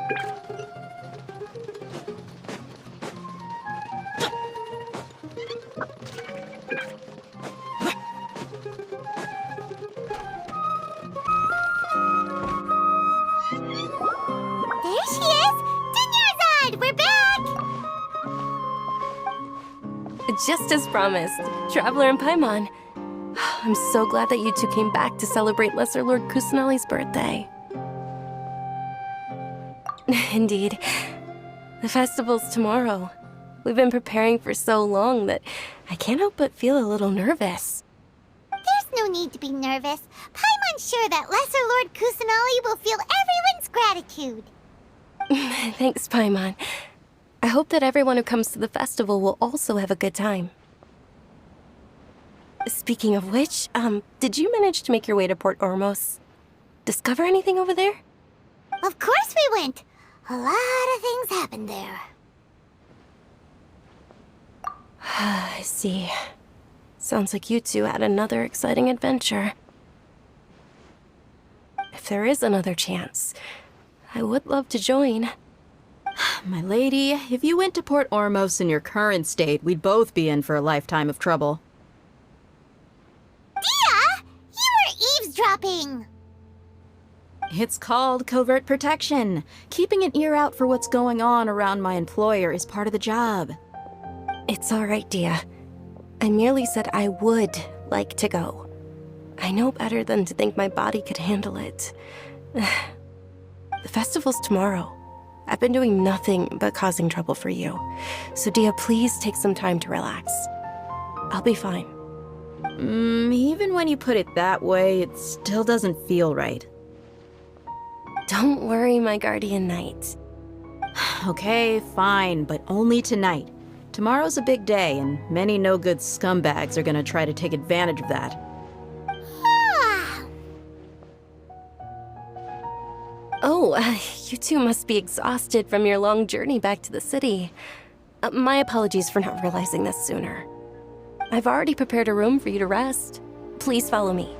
There she is! Dunyarzad, we're back! Just as promised, Traveler and Paimon. I'm so glad that you two came back to celebrate Lesser Lord Kusanali's birthday. Indeed. The festival's tomorrow. We've been preparing for so long that I can't help but feel a little nervous. There's no need to be nervous. Paimon's sure that Lesser Lord Kusanali will feel everyone's gratitude. Thanks, Paimon. I hope that everyone who comes to the festival will also have a good time. Speaking of which, did you manage to make your way to Port Ormos? Discover anything over there? Of course we went. A lot of things happened there. I see. Sounds like you two had another exciting adventure. If there is another chance, I would love to join. My lady, if you went to Port Ormos in your current state, we'd both be in for a lifetime of trouble. Dia! You were eavesdropping! It's called covert protection. Keeping an ear out for what's going on around my employer is part of the job. It's all right, Dia. I merely said I would like to go. I know better than to think my body could handle it. The festival's tomorrow. I've been doing nothing but causing trouble for you. So Dia, please take some time to relax. I'll be fine. Even when you put it that way, it still doesn't feel right. Don't worry, my guardian knight. Okay, fine, but only tonight. Tomorrow's a big day, and many no-good scumbags are gonna try to take advantage of that. Oh, you two must be exhausted from your long journey back to the city. My apologies for not realizing this sooner. I've already prepared a room for you to rest. Please follow me.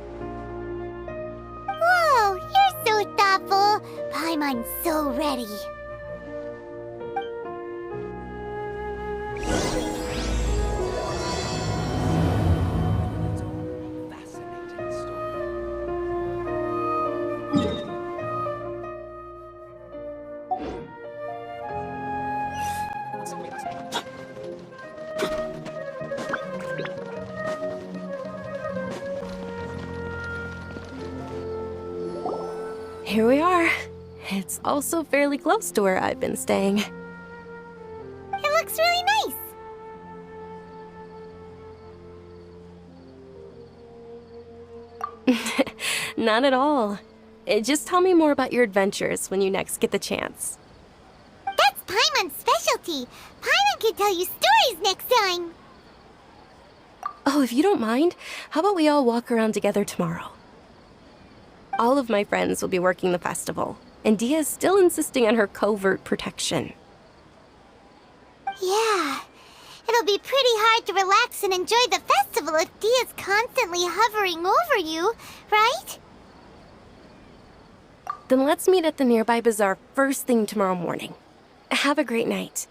Whoa, you're so thoughtful. Paimon's so ready. Here we are. It's also fairly close to where I've been staying. It looks really nice. Not at all. Just tell me more about your adventures when you next get the chance. That's Paimon's specialty. Paimon can tell you stories next time. Oh, if you don't mind, how about we all walk around together tomorrow? All of my friends will be working the festival, and Dia is still insisting on her covert protection. Yeah. It'll be pretty hard to relax and enjoy the festival if Dia's constantly hovering over you, right? Then let's meet at the nearby bazaar first thing tomorrow morning. Have a great night.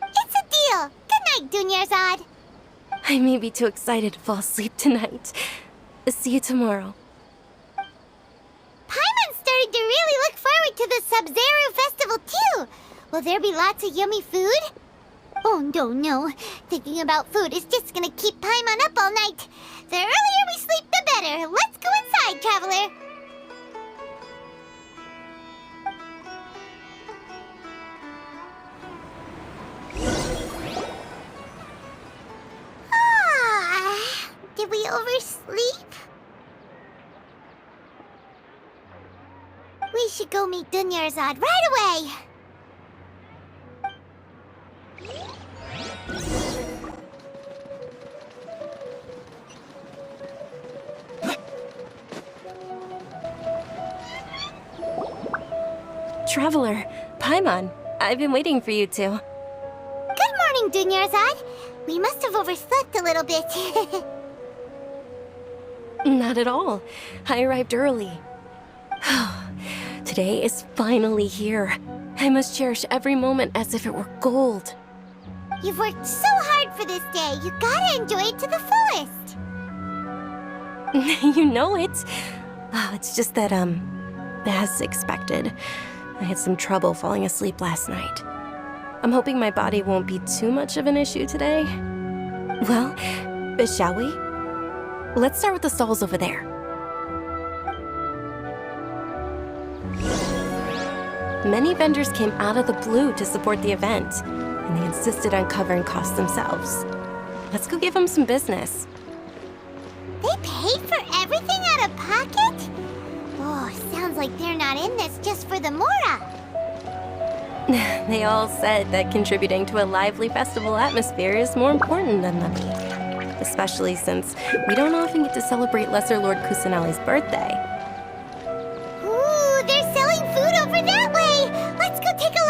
It's a deal. Good night, Dunyarzad. I may be too excited to fall asleep tonight. See you tomorrow. Paimon's starting to really look forward to the Sabzeruz Festival, too. Will there be lots of yummy food? Oh, no. Thinking about food is just gonna keep Paimon up all night. The earlier we sleep, the better. Let's go inside, Traveler. Did we oversleep? We should go meet Dunyarzad right away. Traveler, Paimon, I've been waiting for you two. Good morning, Dunyarzad. We must have overslept a little bit. Not at all. I arrived early. Today is finally here. I must cherish every moment as if it were gold. You've worked so hard for this day. You gotta enjoy it to the fullest. You know it. Oh, it's just that, as expected, I had some trouble falling asleep last night. I'm hoping my body won't be too much of an issue today. Well, shall we? Let's start with the stalls over there. Many vendors came out of the blue to support the event, and they insisted on covering costs themselves. Let's go give them some business. They paid for everything out of pocket? Oh, sounds like they're not in this just for the Mora. They all said that contributing to a lively festival atmosphere is more important than money. Especially since we don't often get to celebrate Lesser Lord Kusanali's birthday. Ooh, they're selling food over that way! Let's go take a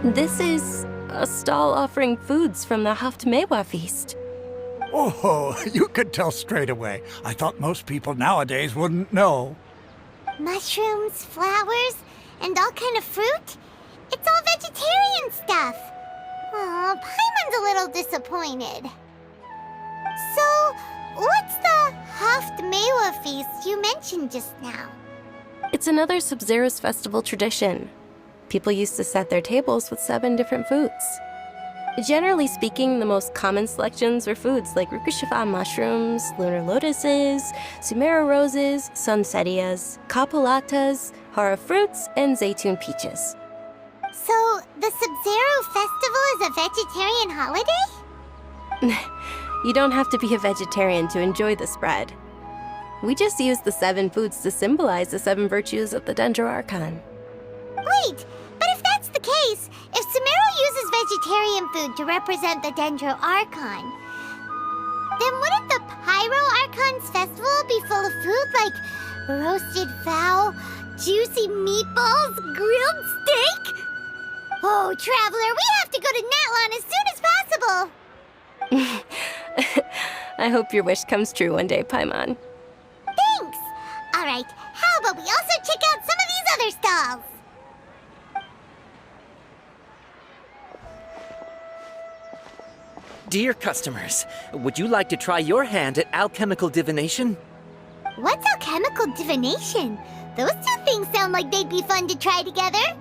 look! This is a stall offering foods from the Haftmewa feast. Oh, you could tell straight away. I thought most people nowadays wouldn't know. Mushrooms, flowers, and all kind of fruit? It's all vegetarian stuff. Oh, Paimon's a little disappointed. So, what's the Haftmewa feast you mentioned just now? It's another Sabzeruz Festival tradition. People used to set their tables with 7 different foods. Generally speaking, the most common selections were foods like Rukushifa mushrooms, lunar lotuses, Sumeru roses, sunsetias, kapulatas, hara fruits, and zaytun peaches. So, the Sabzeruz Festival is a vegetarian holiday? You don't have to be a vegetarian to enjoy the spread. We just use the 7 foods to symbolize the 7 virtues of the Dendro Archon. Wait, but if that's the case, if Sumeru uses vegetarian food to represent the Dendro Archon, then wouldn't the Pyro Archon's festival be full of food like roasted fowl, juicy meatballs, grilled steak? Oh, Traveler, we have to go to Natlan as soon as possible! I hope your wish comes true one day, Paimon. Thanks! Alright, how about we also check out some of these other stalls? Dear customers, would you like to try your hand at alchemical divination? What's alchemical divination? Those 2 things sound like they'd be fun to try together.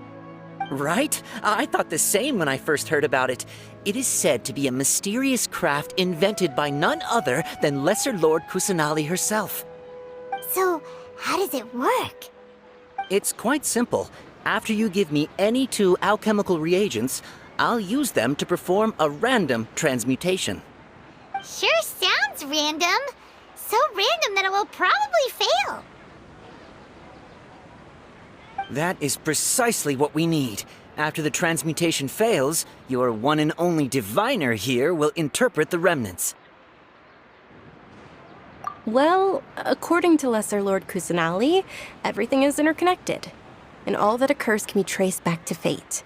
Right? I thought the same when I first heard about it. It is said to be a mysterious craft invented by none other than Lesser Lord Kusanali herself. So, how does it work? It's quite simple. After you give me any 2 alchemical reagents, I'll use them to perform a random transmutation. Sure sounds random. So random that it will probably fail. That is precisely what we need. After the transmutation fails, your one and only diviner here will interpret the remnants. Well, according to Lesser Lord Kusanali, everything is interconnected, and all that occurs can be traced back to fate.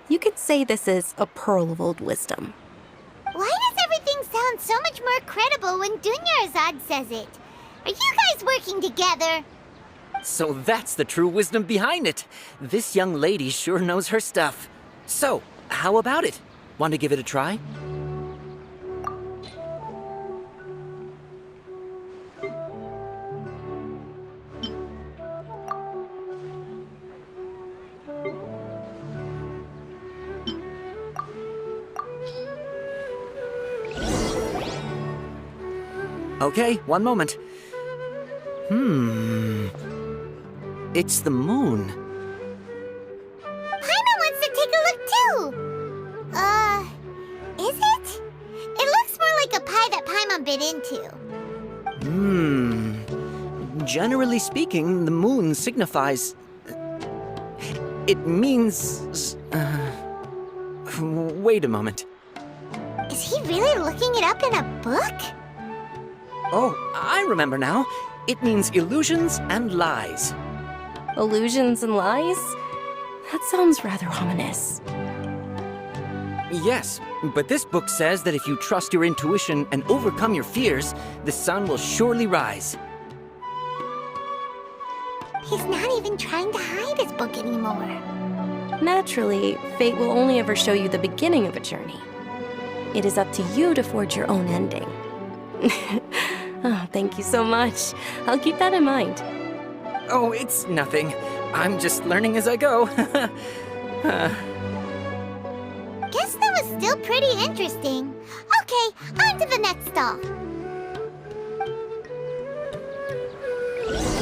You could say this is a pearl of old wisdom. Why does everything sound so much more credible when Dunyarzad says it? Are you guys working together? So that's the true wisdom behind it. This young lady sure knows her stuff. So, how about it? Want to give it a try? Okay, one moment. It's the moon. Paimon wants to take a look too. Is it? It looks more like a pie that Paimon bit into. Generally speaking, the moon signifies... It means... Wait a moment. Is he really looking it up in a book? Oh, I remember now. It means illusions and lies. Illusions and lies? That sounds rather ominous. Yes, but this book says that if you trust your intuition and overcome your fears, the sun will surely rise. He's not even trying to hide his book anymore. Naturally, fate will only ever show you the beginning of a journey. It is up to you to forge your own ending. Oh, thank you so much. I'll keep that in mind. Oh, it's nothing. I'm just learning as I go. Guess that was still pretty interesting. Okay, on to the next stall.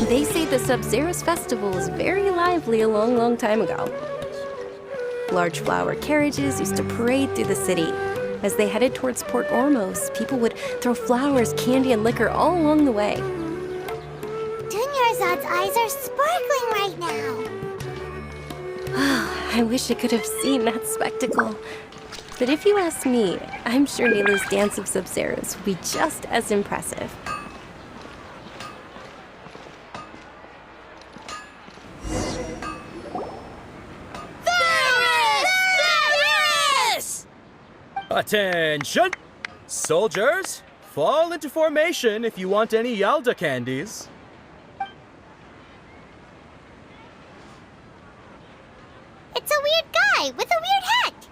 They say the Sabzeruz Festival was very lively a long, long time ago. Large flower carriages used to parade through the city. As they headed towards Port Ormos, people would throw flowers, candy, and liquor all along the way. Dunyarzad's eyes are sparkling right now. I wish I could have seen that spectacle. But if you ask me, I'm sure Nila's Dance of Sabzeruz would be just as impressive. Attention! Soldiers, fall into formation if you want any Yalda candies. It's a weird guy with a weird hat.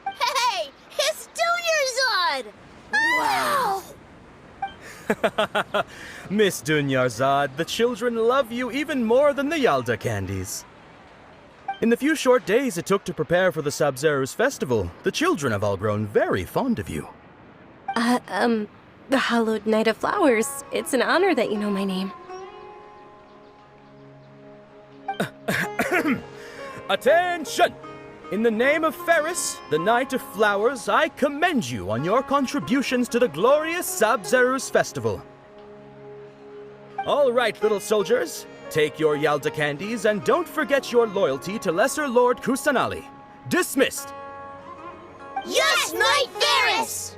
Hey, it's Dunyarzad! Wow! Miss Dunyarzad, the children love you even more than the Yalda candies. In the few short days it took to prepare for the Sabzeruz Festival, the children have all grown very fond of you. The Hallowed Knight of Flowers. It's an honor that you know my name. Attention! In the name of Ferris, the Knight of Flowers, I commend you on your contributions to the glorious Sabzeruz Festival. All right, little soldiers. Take your Yalda candies and don't forget your loyalty to Lesser Lord Kusanali. Dismissed! Yes, Knight Ferris!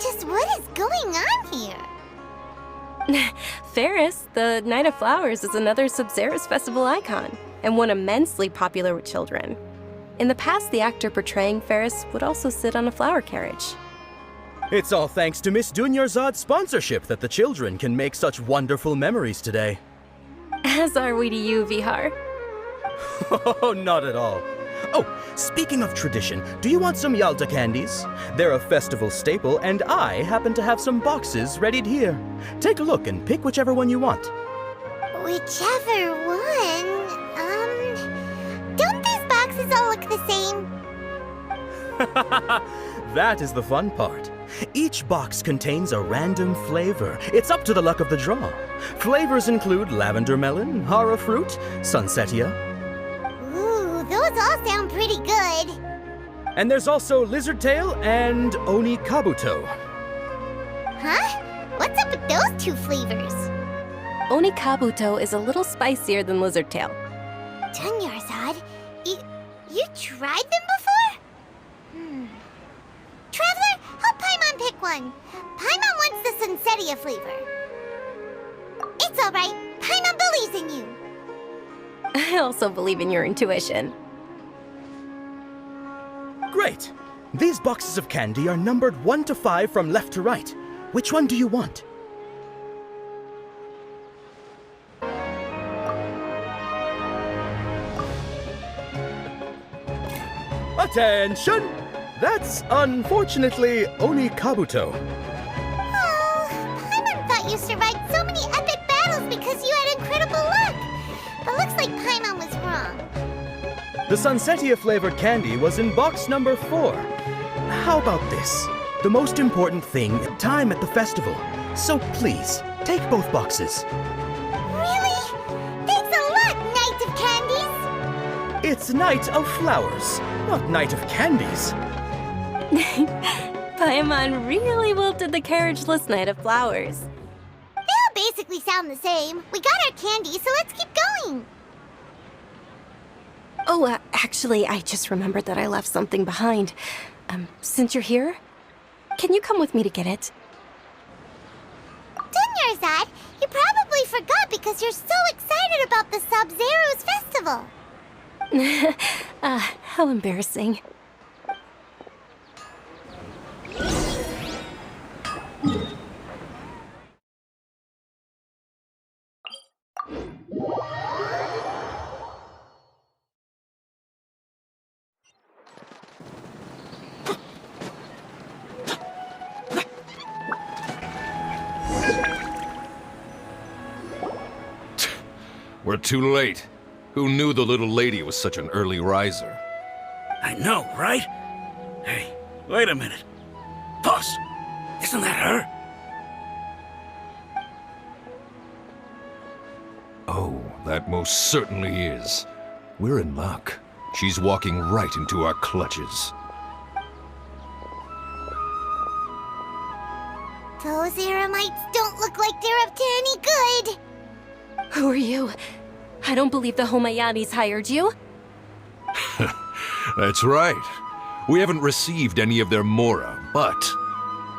Just what is going on here? Ferris, the Knight of Flowers, is another Sabzeruz Festival icon, and one immensely popular with children. In the past, the actor portraying Ferris would also sit on a flower carriage. It's all thanks to Miss Dunyarzad's sponsorship that the children can make such wonderful memories today. As are we to you, Vihar. Oh, not at all. Oh, speaking of tradition, do you want some Yalda candies? They're a festival staple, and I happen to have some boxes readied here. Take a look and pick whichever one you want. Whichever one. Don't these boxes all look the same? That is the fun part. Each box contains a random flavor. It's up to the luck of the draw. Flavors include lavender melon, hara fruit, sunsetia. Ooh, those all sound pretty good. And there's also lizard tail and oni kabuto. Huh? What's up with those two flavors? Oni Kabuto is a little spicier than Lizard Tail. Dunyarzad, you tried them before? Traveler, help Paimon pick one. Paimon wants the Sunsetia flavor. It's all right. Paimon believes in you. I also believe in your intuition. Great! These boxes of candy are numbered 1 to 5 from left to right. Which one do you want? Attention! That's unfortunately Oni Kabuto. Oh, Paimon thought you survived so many epic battles because you had incredible luck. But looks like Paimon was wrong. The Sunsetia flavored candy was in box number 4. How about this? The most important thing, time at the festival. So please, take both boxes. Really? Thanks a lot, Knight of Candies. It's Knight of Flowers, not Knight of Candies. Paimon really wilted the carriageless Knight of Flowers. They all basically sound the same. We got our candy, so let's keep going. Oh, actually, I just remembered that I left something behind. Since you're here, can you come with me to get it? Dunyarzad, you probably forgot because you're so excited about the Sabzeruz Festival. How embarrassing. We're too late. Who knew the little lady was such an early riser? I know, right? Hey, wait a minute. Boss, isn't that her? Oh, that most certainly is. We're in luck. She's walking right into our clutches. Those Eremites don't look like they're up to any good. Who are you? I don't believe the Homayanis hired you. That's right. We haven't received any of their mora, but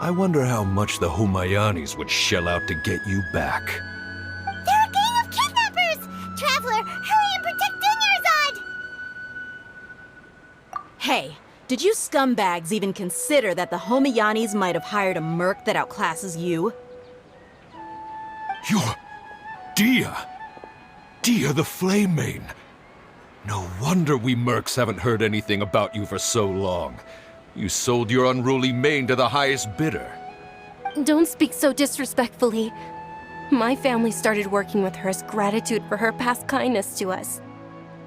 I wonder how much the Homayanis would shell out to get you back. They're a gang of kidnappers! Traveler, hurry and protect Dunyarzad! Hey, did you scumbags even consider that the Homayanis might have hired a merc that outclasses you? You're... Dia! Dia the Flame Mane! No wonder we mercs haven't heard anything about you for so long. You sold your unruly mane to the highest bidder. Don't speak so disrespectfully. My family started working with her as gratitude for her past kindness to us.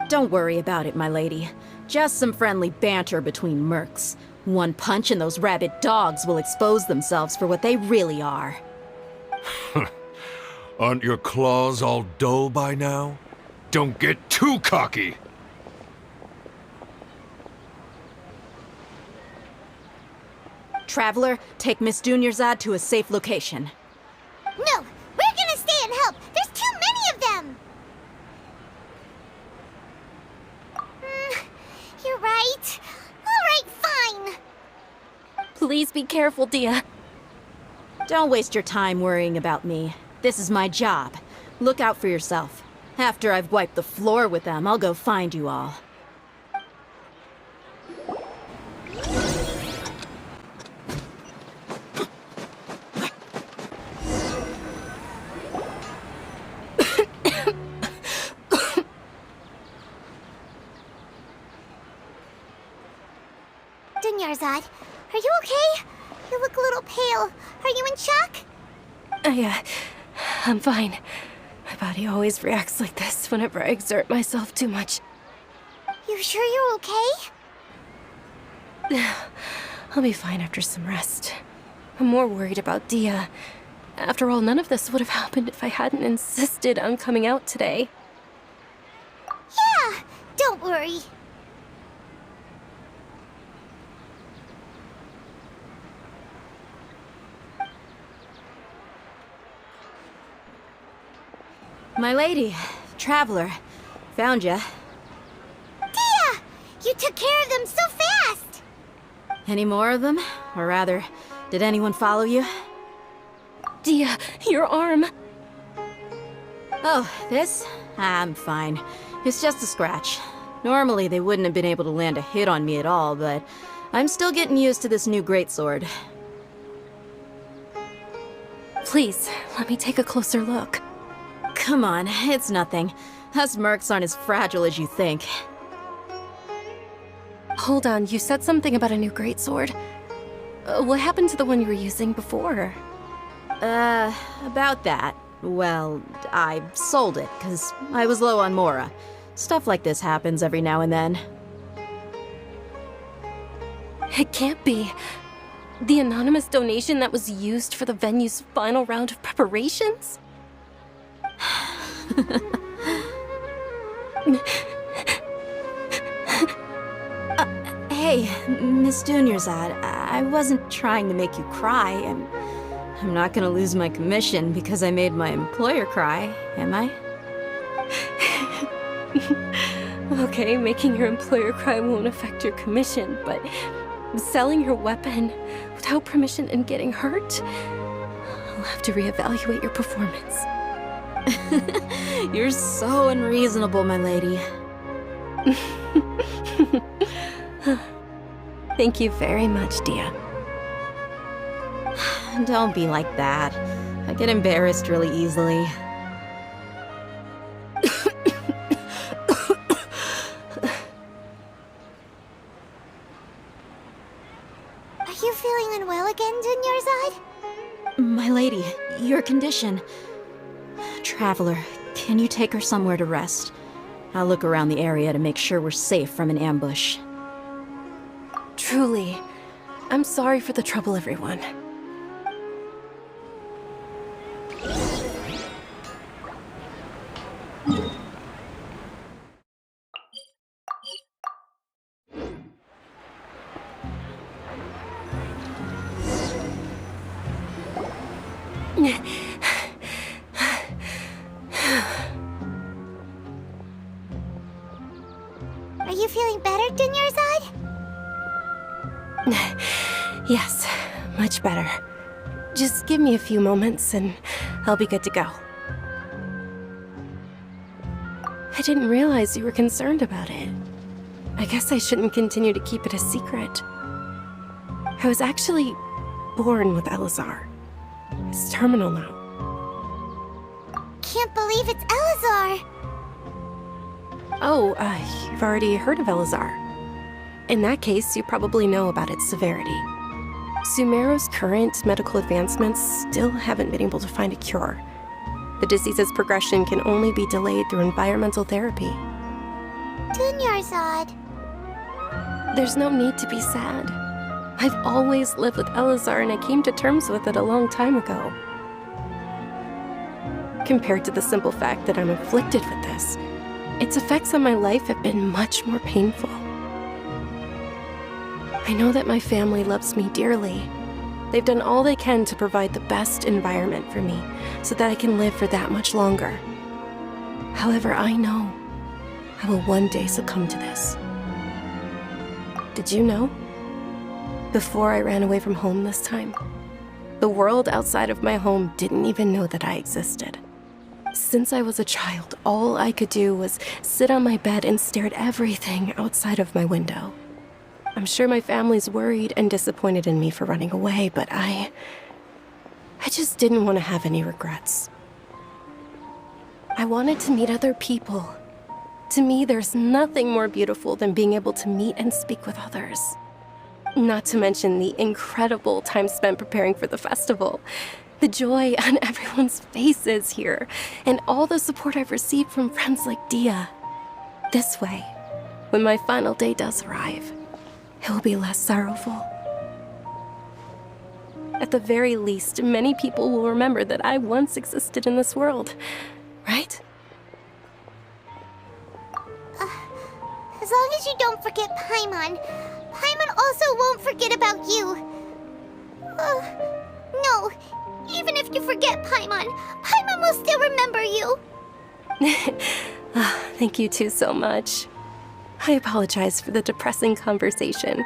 Don't worry about it, my lady. Just some friendly banter between mercs. One punch and those rabid dogs will expose themselves for what they really are. Aren't your claws all dull by now? Don't get too cocky! Traveler, take Miss Dunyarzad to a safe location. No, we're gonna stay and help. There's too many of them. You're right. All right, fine. Please be careful, Dia. Don't waste your time worrying about me. This is my job. Look out for yourself. After I've wiped the floor with them, I'll go find you all. Dunyarzad, are you okay? You look a little pale. Are you in shock? I'm fine. My body always reacts like this whenever I exert myself too much. You sure you're okay? I'll be fine after some rest. I'm more worried about Dia. After all, none of this would have happened if I hadn't insisted on coming out today. Yeah, don't worry. My lady, Traveler, found ya. Dia! You took care of them so fast! Any more of them? Or rather, did anyone follow you? Dia, your arm! Oh, this? I'm fine. It's just a scratch. Normally they wouldn't have been able to land a hit on me at all, but I'm still getting used to this new greatsword. Please, let me take a closer look. Come on, it's nothing. Us mercs aren't as fragile as you think. Hold on, you said something about a new greatsword. What happened to the one you were using before? About that. Well, I sold it, because I was low on mora. Stuff like this happens every now and then. It can't be. The anonymous donation that was used for the venue's final round of preparations? Hey, Miss Dunyarzad, I wasn't trying to make you cry. I'm not gonna lose my commission because I made my employer cry, am I? Okay, making your employer cry won't affect your commission, but selling your weapon without permission and getting hurt? I'll have to reevaluate your performance. You're so unreasonable, my lady. Thank you very much, Dia. Don't be like that. I get embarrassed really easily. Are you feeling unwell again, Dunyarzad? My lady, your condition. Traveler, Can you take her somewhere to rest? I'll look around the area to make sure we're safe from an ambush. Truly, I'm sorry for the trouble, everyone. Are you feeling better, Dunyarzad? Yes, much better. Just give me a few moments and I'll be good to go. I didn't realize you were concerned about it. I guess I shouldn't continue to keep it a secret. I was actually born with Elazar. It's terminal now. Can't believe it's Elazar! Oh, you've already heard of Elazar. In that case, you probably know about its severity. Sumeru's current medical advancements still haven't been able to find a cure. The disease's progression can only be delayed through environmental therapy. Dunyarzad. There's no need to be sad. I've always lived with Elazar and I came to terms with it a long time ago. Compared to the simple fact that I'm afflicted with this, its effects on my life have been much more painful. I know that my family loves me dearly. They've done all they can to provide the best environment for me so that I can live for that much longer. However, I know I will one day succumb to this. Did you know? Before I ran away from home this time, the world outside of my home didn't even know that I existed. Since I was a child, all I could do was sit on my bed and stare at everything outside of my window. I'm sure my family's worried and disappointed in me for running away, but I just didn't want to have any regrets. I wanted to meet other people. To me, there's nothing more beautiful than being able to meet and speak with others. Not to mention the incredible time spent preparing for the festival. The joy on everyone's faces here, and all the support I've received from friends like Dia. This way, when my final day does arrive, it will be less sorrowful. At the very least, many people will remember that I once existed in this world, right? As long as you don't forget Paimon, Paimon also won't forget about you. No, even if you forget Paimon, Paimon will still remember you. Thank you two so much. I apologize for the depressing conversation.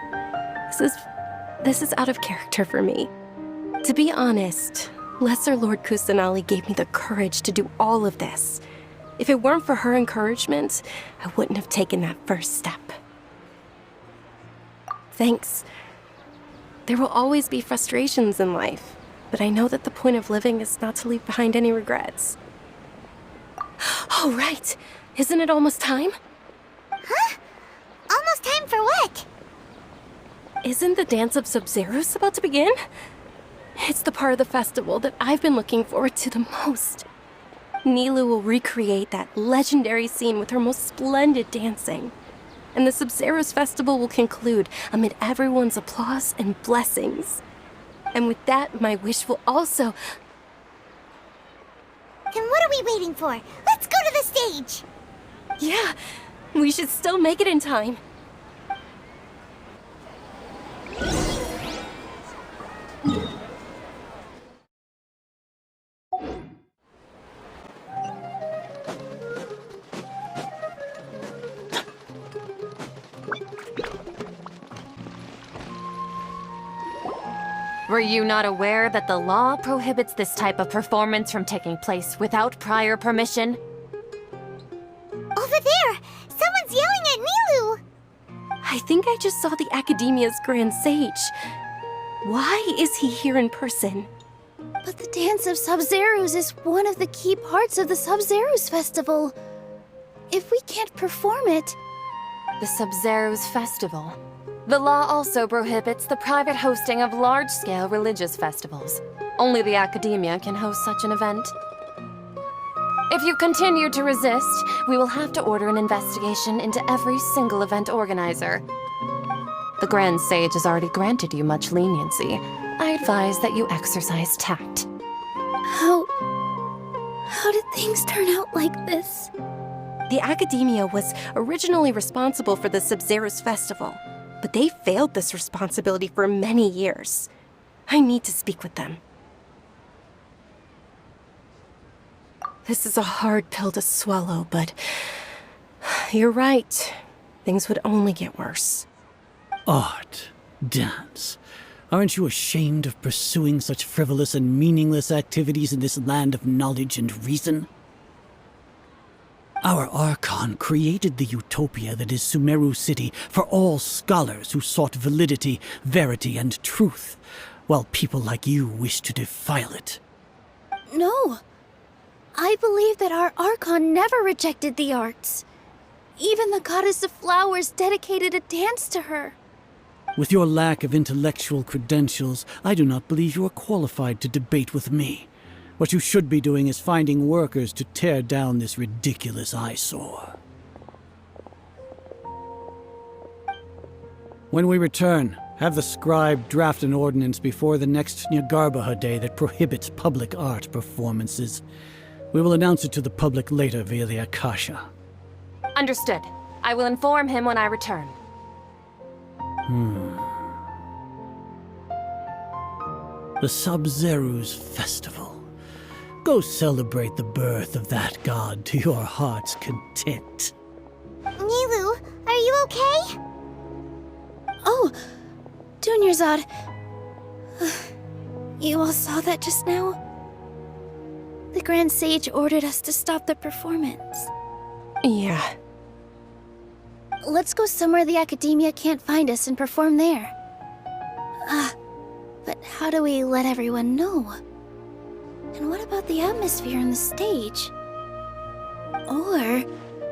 This is out of character for me. To be honest, Lesser Lord Kusanali gave me the courage to do all of this. If it weren't for her encouragement, I wouldn't have taken that first step. Thanks. There will always be frustrations in life, but I know that the point of living is not to leave behind any regrets. Oh, right! Isn't it almost time? Huh? Almost time for what? Isn't the Dance of Sabzeruz about to begin? It's the part of the festival that I've been looking forward to the most. Nilou will recreate that legendary scene with her most splendid dancing. And the Sabzeruz Festival will conclude amid everyone's applause and blessings. And with that, my wish will also... Then what are we waiting for? Let's go to the stage! Yeah, we should still make it in time. Were you not aware that the law prohibits this type of performance from taking place without prior permission? Over there! Someone's yelling at Nilou! I think I just saw the Academia's Grand Sage. Why is he here in person? But the Dance of Sabzeruz is one of the key parts of the Sabzeruz Festival. If we can't perform it... The Sabzeruz Festival. The law also prohibits the private hosting of large-scale religious festivals. Only the Academia can host such an event. If you continue to resist, we will have to order an investigation into every single event organizer. The Grand Sage has already granted you much leniency. I advise that you exercise tact. How did things turn out like this? The Academia was originally responsible for the Sabzeruz Festival, but they failed this responsibility for many years. I need to speak with them. This is a hard pill to swallow, but you're right. Things would only get worse. Art, dance. Aren't you ashamed of pursuing such frivolous and meaningless activities in this land of knowledge and reason? Our Archon created the utopia that is Sumeru City for all scholars who sought validity, verity, and truth, while people like you wish to defile it. No. I believe that our Archon never rejected the arts. Even the goddess of flowers dedicated a dance to her. With your lack of intellectual credentials, I do not believe you are qualified to debate with me. What you should be doing is finding workers to tear down this ridiculous eyesore. When we return, have the scribe draft an ordinance before the next Nyagarbha day that prohibits public art performances. We will announce it to the public later via the Akasha. Understood. I will inform him when I return. The Sabzeruz Festival. Go celebrate the birth of that god to your heart's content. Nilu, are you okay? Oh, Dunyarzad. You all saw that just now? The Grand Sage ordered us to stop the performance. Yeah. Let's go somewhere the Academia can't find us and perform there. But how do we let everyone know? And what about the atmosphere on the stage? Or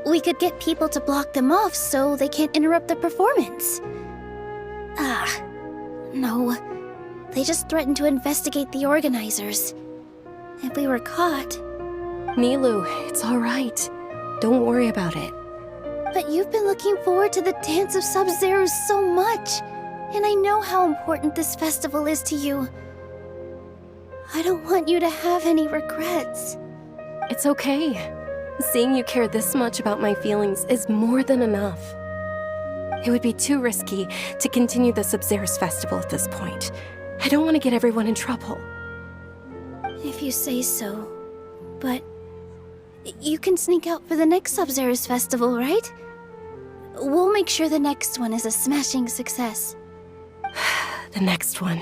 we could get people to block them off so they can't interrupt the performance. No. They just threatened to investigate the organizers. If we were caught... Nilu, it's all right. Don't worry about it. But you've been looking forward to the Dance of Sabzeruz so much, and I know how important this festival is to you. I don't want you to have any regrets. It's okay. Seeing you care this much about my feelings is more than enough. It would be too risky to continue the Sabzeruz Festival at this point. I don't want to get everyone in trouble. If you say so. But you can sneak out for the next Sabzeruz Festival, right? We'll make sure the next one is a smashing success. The next one.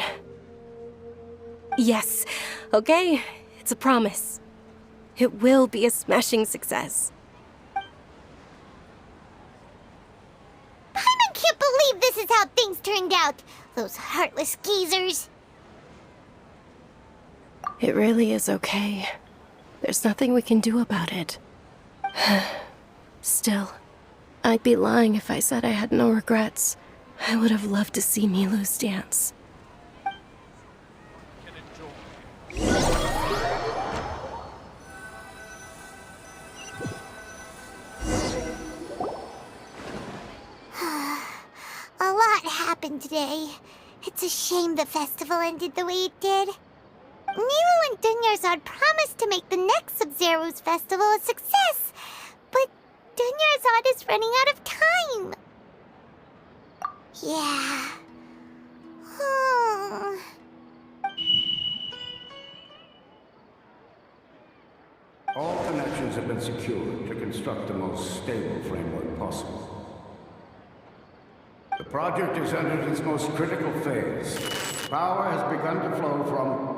Yes. Okay, it's a promise. It will be a smashing success. Paimon can't believe this is how things turned out. Those heartless geezers. It really is okay. There's nothing we can do about it. Still, I'd be lying if I said I had no regrets. I would have loved to see Nilu's dance. A lot happened today. It's a shame the festival ended the way it did. Nilu and Dunyarzad promised to make the next Sabzeruz Festival a success, but Dunyarzad is running out of time. Yeah. All connections have been secured to construct the most stable framework possible. The project has entered its most critical phase. Power has begun to flow from...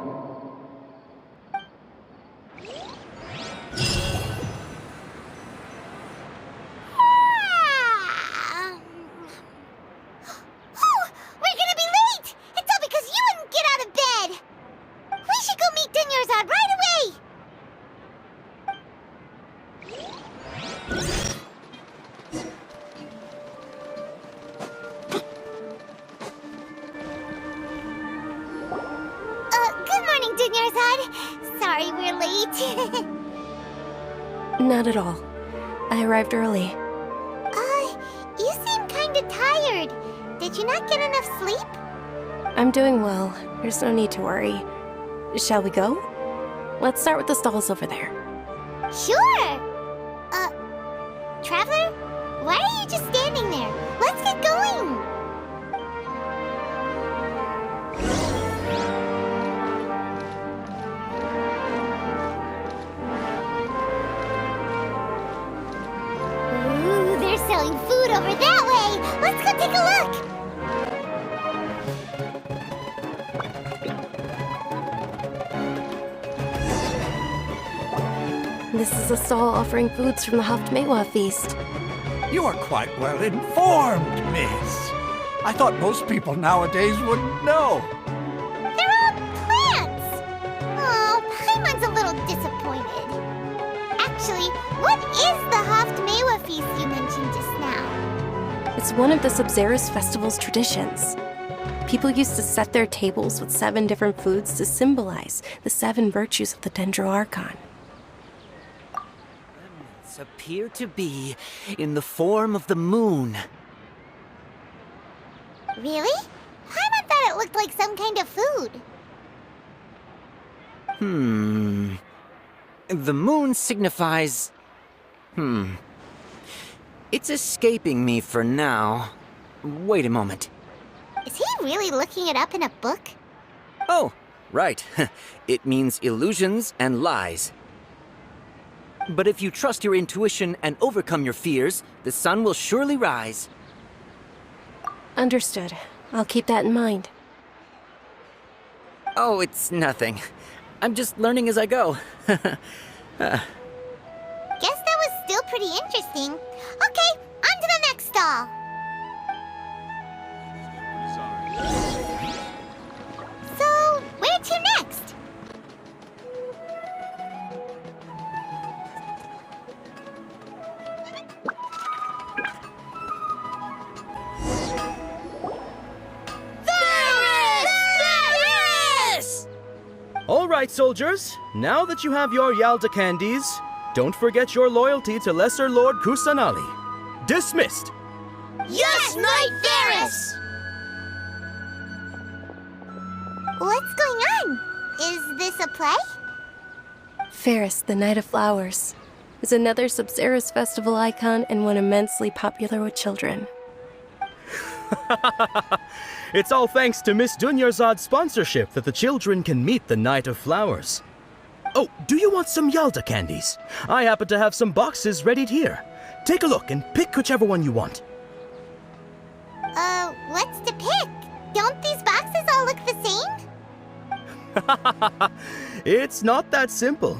We're gonna be late! It's all because you wouldn't get out of bed! We should go meet Dunyarzad right away! Good morning, Dunyarzad. Sorry we're late. Not at all. I arrived early. You seem kinda tired. Did you not get enough sleep? I'm doing well. There's no need to worry. Shall we go? Let's start with the stalls over there. Sure! Traveler? Why are you just standing there? Let's get going! Ooh, they're selling food over that way! Let's go take a look! This is a stall offering foods from the Haftmewa feast. You are quite well informed, miss. I thought most people nowadays wouldn't know. They're all plants! Oh, Paimon's a little disappointed. Actually, what is the Haftmewa feast you mentioned just now? It's one of the Sabzeruz Festival's traditions. People used to set their tables with 7 different foods to symbolize the 7 virtues of the Dendro Archon. Appear to be in the form of the moon. Really? Paimon thought it looked like some kind of food. The moon signifies... It's escaping me for now. Wait a moment. Is he really looking it up in a book? Oh, right. It means illusions and lies. But if you trust your intuition and overcome your fears, the sun will surely rise. Understood. I'll keep that in mind. Oh, it's nothing. I'm just learning as I go. Guess that was still pretty interesting. Okay, on to the next stall. So, where to next? All right, soldiers. Now that you have your Yalta candies, don't forget your loyalty to Lesser Lord Kusanali. Dismissed! Yes, Knight Varus! What's going on? Is this a play? Ferris, the Knight of Flowers, is another Sabzeruz Festival icon and one immensely popular with children. It's all thanks to Miss Dunyarzad's sponsorship that the children can meet the Knight of Flowers. Oh, do you want some Yalta candies? I happen to have some boxes readied here. Take a look and pick whichever one you want. What's to pick? Don't these boxes all look the same? It's not that simple.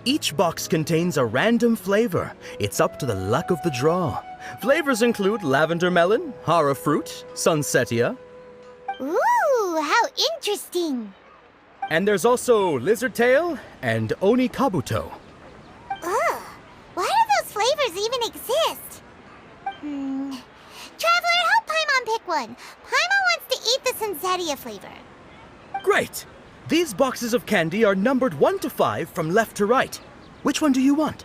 Each box contains a random flavor. It's up to the luck of the draw. Flavors include lavender melon, hara fruit, sunsetia. Ooh, how interesting. And there's also lizard tail and oni kabuto. Ugh, why do those flavors even exist? Traveler, help Paimon pick one. Paimon wants to eat the sunsetia flavor. Great! These boxes of candy are numbered 1 to 5 from left to right. Which one do you want?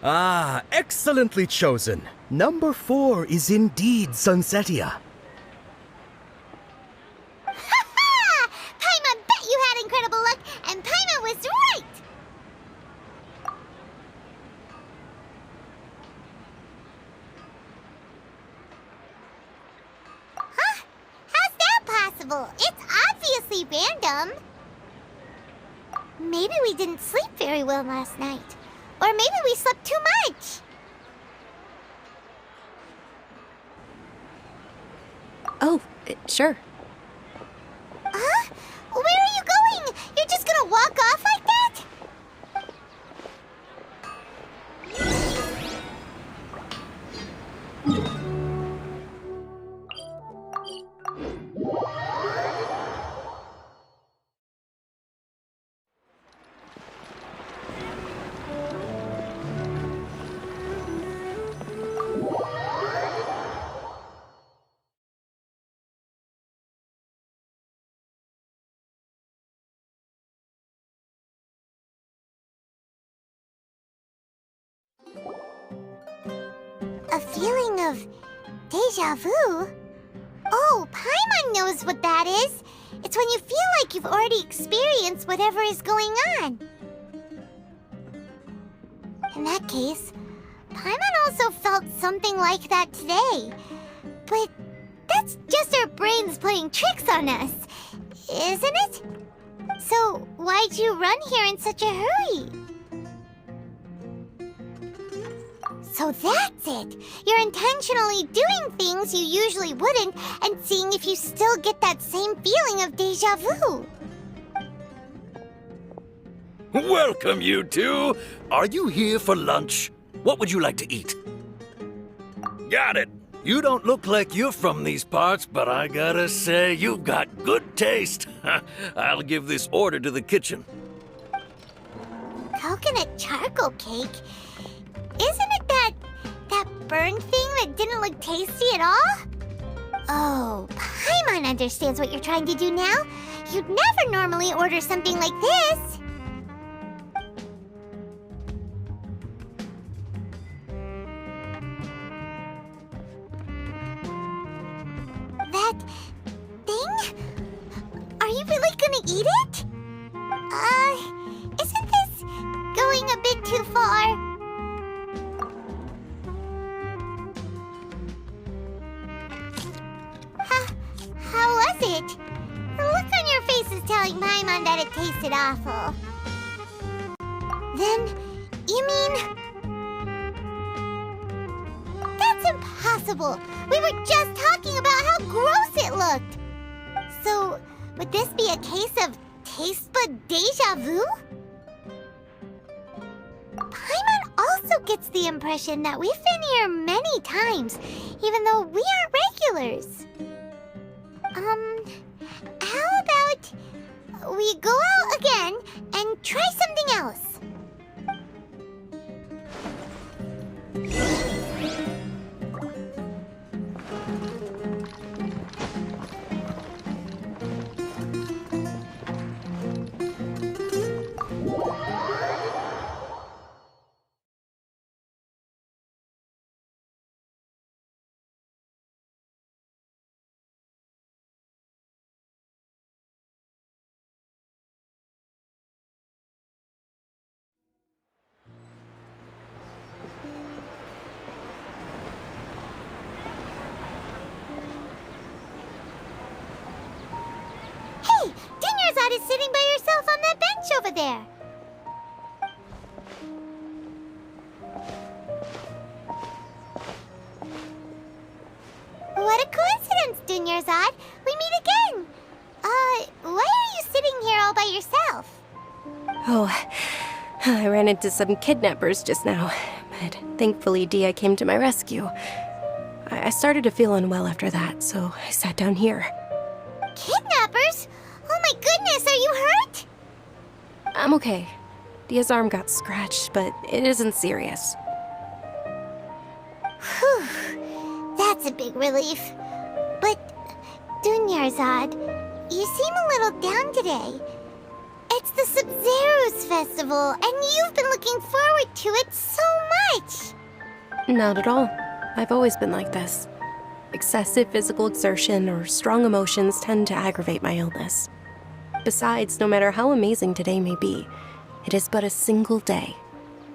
Ah, excellently chosen. Number 4 is indeed sunsetia. Ha-ha! Paimon bet you had incredible luck, and Paimon was right! Huh? How's that possible? It's obviously random. Maybe we didn't sleep very well last night. Or maybe we slept too much. Oh, sure. Huh? Where are you going? You're just gonna walk off like that? of deja vu? Oh, Paimon knows what that is. It's when you feel like you've already experienced whatever is going on. In that case, Paimon also felt something like that today. But that's just our brains playing tricks on us, isn't it? So why'd you run here in such a hurry? So that's it! You're intentionally doing things you usually wouldn't and seeing if you still get that same feeling of deja vu. Welcome, you two. Are you here for lunch? What would you like to eat? Got it. You don't look like you're from these parts, but I gotta say, you've got good taste. I'll give this order to the kitchen. Coconut charcoal cake? Isn't it that burned thing that didn't look tasty at all? Oh, Paimon understands what you're trying to do now. You'd never normally order something like this. That thing? Are you really gonna eat it? Isn't this going a bit too far? How was it? The look on your face is telling Paimon that it tasted awful. Then, you mean... That's impossible! We were just talking about how gross it looked! So, would this be a case of taste bud deja vu? Paimon also gets the impression that we've been here many times, even though we aren't regulars. How about we go out again and try something else? Hey, Dunyarzad is sitting by herself on that bench over there. What a coincidence, Dunyarzad. We meet again. Why are you sitting here all by yourself? Oh, I ran into some kidnappers just now, but thankfully Dia came to my rescue. I started to feel unwell after that, so I sat down here. Kidnappers? Oh my goodness, are you hurt? I'm okay. Dia's arm got scratched, but it isn't serious. Whew, that's a big relief. But, Dunyarzad, you seem a little down today. It's the Sabzeruz Festival, and you've been looking forward to it so much! Not at all. I've always been like this. Excessive physical exertion or strong emotions tend to aggravate my illness. Besides, no matter how amazing today may be, it is but a single day.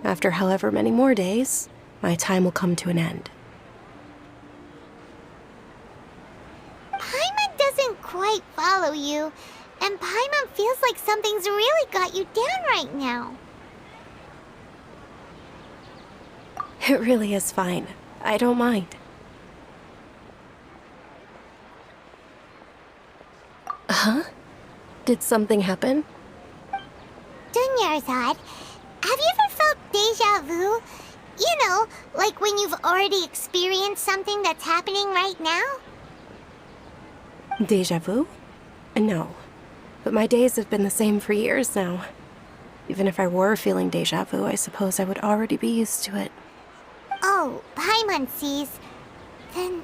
After however many more days, my time will come to an end. Paimon doesn't quite follow you, and Paimon feels like something's really got you down right now. It really is fine. I don't mind. Huh? Did something happen? Dunyarzad, have you ever felt deja vu? You know, like when you've already experienced something that's happening right now? Deja vu? No. But my days have been the same for years now. Even if I were feeling deja vu, I suppose I would already be used to it. Oh, Paimon sees. Then,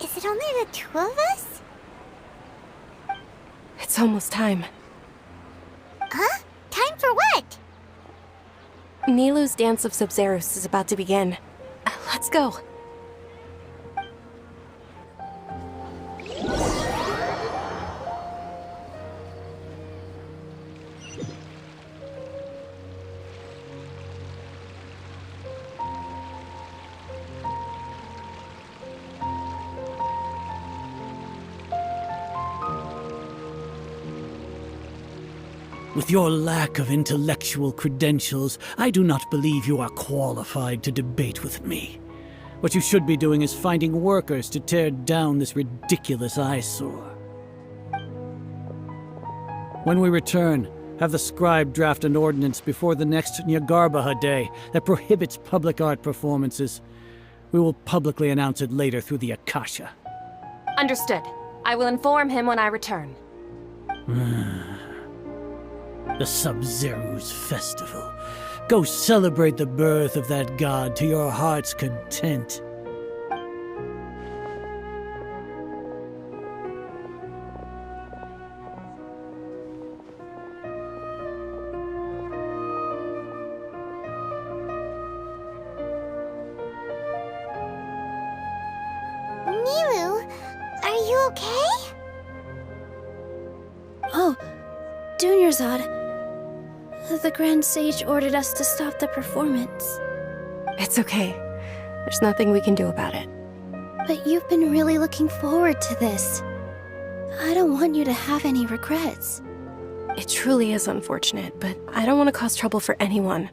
is it only the two of us? It's almost time. Huh? Time for what? Nilu's Dance of Sabzeruz is about to begin. Let's go. With your lack of intellectual credentials, I do not believe you are qualified to debate with me. What you should be doing is finding workers to tear down this ridiculous eyesore. When we return, have the scribe draft an ordinance before the next Nyagarbha Day that prohibits public art performances. We will publicly announce it later through the Akasha. Understood. I will inform him when I return. The Sabzeruz Festival. Go celebrate the birth of that god to your heart's content. Nilu, are you okay? Oh, Dunyarzad. The Grand Sage ordered us to stop the performance. It's okay. There's nothing we can do about it. But you've been really looking forward to this. I don't want you to have any regrets. It truly is unfortunate, but I don't want to cause trouble for anyone.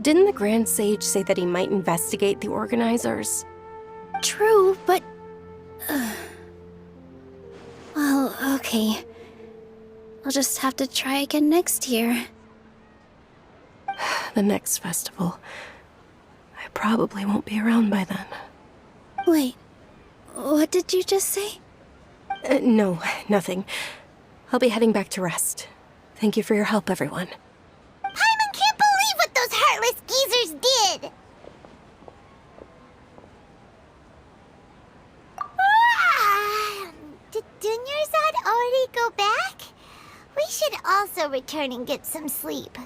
Didn't the Grand Sage say that he might investigate the organizers? True, but... Well, okay. I'll just have to try again next year. The next festival. I probably won't be around by then. Wait, what did you just say? No, nothing. I'll be heading back to rest. Thank you for your help, everyone. Paimon can't believe what those heartless geezers did! Did Dunyarzad already go back? We should also return and get some sleep.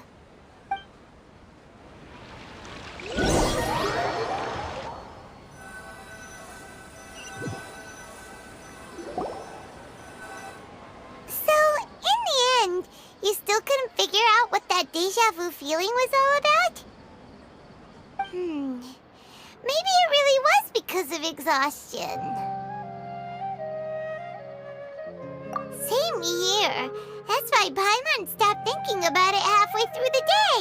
You still couldn't figure out what that deja vu feeling was all about? Maybe it really was because of exhaustion. Same here. That's why Paimon stopped thinking about it halfway through the day.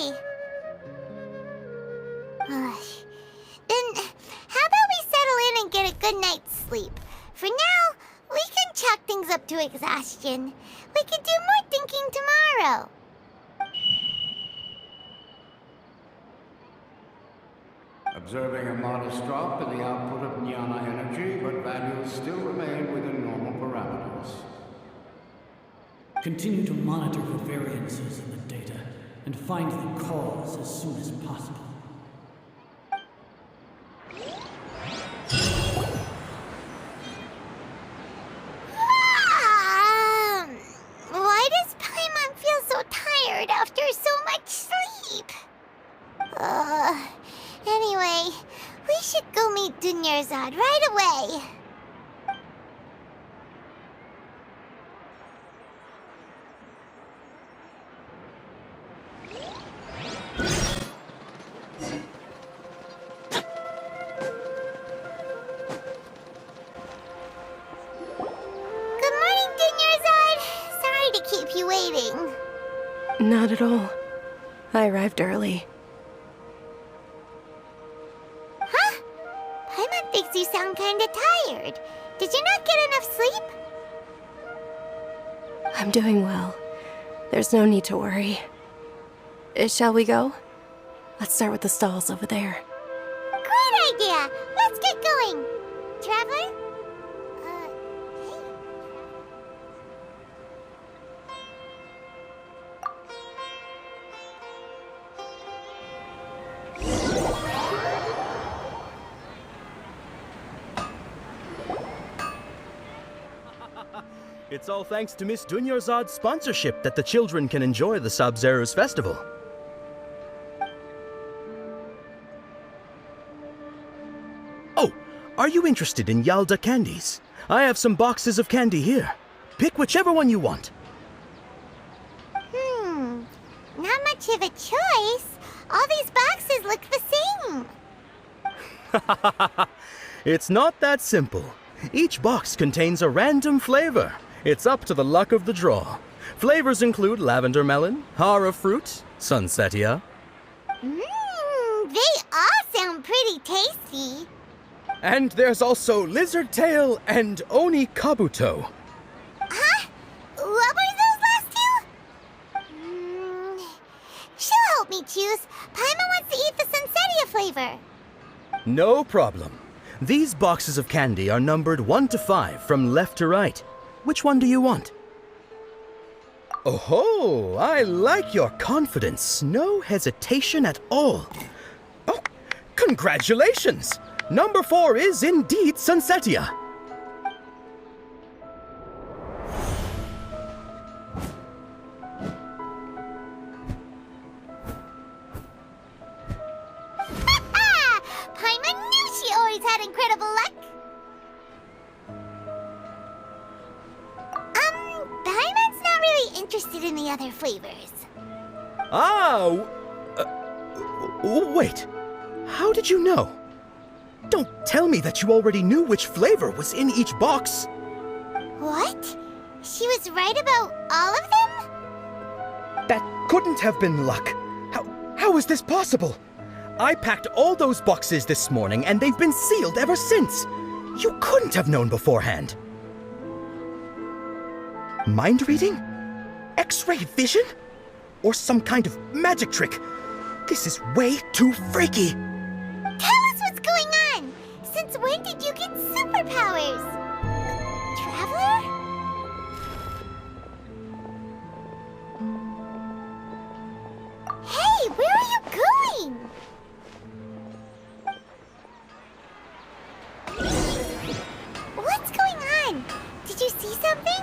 Then, how about we settle in and get a good night's sleep? For now, we can chalk things up to exhaustion. We could do more thinking tomorrow. Observing a modest drop in the output of Jnana energy, but values still remain within normal parameters. Continue to monitor for variances in the data and find the cause as soon as possible. Why does Paimon feel so tired after so much sleep? Anyway, we should go meet Dunyarzad right away. Good morning, Dunyarzad. Sorry to keep you waiting. Not at all. I arrived early. Huh? Paimon thinks you sound kinda tired. Did you not get enough sleep? I'm doing well. There's no need to worry. Shall we go? Let's start with the stalls over there. Great idea! Let's get going! Traveler? It's all thanks to Miss Dunyarzad's sponsorship that the children can enjoy the Sabzeruz Festival. Oh, are you interested in Yalda candies? I have some boxes of candy here. Pick whichever one you want. Not much of a choice. All these boxes look the same. It's not that simple. Each box contains a random flavor. It's up to the luck of the draw. Flavors include lavender melon, hara fruit, sunsetia. They all sound pretty tasty. And there's also lizard tail and oni kabuto. Huh? What were those last two? She'll help me choose. Paimon wants to eat the sunsetia flavor. No problem. These boxes of candy are numbered 1 to 5 from left to right. Which one do you want? Oh, I like your confidence. No hesitation at all. Oh, congratulations! Number 4 is indeed sunsetia. Paimon knew she always had incredible luck. Paimon's not really interested in the other flavors. Wait. How did you know? Don't tell me that you already knew which flavor was in each box. What? She was right about all of them? That couldn't have been luck. How is this possible? I packed all those boxes this morning and they've been sealed ever since. You couldn't have known beforehand. Mind reading? X-ray vision? Or some kind of magic trick? This is way too freaky. Tell us what's going on! Since when did you get superpowers? Traveler? Hey, where are you going? What's going on? Did you see something?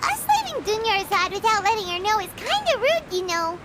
Us leaving Dunyarzad without letting her know is kinda rude, you know.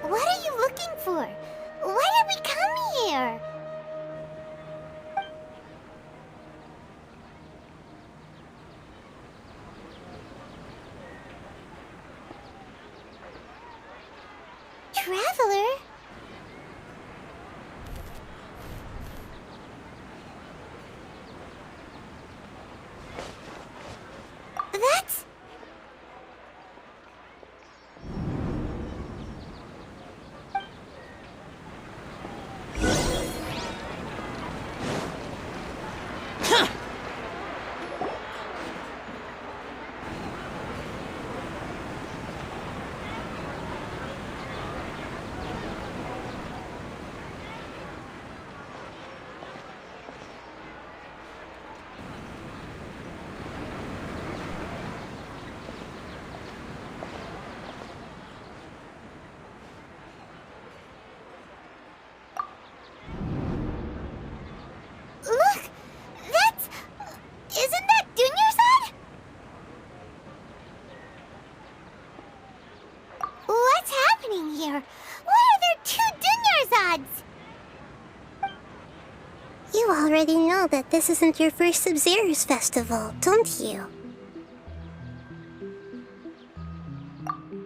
What are you looking for? Why did we come here? Traveler? That's... Look! That's... Isn't that Dunyarzad? What's happening here? Why are there 2 Dunyarzads? You already know that this isn't your first Sabzeruz Festival, don't you?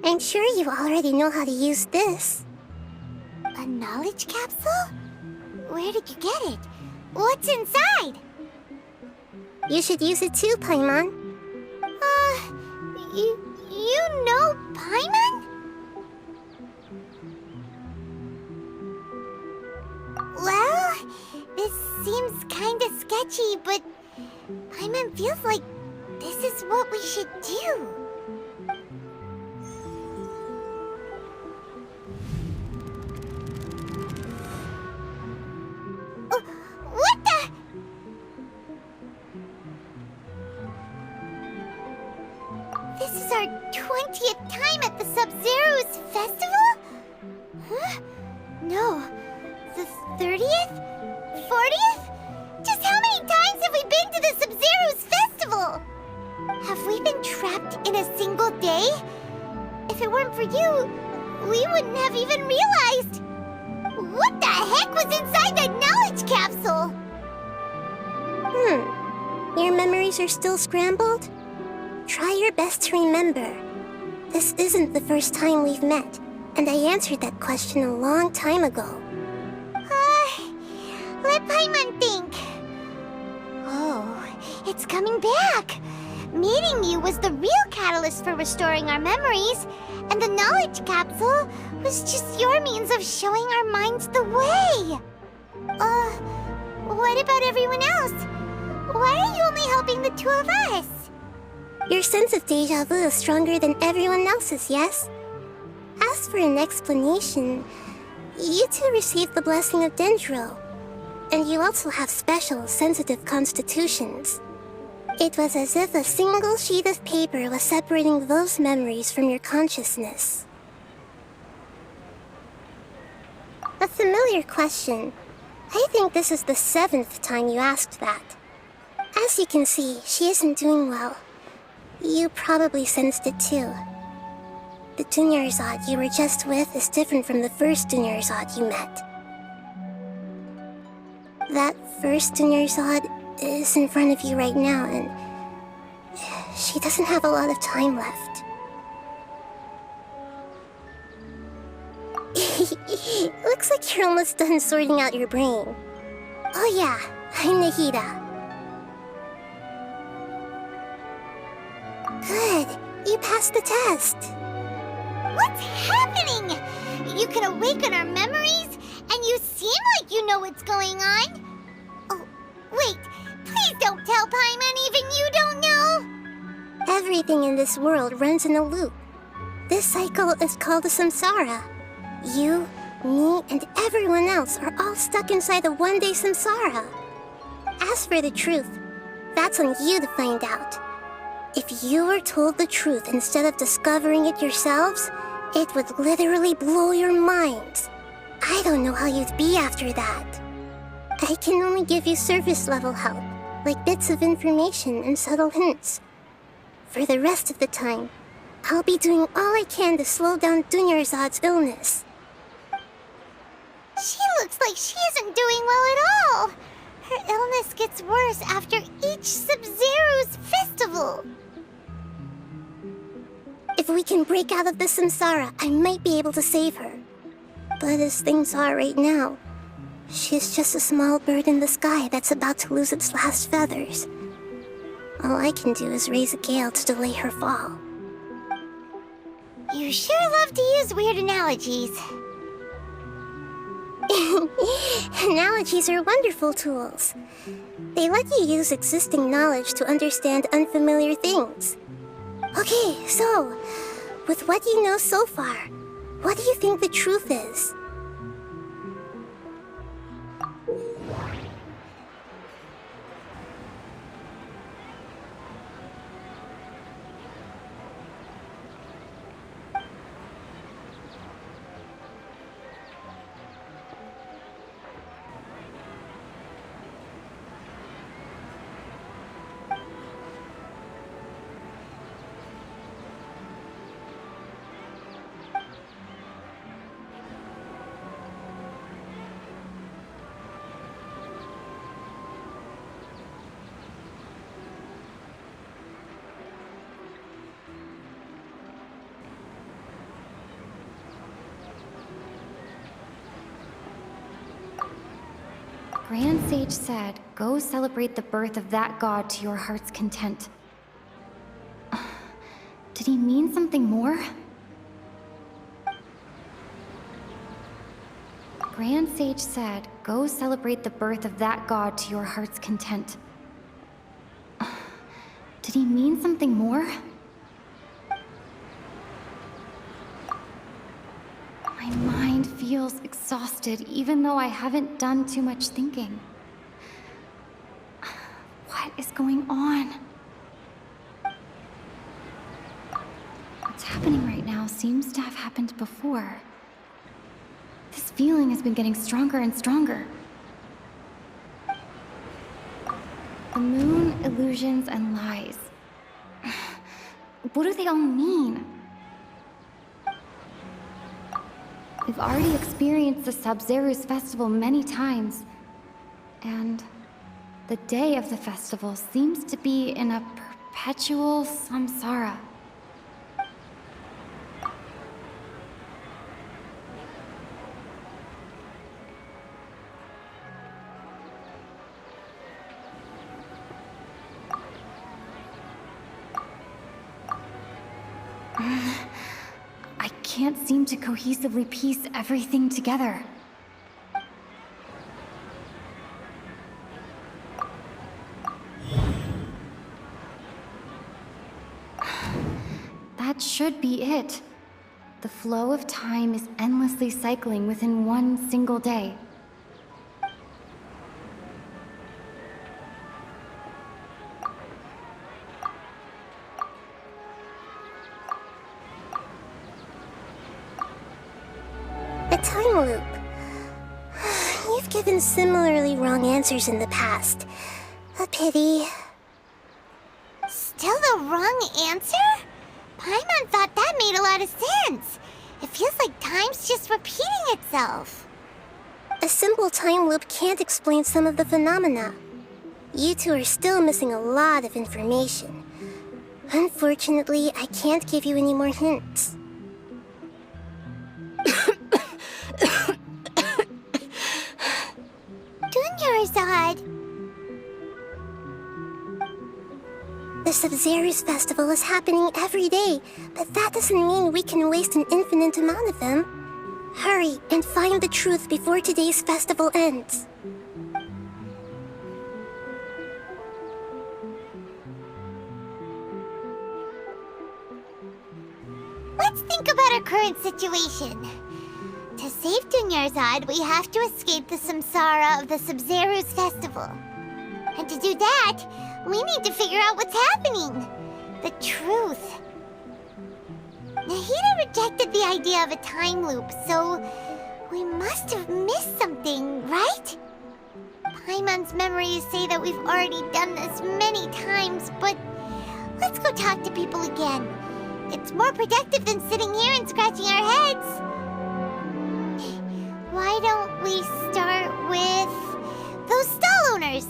I'm sure you already know how to use this. A knowledge capsule? Where did you get it? What's inside? You should use it too, Paimon. You know Paimon? Well, this seems kinda sketchy, but Paimon feels like this is what we should do. What the? This is our 20th time at the Sabzeruz Festival? Huh? No. The 30th? day. If it weren't for you, we wouldn't have even realized. What the heck was inside that knowledge capsule? Your memories are still scrambled? Try your best to remember. This isn't the first time we've met, and I answered that question a long time ago. Let Paimon think. Oh, it's coming back. Meeting you was the real catalyst for restoring our memories, and the knowledge capsule was just your means of showing our minds the way. What about everyone else? Why are you only helping the two of us? Your sense of deja vu is stronger than everyone else's, yes? As for an explanation, you two received the blessing of Dendro, and you also have special, sensitive constitutions. It was as if a single sheet of paper was separating those memories from your consciousness. A familiar question. I think this is the 7th time you asked that. As you can see, she isn't doing well. You probably sensed it too. The Dunyarzad you were just with is different from the first Dunyarzad you met. That first Dunyarzad is in front of you right now, and she doesn't have a lot of time left. Looks like you're almost done sorting out your brain. Oh yeah, I'm Nahida. Good, you passed the test. What's happening? You can awaken our memories, and you seem like you know what's going on. Oh, wait, please don't tell Paimon even you don't know. Everything in this world runs in a loop. This cycle is called a samsara. You, me, and everyone else are all stuck inside a one-day samsara. As for the truth, that's on you to find out. If you were told the truth instead of discovering it yourselves, it would literally blow your minds. I don't know how you'd be after that. I can only give you surface-level help, like bits of information and subtle hints. For the rest of the time, I'll be doing all I can to slow down Dunyarzad's illness. She looks like she isn't doing well at all. Her illness gets worse after each Sabzeruz Festival. If we can break out of the samsara, I might be able to save her. But as things are right now, she's just a small bird in the sky that's about to lose its last feathers. All I can do is raise a gale to delay her fall. You sure love to use weird analogies. Analogies are wonderful tools. They let you use existing knowledge to understand unfamiliar things. Okay, so, with what you know so far, what do you think the truth is? Grand Sage said, go celebrate the birth of that god to your heart's content. Did he mean something more? Grand Sage said, go celebrate the birth of that god to your heart's content. Did he mean something more? My mind feels exhausted, even though I haven't done too much thinking. What is going on? What's happening right now seems to have happened before. This feeling has been getting stronger and stronger. The moon, illusions, and lies. what do they all mean? We've already experienced the Sabzeruz Festival many times, and the day of the festival seems to be in a perpetual samsara. I can't seem to cohesively piece everything together. That should be it. The flow of time is endlessly cycling within one single day. A time loop. You've given similarly wrong answers in the past. A pity. Still the wrong answer? Paimon thought that made a lot of sense. It feels like time's just repeating itself. A simple time loop can't explain some of the phenomena. You two are still missing a lot of information. Unfortunately, I can't give you any more hints. Dunyarzad! The Sabzeruz Festival is happening every day, but that doesn't mean we can waste an infinite amount of them. Hurry and find the truth before today's festival ends. Let's think about our current situation. To save Dunyarzad, we have to escape the samsara of the Sabzeruz Festival. And to do that, we need to figure out what's happening. The truth. Nahida rejected the idea of a time loop, so we must have missed something, right? Paimon's memories say that we've already done this many times, but let's go talk to people again. It's more productive than sitting here and scratching our heads. Why don't we start with those stall owners?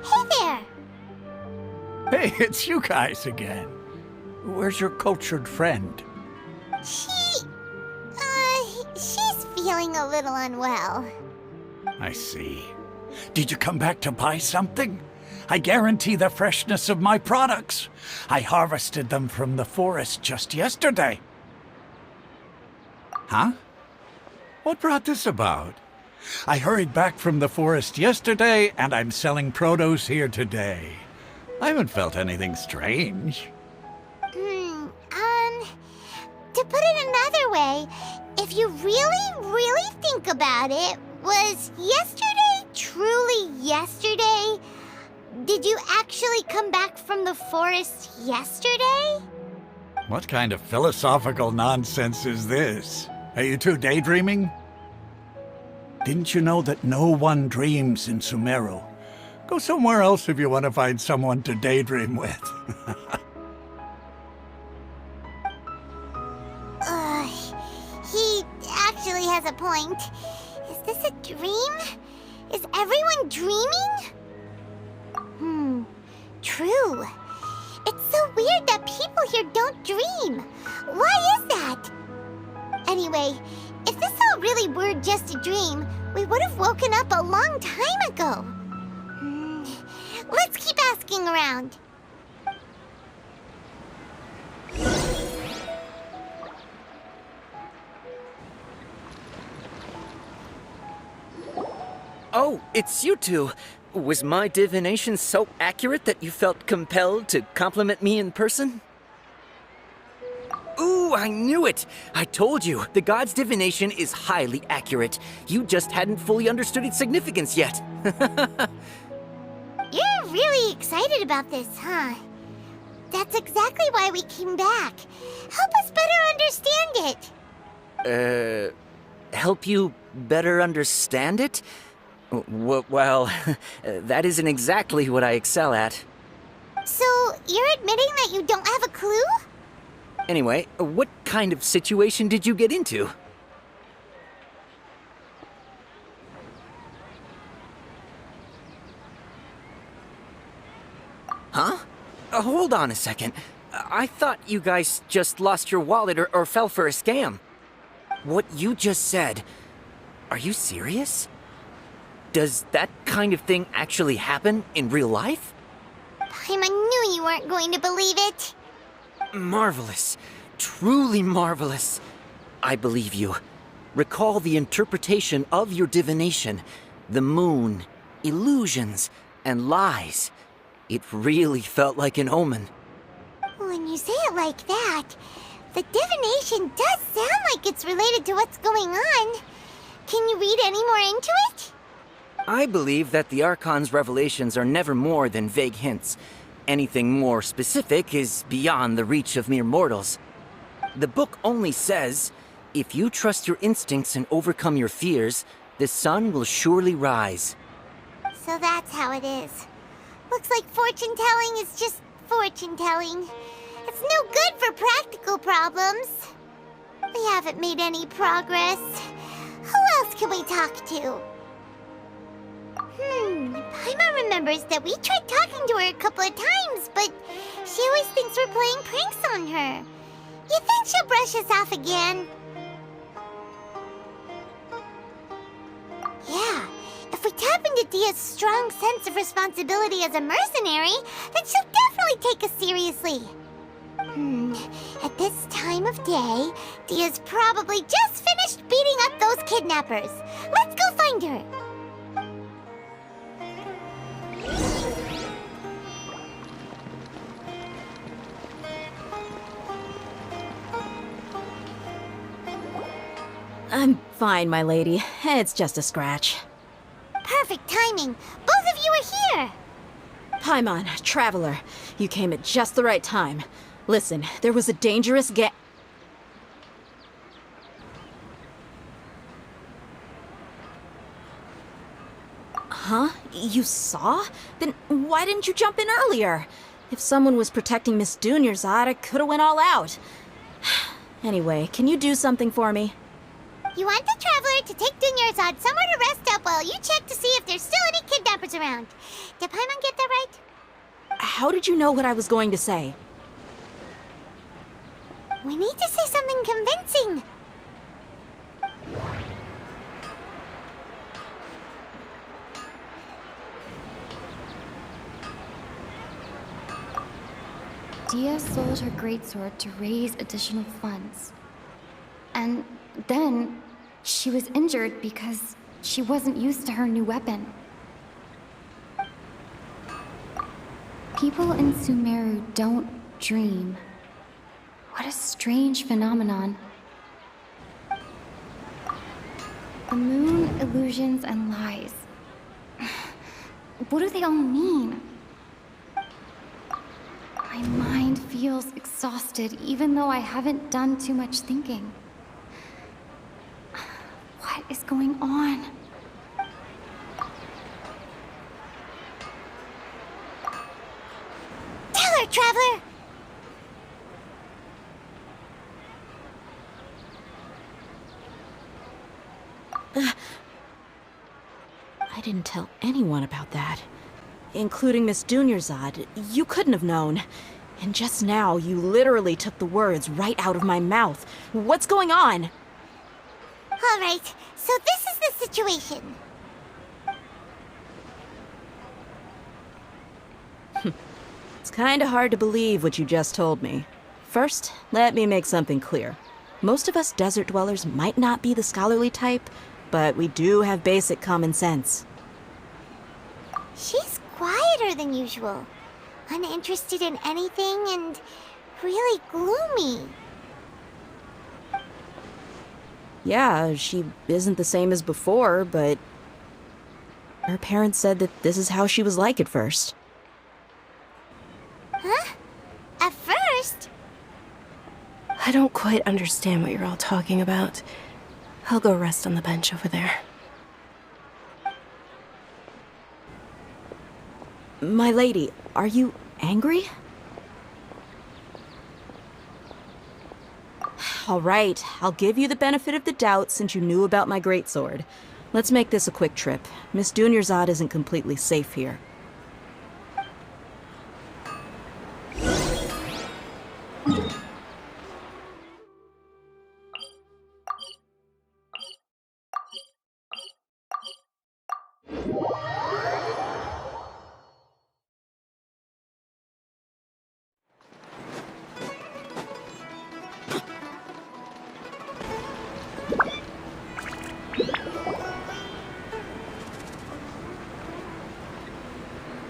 Hey there! Hey, it's you guys again. Where's your cultured friend? She's feeling a little unwell. I see. Did you come back to buy something? I guarantee the freshness of my products. I harvested them from the forest just yesterday. Huh? What brought this about? I hurried back from the forest yesterday, and I'm selling produce here today. I haven't felt anything strange. To put it another way, if you really think about it, was yesterday truly yesterday? Did you actually come back from the forest yesterday? What kind of philosophical nonsense is this? Are you two daydreaming? Didn't you know that no one dreams in Sumeru? Go somewhere else if you want to find someone to daydream with. He actually has a point. Is this a dream? Is everyone dreaming? True. It's so weird that people here don't dream. Why is that? Anyway, if this all really were just a dream, we would have woken up a long time ago. Let's keep asking around. Oh, it's you two. Was my divination so accurate that you felt compelled to compliment me in person? Ooh, I knew it! I told you, the god's divination is highly accurate. You just hadn't fully understood its significance yet. You're really excited about this, huh? That's exactly why we came back. Help us better understand it. Help you better understand it? Well, that isn't exactly what I excel at. So, you're admitting that you don't have a clue? Anyway, what kind of situation did you get into? Huh? Hold on a second. I thought you guys just lost your wallet or fell for a scam. What you just said, are you serious? Does that kind of thing actually happen in real life? Paimon knew you weren't going to believe it. Marvelous. Truly marvelous. I believe you. Recall the interpretation of your divination. The moon, illusions, and lies. It really felt like an omen. When you say it like that, the divination does sound like it's related to what's going on. Can you read any more into it? I believe that the Archon's revelations are never more than vague hints. Anything more specific is beyond the reach of mere mortals. The book only says, if you trust your instincts and overcome your fears, the sun will surely rise. So that's how it is. Looks like fortune-telling is just fortune-telling. It's no good for practical problems. We haven't made any progress. Who else can we talk to? Paimon remembers that we tried talking to her a couple of times, but she always thinks we're playing pranks on her. You think she'll brush us off again? Yeah, if we tap into Dia's strong sense of responsibility as a mercenary, then she'll definitely take us seriously. At this time of day, Dia's probably just finished beating up those kidnappers. Let's go find her. I'm fine, my lady. It's just a scratch. Perfect timing. Both of you are here. Paimon, traveler, you came at just the right time. Listen, there was a dangerous Huh? You saw? Then why didn't you jump in earlier? If someone was protecting Miss Dunyarzad, I could've went all out. Anyway, can you do something for me? You want the traveler to take Dunyarzad somewhere to rest up while you check to see if there's still any kidnappers around. Did Paimon get that right? How did you know what I was going to say? We need to say something convincing. Dia sold her greatsword to raise additional funds. And then she was injured because she wasn't used to her new weapon. People in Sumeru don't dream. What a strange phenomenon. The moon, illusions, and lies. What do they all mean? My mind feels exhausted, even though I haven't done too much thinking. What is going on? Tell her, traveler! I didn't tell anyone about that. Including Miss Dunyarzad. You couldn't have known. And just now, you literally took the words right out of my mouth. What's going on? All right, so this is the situation. It's kinda hard to believe what you just told me. First, let me make something clear. Most of us desert dwellers might not be the scholarly type, but we do have basic common sense. She's quieter than usual, uninterested in anything, and really gloomy. Yeah, she isn't the same as before, but her parents said that this is how she was like at first. Huh? At I don't quite understand what you're all talking about. I'll go rest on the bench over there. My lady, are you angry? All right, I'll give you the benefit of the doubt since you knew about my greatsword. Let's make this a quick trip. Miss Dunyarzad isn't completely safe here.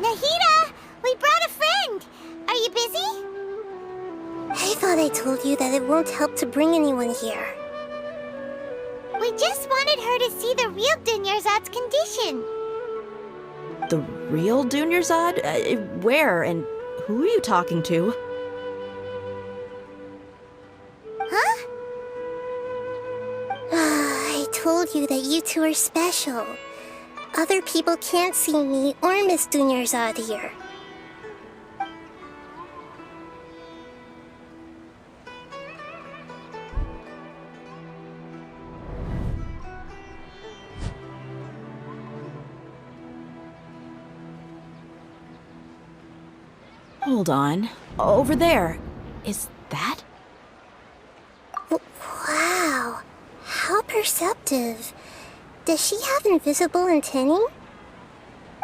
Nahida! We brought a friend! Are you busy? I thought I told you that it won't help to bring anyone here. We just wanted her to see the real Dunyarzad's condition. The real Dunyarzad? Where and who are you talking to? Huh? I told you that you two are special. Other people can't see me or Miss Dunyarzad here. Hold on. Over there. Is that? Wow. How perceptive. Does she have invisible antennae?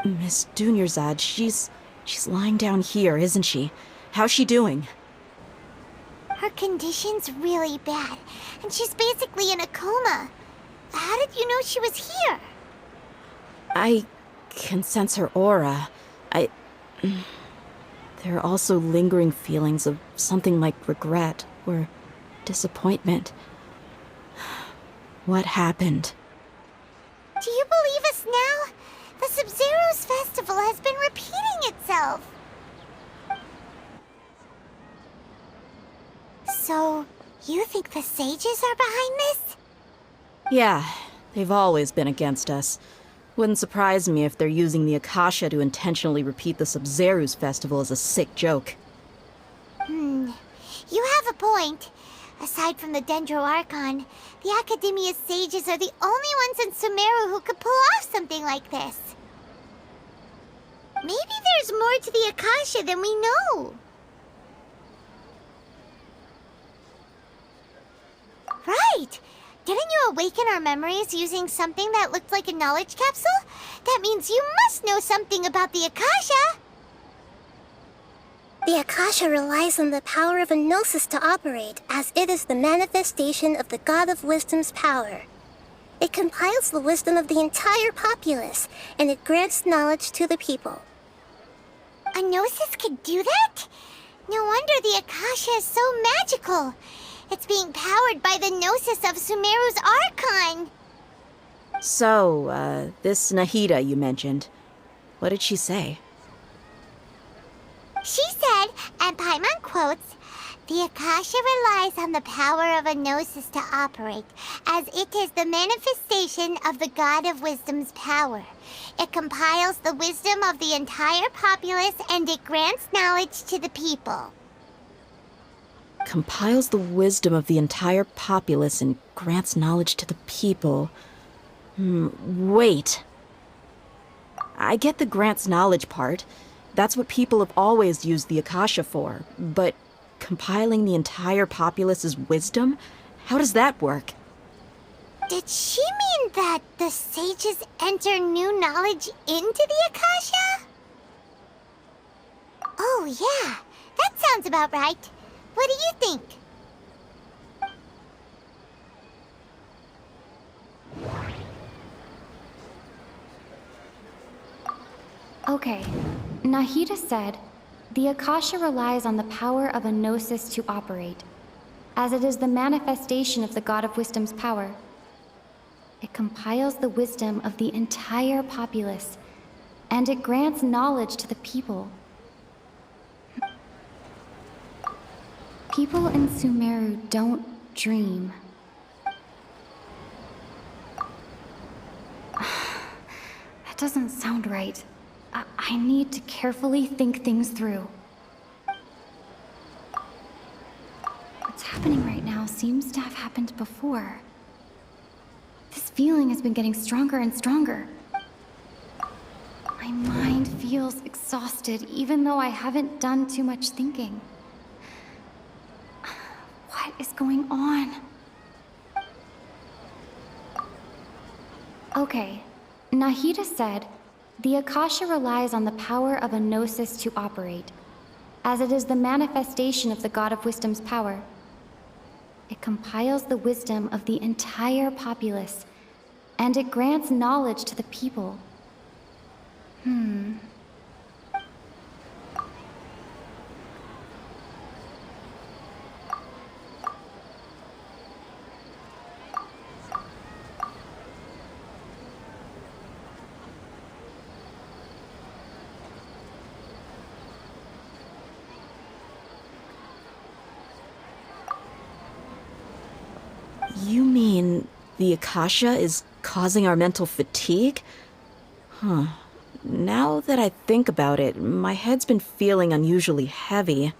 Miss Dunyarzad, she's lying down here, isn't she? How's she doing? Her condition's really bad, and she's basically in a coma. How did you know she was here? I can sense her aura. There are also lingering feelings of something like regret or disappointment. What happened? Do you believe us now? The Sabzeruz Festival has been repeating itself. So, you think the sages are behind this? Yeah, they've always been against us. Wouldn't surprise me if they're using the Akasha to intentionally repeat the Sabzeruz Festival as a sick joke. You have a point. Aside from the Dendro Archon, the Academia's sages are the only ones in Sumeru who could pull off something like this. Maybe there's more to the Akasha than we know. Right! Didn't you awaken our memories using something that looked like a knowledge capsule? That means you must know something about the Akasha! The Akasha relies on the power of a gnosis to operate, as it is the manifestation of the God of Wisdom's power. It compiles the wisdom of the entire populace, and it grants knowledge to the people. A gnosis could do that? No wonder the Akasha is so magical. It's being powered by the gnosis of Sumeru's Archon. So, this Nahida you mentioned, what did she say? She said, and Paimon quotes, "The Akasha relies on the power of a gnosis to operate, as it is the manifestation of the God of Wisdom's power. It compiles the wisdom of the entire populace, and it grants knowledge to the people." Compiles the wisdom of the entire populace and grants knowledge to the people. Wait. I get the grants knowledge part. That's what people have always used the Akasha for. But compiling the entire populace's wisdom? How does that work? Did she mean that the sages enter new knowledge into the Akasha? Oh yeah, that sounds about right. What do you think? Okay, Nahida said, the Akasha relies on the power of a gnosis to operate, as it is the manifestation of the God of Wisdom's power. It compiles the wisdom of the entire populace, and it grants knowledge to the people. People in Sumeru don't dream. That doesn't sound right. I need to carefully think things through. What's happening right now seems to have happened before. This feeling has been getting stronger and stronger. My mind feels exhausted, even though I haven't done too much thinking. What is going on? Okay, Nahida said, the Akasha relies on the power of a gnosis to operate, as it is the manifestation of the God of Wisdom's power. It compiles the wisdom of the entire populace, and it grants knowledge to the people. You mean the Akasha is causing our mental fatigue? Huh. Now that I think about it, my head's been feeling unusually heavy.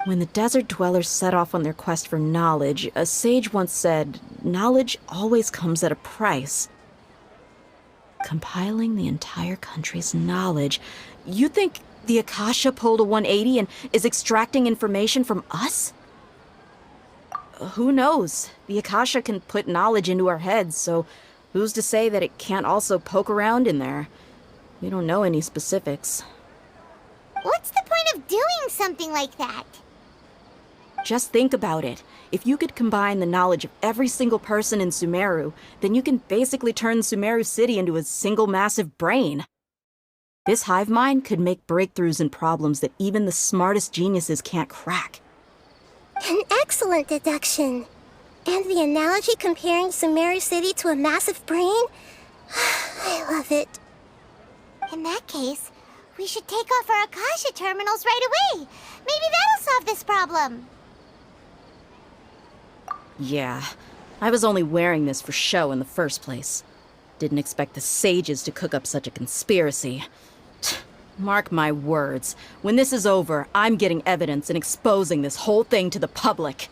When the desert dwellers set off on their quest for knowledge, a sage once said, knowledge always comes at a price. Compiling the entire country's knowledge. You think the Akasha pulled a 180 and is extracting information from us? Who knows? The Akasha can put knowledge into our heads, so who's to say that it can't also poke around in there? We don't know any specifics. What's the point of doing something like that? Just think about it. If you could combine the knowledge of every single person in Sumeru, then you can basically turn Sumeru City into a single massive brain. This hive mind could make breakthroughs in problems that even the smartest geniuses can't crack. An excellent deduction. And the analogy comparing Sumeru City to a massive brain? I love it. In that case, we should take off our Akasha terminals right away. Maybe that'll solve this problem. Yeah, I was only wearing this for show in the first place. Didn't expect the sages to cook up such a conspiracy. Mark my words, when this is over, I'm getting evidence and exposing this whole thing to the public.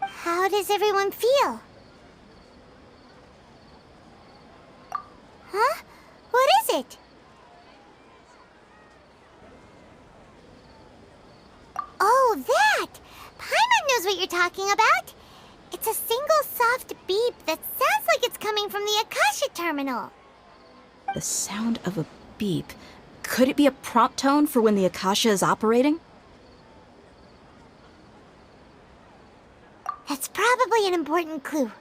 How does everyone feel? Huh? What is it? Oh, that! Paimon knows what you're talking about. It's a single soft beep that sounds like it's coming from the Akasha terminal. The sound of a beep. Could it be a prompt tone for when the Akasha is operating? That's probably an important clue.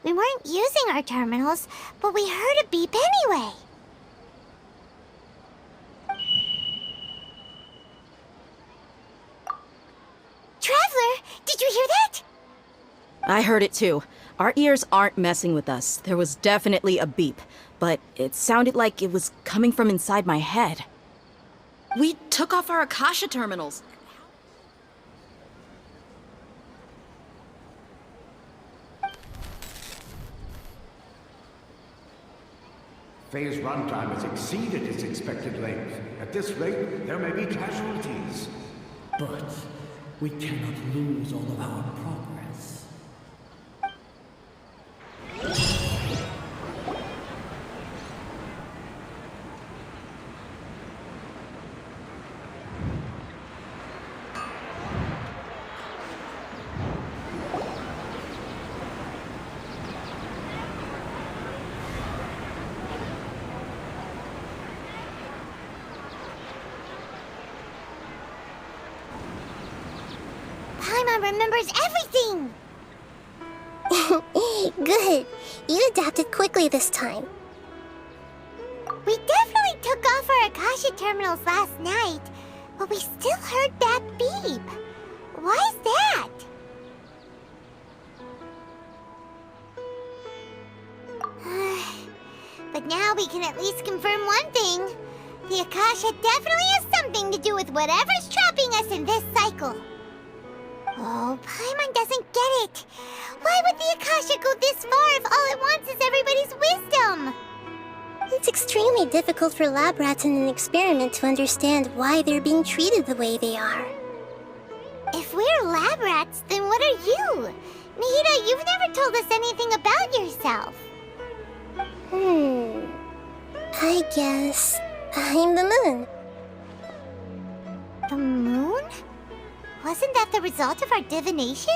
We weren't using our terminals, but we heard a beep anyway. Traveler, did you hear that? I heard it too. Our ears aren't messing with us. There was definitely a beep, but it sounded like it was coming from inside my head. We took off our Akasha terminals. Phase runtime has exceeded its expected length. At this rate, there may be casualties. But we cannot lose all of our progress. Paimon remembers everything! Good. You adapted quickly this time. We definitely took off our Akasha terminals last night, but we still heard that beep. Why is that? But now can at least confirm one thing. The Akasha definitely has something to do with whatever's trapping us in this cycle. Oh, Paimon doesn't get it. Why would the Akasha go this far if all it wants is everybody's wisdom? It's extremely difficult for lab rats in an experiment to understand why they're being treated the way they are. If we're lab rats, then what are you? Nahida, you've never told us anything about yourself. I guess I'm the moon. The moon? Wasn't that the result of our divination?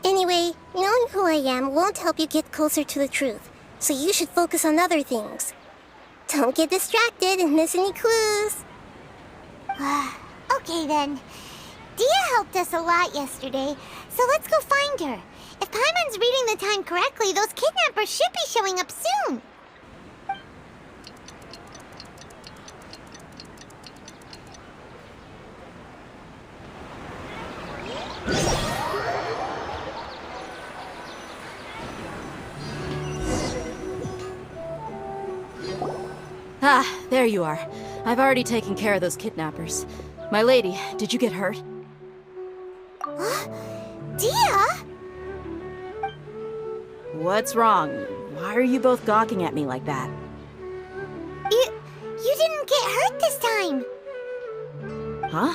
Anyway, knowing who I am won't help you get closer to the truth, so you should focus on other things. Don't get distracted and miss any clues. Okay then. Dia helped us a lot yesterday, so let's go find her. If Paimon's reading the time correctly, those kidnappers should be showing up soon. Ah, there you are. I've already taken care of those kidnappers. My lady, did you get hurt? Dia? What's wrong? Why are you both gawking at me like that? You didn't get hurt this time. Huh?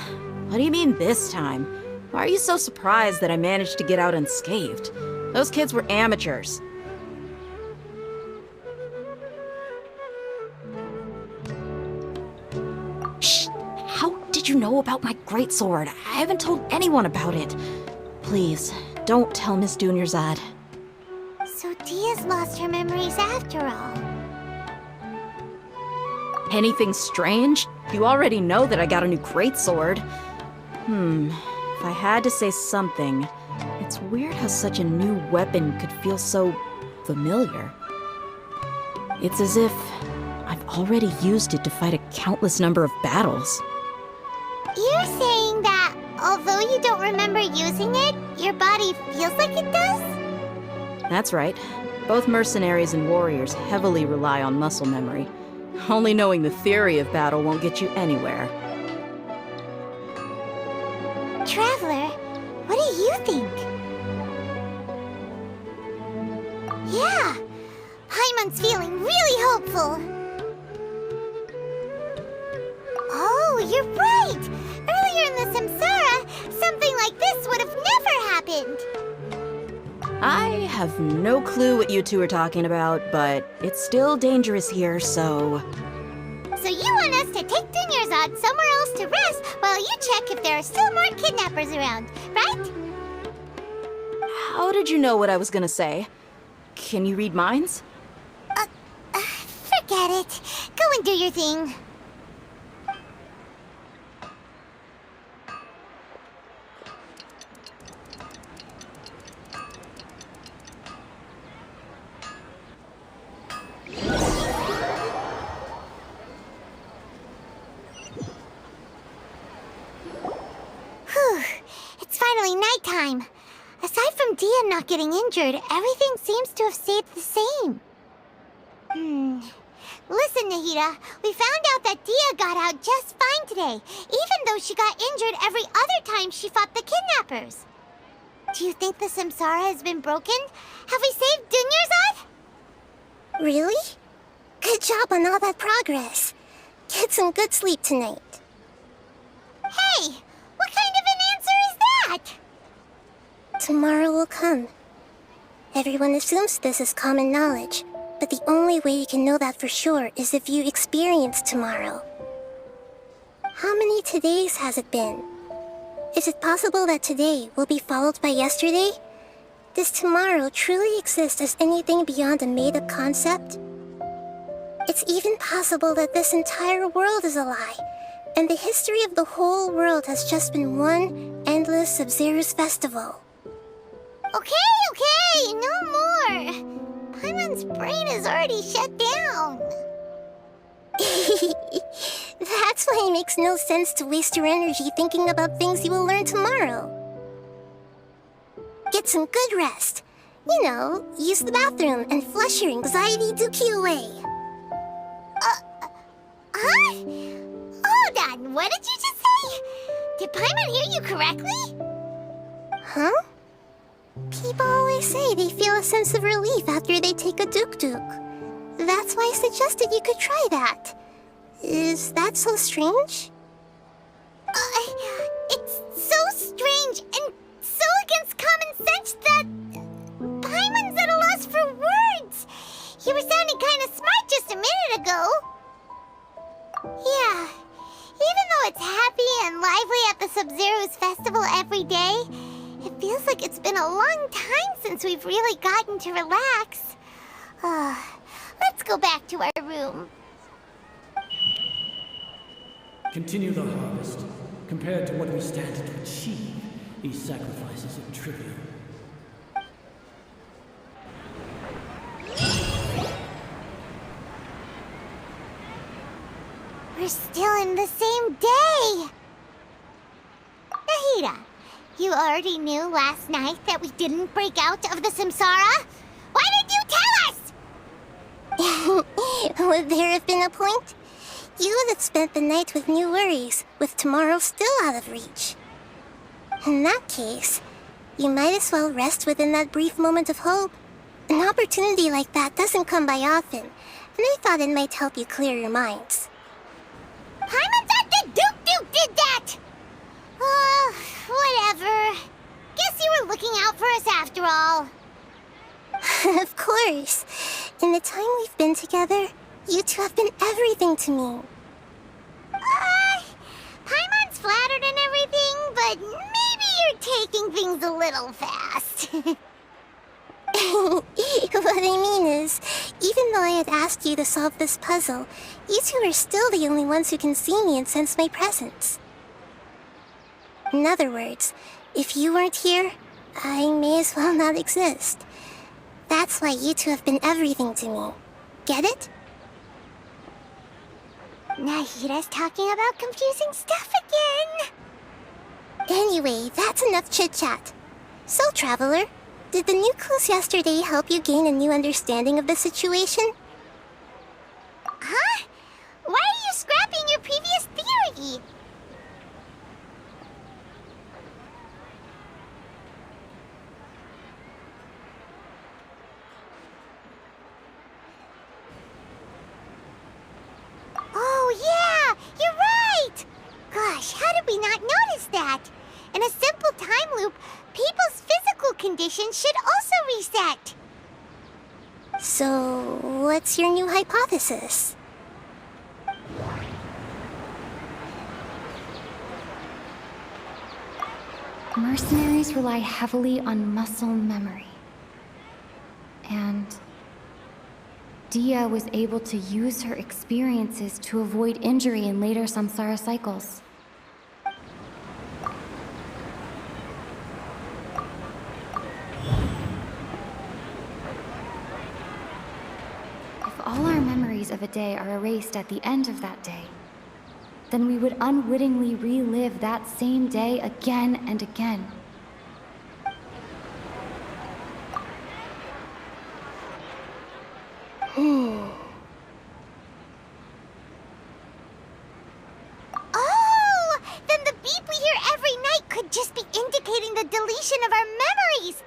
What do you mean this time? Why are you so surprised that I managed to get out unscathed? Those kids were amateurs. Shh! How did you know about my greatsword? I haven't told anyone about it. Please, don't tell Miss Dunyarzad. So Dia's lost her memories after all. Anything strange? You already know that I got a new greatsword. If I had to say something, it's weird how such a new weapon could feel so familiar. It's as if I've already used it to fight a countless number of battles. You're saying that although you don't remember using it, your body feels like it does? That's right. Both mercenaries and warriors heavily rely on muscle memory. Only knowing the theory of battle won't get you anywhere. Traveler, what do you think? Yeah, Paimon's feeling really hopeful. Oh, you're right! Earlier in the Samsara, something like this would have never happened. I have no clue what you two are talking about, but it's still dangerous here, so... So you want us to take Dunyarzad somewhere else to rest while you check if there are still more kidnappers around, right? How did you know what I was gonna say? Can you read minds? Forget it. Go and do your thing. It's finally nighttime. Aside from Dia not getting injured, everything seems to have stayed the same. Listen, Nahida, we found out that Dia got out just fine today, even though she got injured every other time she fought the kidnappers. Do you think the Samsara has been broken? Have we saved Dunyarzad? Really? Good job on all that progress. Get some good sleep tonight. Hey, what kind of an answer is that? Tomorrow will come. Everyone assumes this is common knowledge, but the only way you can know that for sure is if you experience tomorrow. How many todays has it been? Is it possible that today will be followed by yesterday? Does tomorrow truly exist as anything beyond a made-up concept? It's even possible that this entire world is a lie, and the history of the whole world has just been one endless Sabzeruz Festival. Okay, no more. Paimon's brain is already shut down. That's why it makes no sense to waste your energy thinking about things you will learn tomorrow. Get some good rest. You know, use the bathroom and flush your anxiety dookie away. Huh? Hold on, what did you just say? Did Paimon hear you correctly? Huh? People always say they feel a sense of relief after they take a duk-duk. That's why I suggested you could try that. Is that so strange? It's so strange and so against common sense that Paimon's at a loss for words. You were sounding kind of smart just a minute ago. Yeah, even though it's happy and lively at the Sabzeruz Festival every day, it feels like it's been a long time since we've really gotten to relax. Let's go back to our room. Continue the harvest. Compared to what we stand to achieve, these sacrifices are trivial. We're still in the same day! Nahida, you already knew last night that we didn't break out of the samsara? Why didn't you tell us? Would there have been a point? You would have spent the night with new worries, with tomorrow still out of reach. In that case, you might as well rest within that brief moment of hope. An opportunity like that doesn't come by often, and I thought it might help you clear your minds. Paimon thought the Duke did that! Whatever. Guess you were looking out for us after all. Of course. In the time we've been together, you two have been everything to me. Paimon's flattered and everything, but maybe you're taking things a little fast. What I mean is, even though I had asked you to solve this puzzle, you two are still the only ones who can see me and sense my presence. In other words, if you weren't here, I may as well not exist. That's why you two have been everything to me. Get it? Nahida's talking about confusing stuff again. Anyway, that's enough chit-chat. So, Traveler, did the new clues yesterday help you gain a new understanding of the situation? Huh? Why are you scrapping your previous theory? Oh, yeah! You're right! Gosh, how did we not notice that? In a simple time loop, people's physical conditions should also reset. So, what's your new hypothesis? Mercenaries rely heavily on muscle memory. And Dia was able to use her experiences to avoid injury in later samsara cycles. If all our memories of a day are erased at the end of that day, then we would unwittingly relive that same day again and again. Oh! Then the beep we hear every night could just be indicating the deletion of our memories!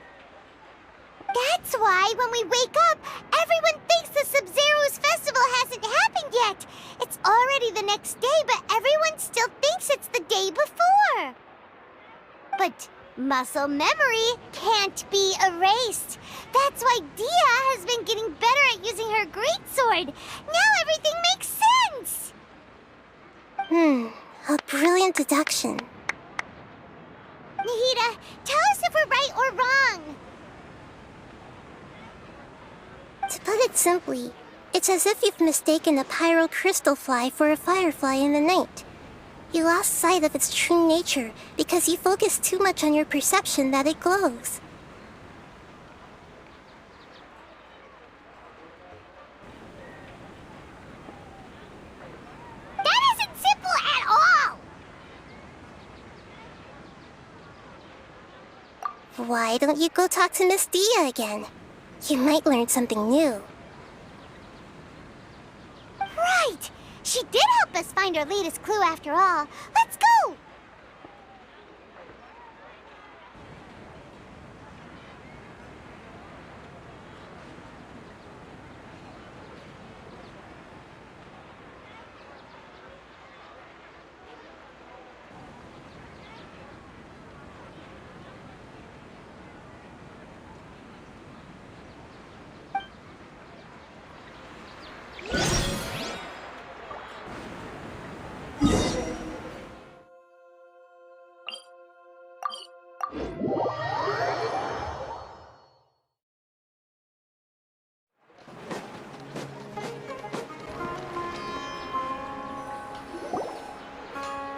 That's why when we wake up, everyone thinks the Sabzeruz Festival hasn't happened yet! It's already the next day, but everyone still thinks it's the day before! But muscle memory can't be erased. That's why Dia has been getting better at using her greatsword. Now everything makes sense! A brilliant deduction. Nahida, tell us if we're right or wrong. To put it simply, it's as if you've mistaken a pyro crystal fly for a firefly in the night. You lost sight of its true nature because you focused too much on your perception that it glows. That isn't simple at all! Why don't you go talk to Miss Dia again? You might learn something new. Right! She did help us find our latest clue after all. Let's go!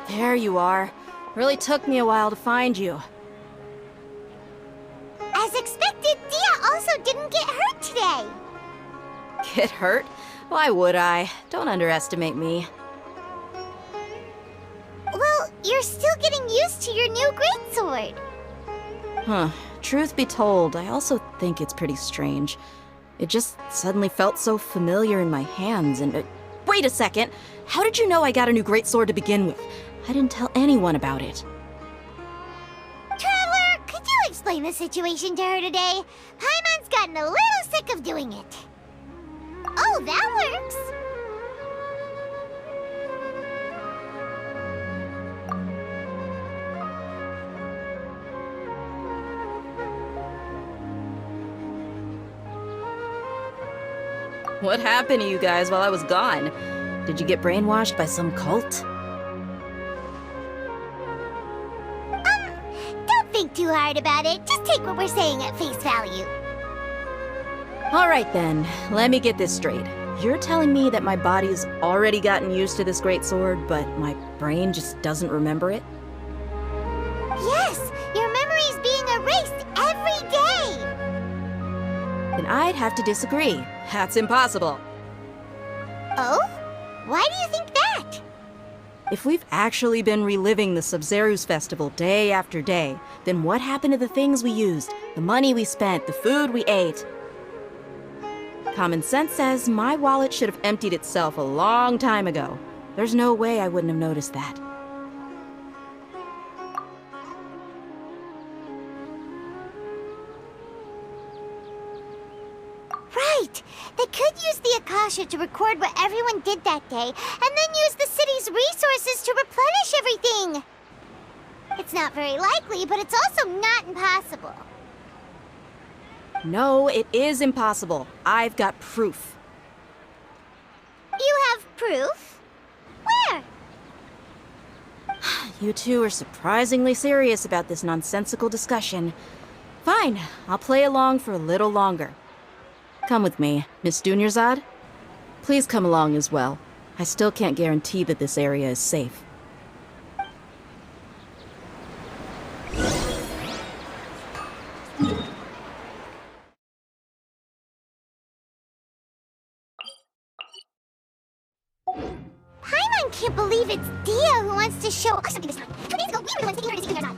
There you are. Really took me a while to find you. As expected, Dia also didn't get hurt today. Get hurt? Why would I? Don't underestimate me. Well, you're still getting used to your new greatsword. Huh. Truth be told, I also think it's pretty strange. It just suddenly felt so familiar in my hands and... wait a second! How did you know I got a new greatsword to begin with? I didn't tell anyone about it. Traveler, could you explain the situation to her today? Paimon's gotten a little sick of doing it. Oh, that works. What happened to you guys while I was gone? Did you get brainwashed by some cult? Don't think too hard about it. Just take what we're saying at face value. Alright then, let me get this straight. You're telling me that my body's already gotten used to this greatsword, but my brain just doesn't remember it? Yes, your memory's being erased every day. Then I'd have to disagree. That's impossible. Oh? Why do you think that? If we've actually been reliving the Sabzeruz Festival day after day, then what happened to the things we used, the money we spent, the food we ate? Common sense says my wallet should have emptied itself a long time ago. There's no way I wouldn't have noticed that. Right! They could use the Akasha to record what everyone did that day, and then use the city's resources to replenish everything! It's not very likely, but it's also not impossible. No, it is impossible. I've got proof. You have proof? Where? You two are surprisingly serious about this nonsensical discussion. Fine, I'll play along for a little longer. Come with me, Miss Dunyarzad. Please come along as well. I still can't guarantee that this area is safe. Paimon can't believe it's Dia who wants to show us something this time. 2 days ago, we were the ones taking her to see Dunyarzad.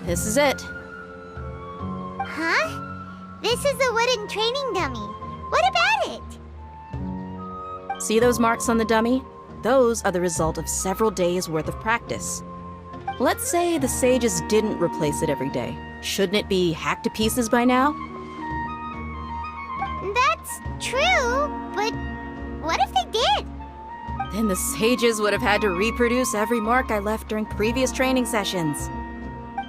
This is it. Huh? This is a wooden training dummy. What about it? See those marks on the dummy? Those are the result of several days' worth of practice. Let's say the sages didn't replace it every day. Shouldn't it be hacked to pieces by now? That's true, but what if they did? Then the sages would have had to reproduce every mark I left during previous training sessions.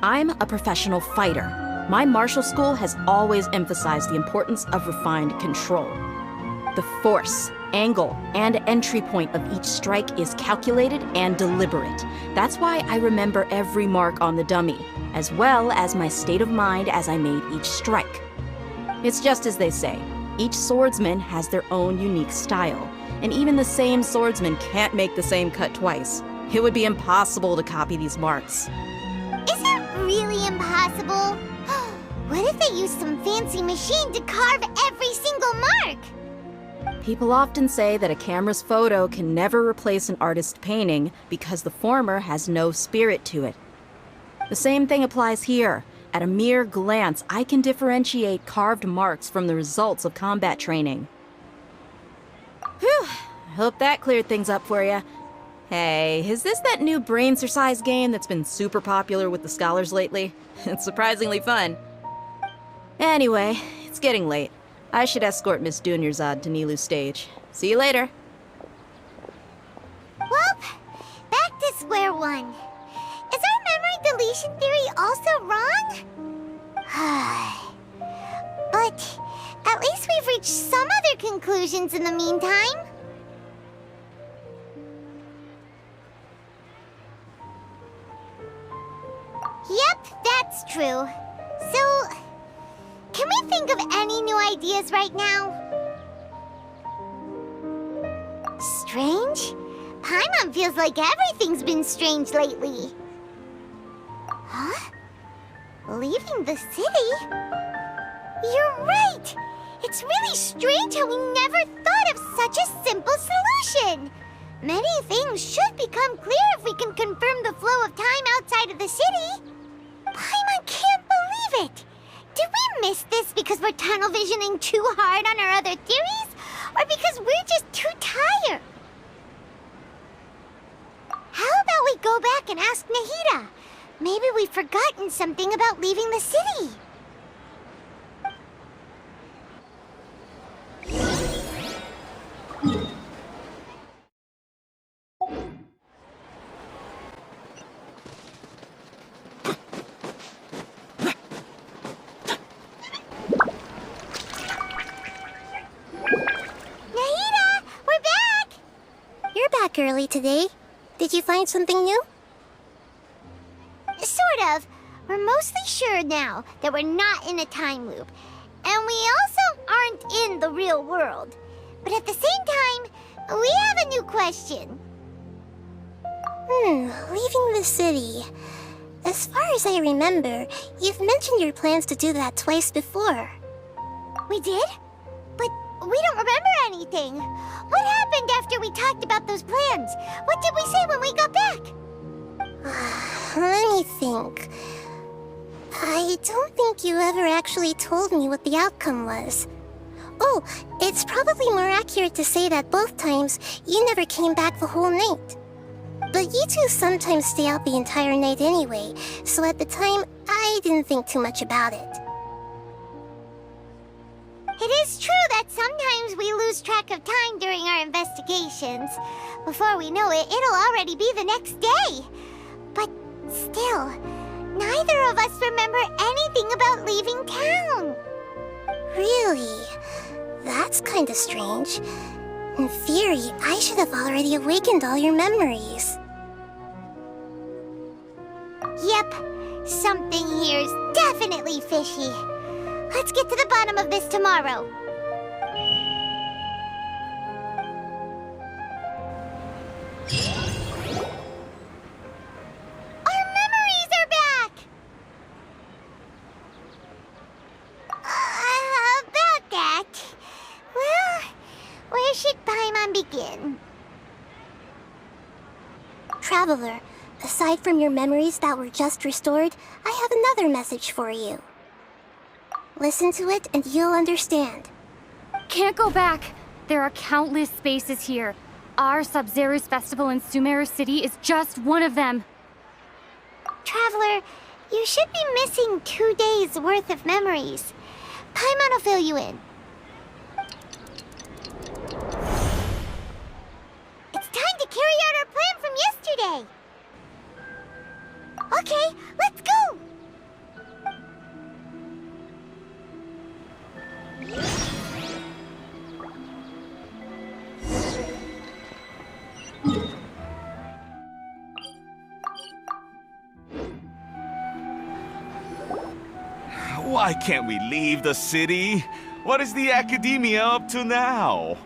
I'm a professional fighter. My martial school has always emphasized the importance of refined control. The force, angle, and entry point of each strike is calculated and deliberate. That's why I remember every mark on the dummy, as well as my state of mind as I made each strike. It's just as they say, each swordsman has their own unique style, and even the same swordsman can't make the same cut twice. It would be impossible to copy these marks. Is it really impossible? What if they used some fancy machine to carve every single mark? People often say that a camera's photo can never replace an artist's painting because the former has no spirit to it. The same thing applies here. At a mere glance, I can differentiate carved marks from the results of combat training. Whew, hope that cleared things up for you. Hey, is this that new brain-exercise game that's been super popular with the scholars lately? It's surprisingly fun. Anyway, it's getting late. I should escort Miss Dunyarzad to Nilu's stage. See you later. Well, back to square one. Is our memory deletion theory also wrong? But at least we've reached some other conclusions in the meantime. Yep, that's true. So, can we think of any new ideas right now? Strange? Paimon feels like everything's been strange lately. Huh? Leaving the city? You're right! It's really strange how we never thought of such a simple solution! Many things should become clear if we can confirm the flow of time outside of the city. Paimon can't believe it! Did we miss this because we're tunnel visioning too hard on our other theories? Or because we're just too tired? How about we go back and ask Nahida? Maybe we've forgotten something about leaving the city. Nahida, we're back! You're back early today. Did you find something new? Sort of. We're mostly sure now that we're not in a time loop. And we also aren't in the real world. But at the same time, we have a new question. Leaving the city. As far as I remember, you've mentioned your plans to do that twice before. We did? But we don't remember anything. What happened after we talked about those plans? What did we say when we got back? Let me think. I don't think you ever actually told me what the outcome was. Oh, it's probably more accurate to say that both times you never came back the whole night. But you two sometimes stay out the entire night anyway, so at the time, I didn't think too much about it. It is true that sometimes we lose track of time during our investigations. Before we know it, it'll already be the next day. But still, neither of us remember anything about leaving town. Really? That's kinda strange. In theory, I should have already awakened all your memories. Yep, something here's definitely fishy. Let's get to the bottom of this tomorrow. Our memories are back! About that. Well, where should Paimon begin? Traveler, aside from your memories that were just restored, I have another message for you. Listen to it and you'll understand. Can't go back. There are countless spaces here. Our Sabzeruz Festival in Sumeru City is just one of them. Traveler, you should be missing 2 days' worth of memories. Paimon will fill you in. It's time to carry out our plan from yesterday. Okay, let's go! Why can't we leave the city? What is the Academia up to now?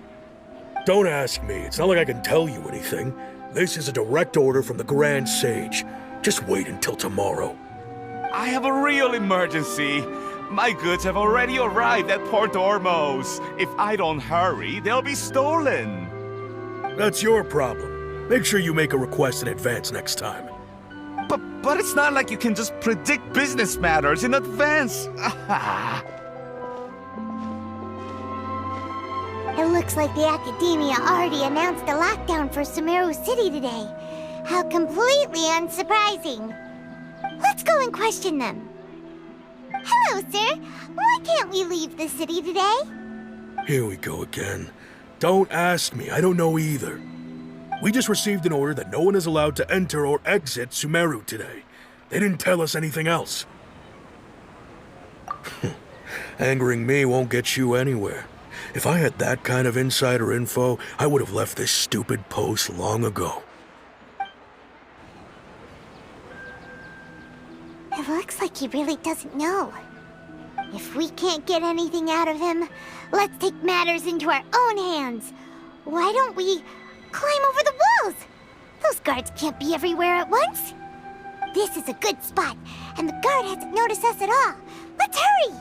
Don't ask me. It's not like I can tell you anything. This is a direct order from the Grand Sage. Just wait until tomorrow. I have a real emergency. My goods have already arrived at Port Ormos. If I don't hurry, they'll be stolen. That's your problem. Make sure you make a request in advance next time. But it's not like you can just predict business matters in advance. It looks like the Academia already announced a lockdown for Sumeru City today. How completely unsurprising. Let's go and question them. Hello, sir. Why can't we leave the city today? Here we go again. Don't ask me, I don't know either. We just received an order that no one is allowed to enter or exit Sumeru today. They didn't tell us anything else. Angering me won't get you anywhere. If I had that kind of insider info, I would have left this stupid post long ago. It looks like he really doesn't know. If we can't get anything out of him, let's take matters into our own hands. Why don't we climb over the walls? Those guards can't be everywhere at once. This is a good spot, and the guard hasn't noticed us at all. Let's hurry!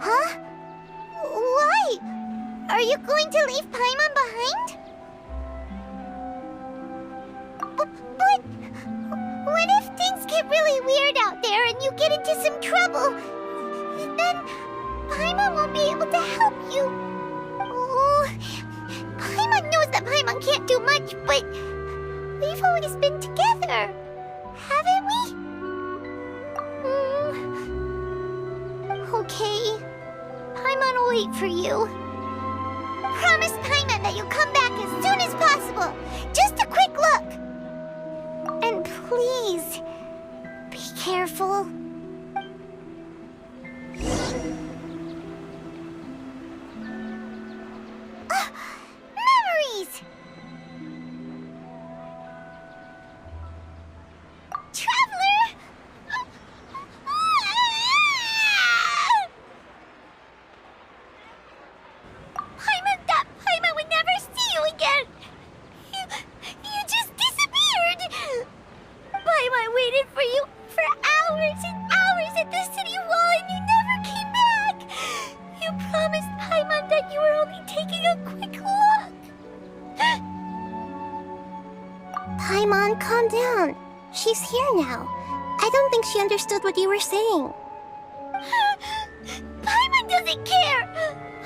Huh? Why? Are you going to leave Paimon behind? But what if things get really weird out there and you get into some trouble? Then Paimon won't be able to help you. Oh, Paimon knows that Paimon can't do much, but we've always been together, haven't we? Okay. Paimon will wait for you. Promise Paimon that you'll come back as soon as possible. Just a quick look. And please, be careful. Memories! Traveler! Paimon would never see you again! You just disappeared! Paimon waited for you for hours and hours at the city wall and you never came back! You promised Paimon that you were only taking a quick look! Paimon, calm down. She's here now. I don't think she understood what you were saying. Paimon doesn't care!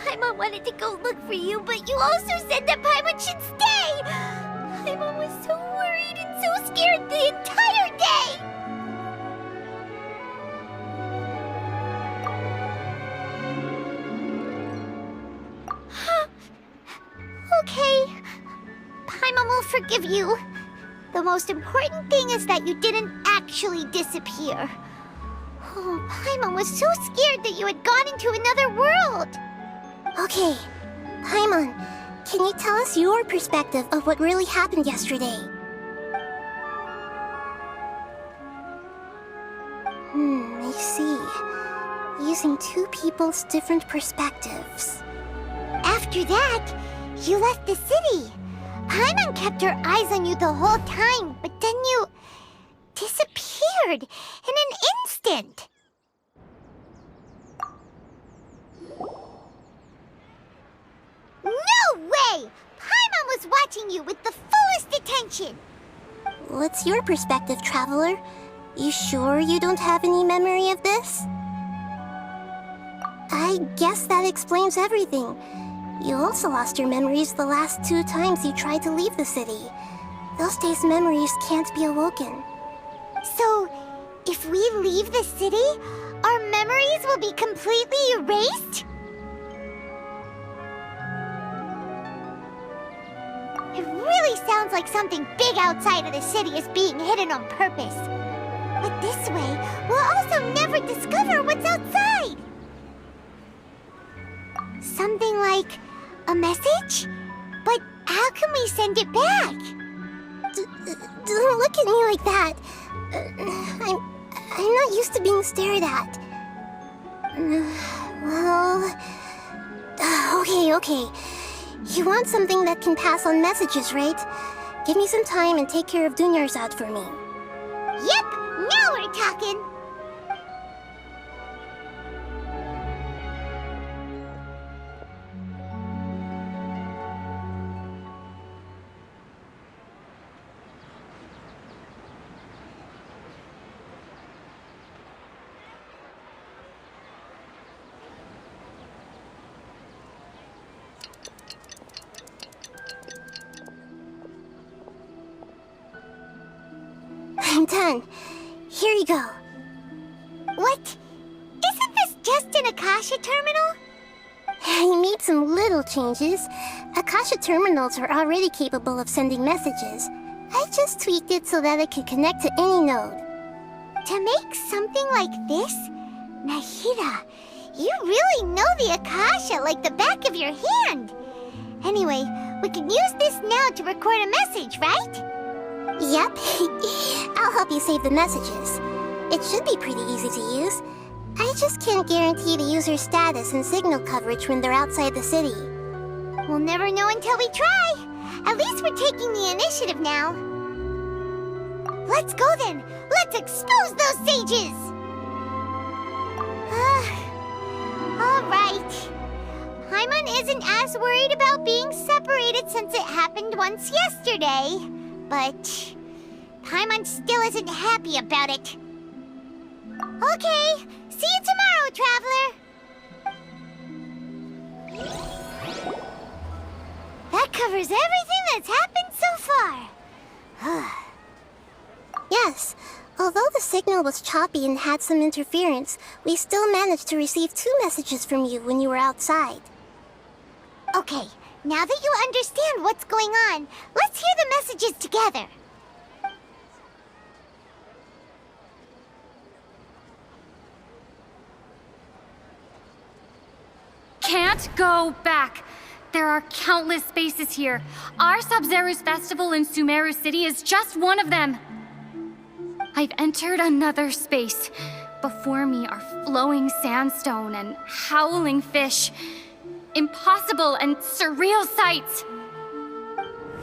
Paimon wanted to go look for you, but you also said that Paimon should stay! Paimon was so worried and so scared the entire day! Okay. Paimon will forgive you. The most important thing is that you didn't actually disappear. Oh, Paimon was so scared that you had gone into another world! Okay, Paimon, can you tell us your perspective of what really happened yesterday? I see. Using two people's different perspectives. After that, you left the city. Paimon kept her eyes on you the whole time, but then you disappeared in an instant. No way! Paimon was watching you with the fullest attention. What's your perspective, Traveler? You sure you don't have any memory of this? I guess that explains everything. You also lost your memories the last 2 times you tried to leave the city. Those days' memories can't be awoken. So, if we leave the city, our memories will be completely erased? It really sounds like something big outside of the city is being hidden on purpose. But this way, we'll also never discover what's outside. Something like a message? But how can we send it back? Don't look at me like that. I'm not used to being stared at. Well... Okay. You want something that can pass on messages, right? Give me some time and take care of Dunyarzad for me. Yep, now we're talking. done. Here you go. What? Isn't this just an Akasha terminal? I made some little changes. Akasha terminals are already capable of sending messages. I just tweaked it so that it can connect to any node. To make something like this? Nahida, you really know the Akasha like the back of your hand. Anyway, we can use this now to record a message, right? Yep. I'll help you save the messages. It should be pretty easy to use. I just can't guarantee the user's status and signal coverage when they're outside the city. We'll never know until we try. At least we're taking the initiative now. Let's go then. Let's expose those sages. All right. Paimon isn't as worried about being separated since it happened once yesterday. But Paimon still isn't happy about it. Okay, see you tomorrow, Traveler. That covers everything that's happened so far. Yes, although the signal was choppy and had some interference, we still managed to receive 2 messages from you when you were outside. Okay, now that you understand what's going on, let's hear the messages together. Can't go back. There are countless spaces here. Our Sabzeruz Festival in Sumeru City is just one of them. I've entered another space. Before me are flowing sandstone and howling fish. Impossible and surreal sights.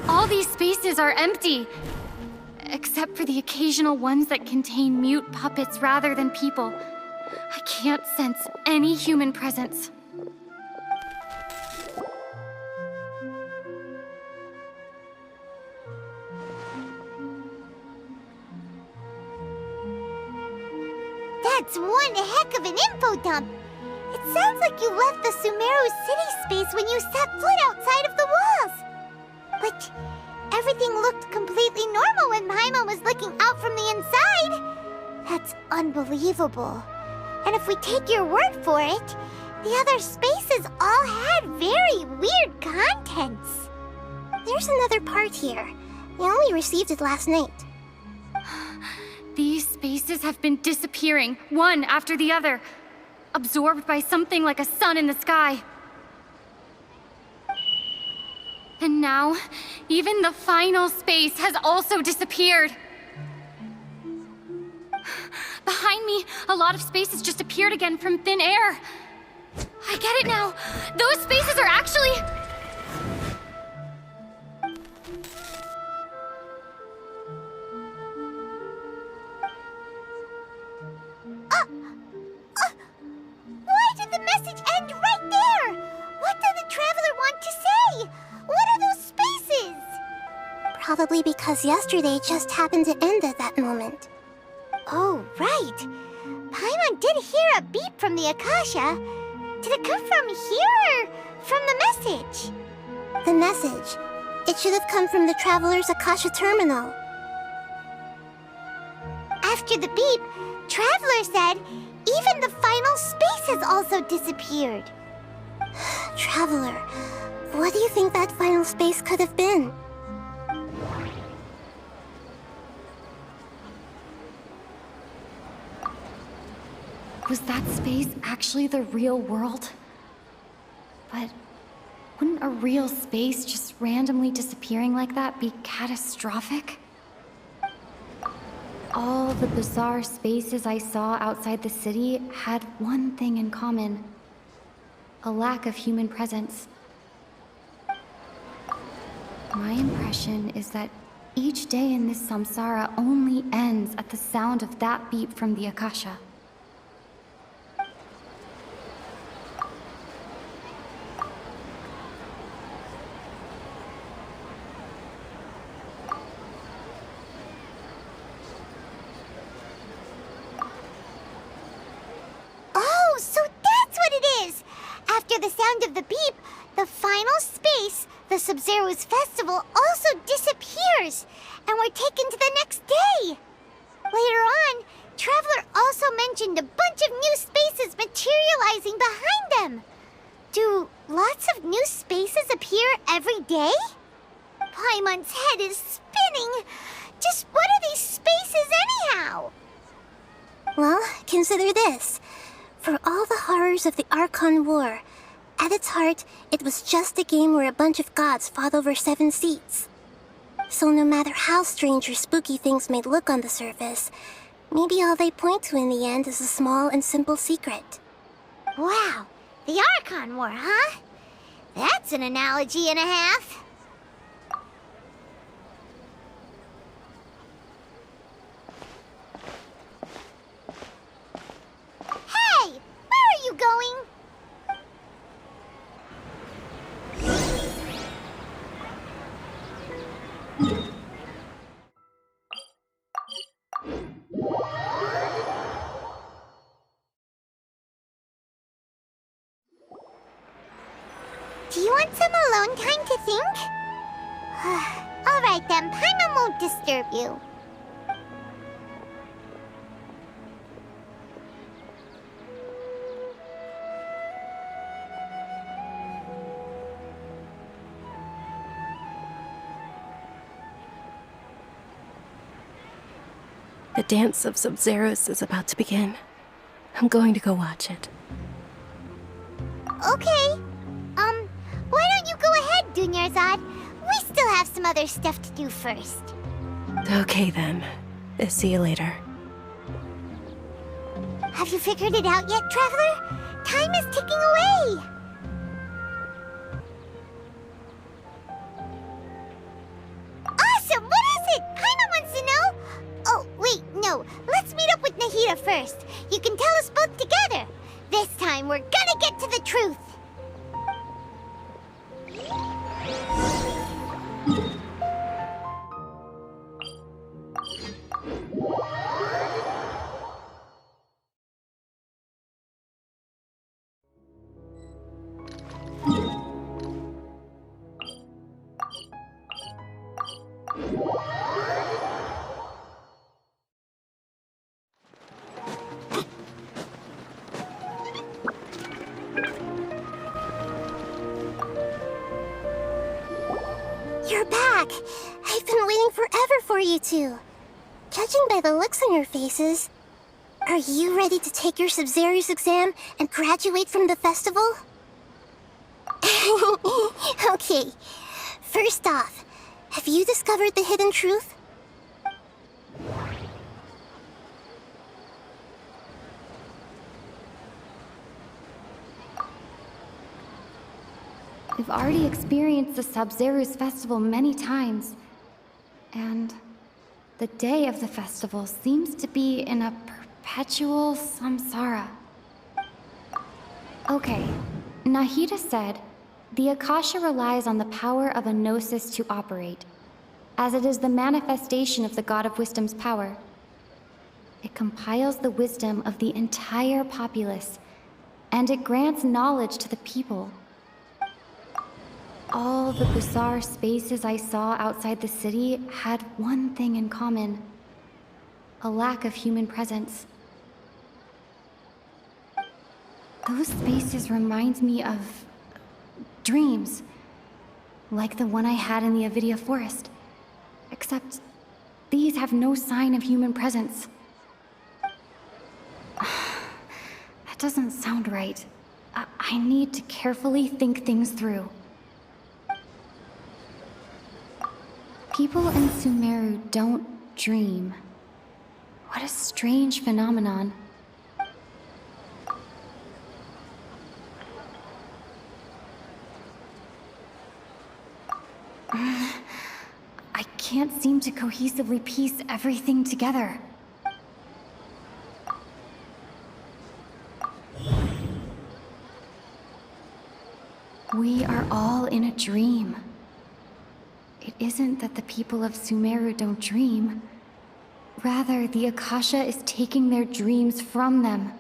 All these spaces are empty, except for the occasional ones that contain mute puppets rather than people. I can't sense any human presence. That's one heck of an info dump. It sounds like you left the Sumeru City space when you set foot outside of the walls. But everything looked completely normal when Paimon was looking out from the inside. That's unbelievable. And if we take your word for it, the other spaces all had very weird contents. There's another part here. We only received it last night. These spaces have been disappearing, one after the other, absorbed by something like a sun in the sky. And now, even the final space has also disappeared. Behind me, a lot of spaces just appeared again from thin air. I get it now. Those spaces are actually... Why did the message end right there? What did the Traveler want to say? What are those spaces? Probably because yesterday just happened to end at that moment. Oh, right. Paimon did hear a beep from the Akasha. Did it come from here or from the message? The message. It should have come from the Traveler's Akasha terminal. After the beep, Traveler said even the final space has also disappeared. Traveler, what do you think that final space could have been? Was that space actually the real world? But wouldn't a real space just randomly disappearing like that be catastrophic? All the bizarre spaces I saw outside the city had one thing in common: a lack of human presence. My impression is that each day in this samsara only ends at the sound of that beep from the Akasha. Oh, so that's what it is! After the sound of the beep, the final space, the Sabzeruz Festival, also disappears, and we're taken to the next day. Later on, Traveler also mentioned a bunch of new spaces materializing behind them. Do lots of new spaces appear every day? Paimon's head is spinning. Just what are these spaces anyhow? Well, consider this. For all the horrors of the Archon War, at its heart, it was just a game where a bunch of gods fought over 7 seats. So no matter how strange or spooky things may look on the surface, maybe all they point to in the end is a small and simple secret. Wow, the Archon War, huh? That's an analogy and a half. Hey, where are you going? Do you want some alone time to think? All right then, Paimon won't disturb you. The dance of Sabzeruz is about to begin. I'm going to go watch it. Okay. Why don't you go ahead, Dunyarzad? We still have some other stuff to do first. Okay then. See you later. Have you figured it out yet, Traveler? Time is ticking away. Awesome! What is it? Paimon wants to know. Oh, wait, no. Let's meet up with Nahida first. You can tell us both together. This time, we're gonna get to the truth. You're back! I've been waiting forever for you two. Judging by the looks on your faces, are you ready to take your Sabzeruz exam and graduate from the festival? Okay, first off, have you discovered the hidden truth? We've already experienced the Sabzeruz Festival many times, and the day of the festival seems to be in a perpetual samsara. Okay, Nahida said, the Akasha relies on the power of a gnosis to operate, as it is the manifestation of the God of Wisdom's power. It compiles the wisdom of the entire populace, and it grants knowledge to the people. All the bizarre spaces I saw outside the city had one thing in common: a lack of human presence. Those spaces remind me of dreams, like the one I had in the Avidia forest. Except these have no sign of human presence. That doesn't sound right. I need to carefully think things through. People in Sumeru don't dream. What a strange phenomenon. I can't seem to cohesively piece everything together. We are all in a dream. It isn't that the people of Sumeru don't dream. Rather, the Akasha is taking their dreams from them.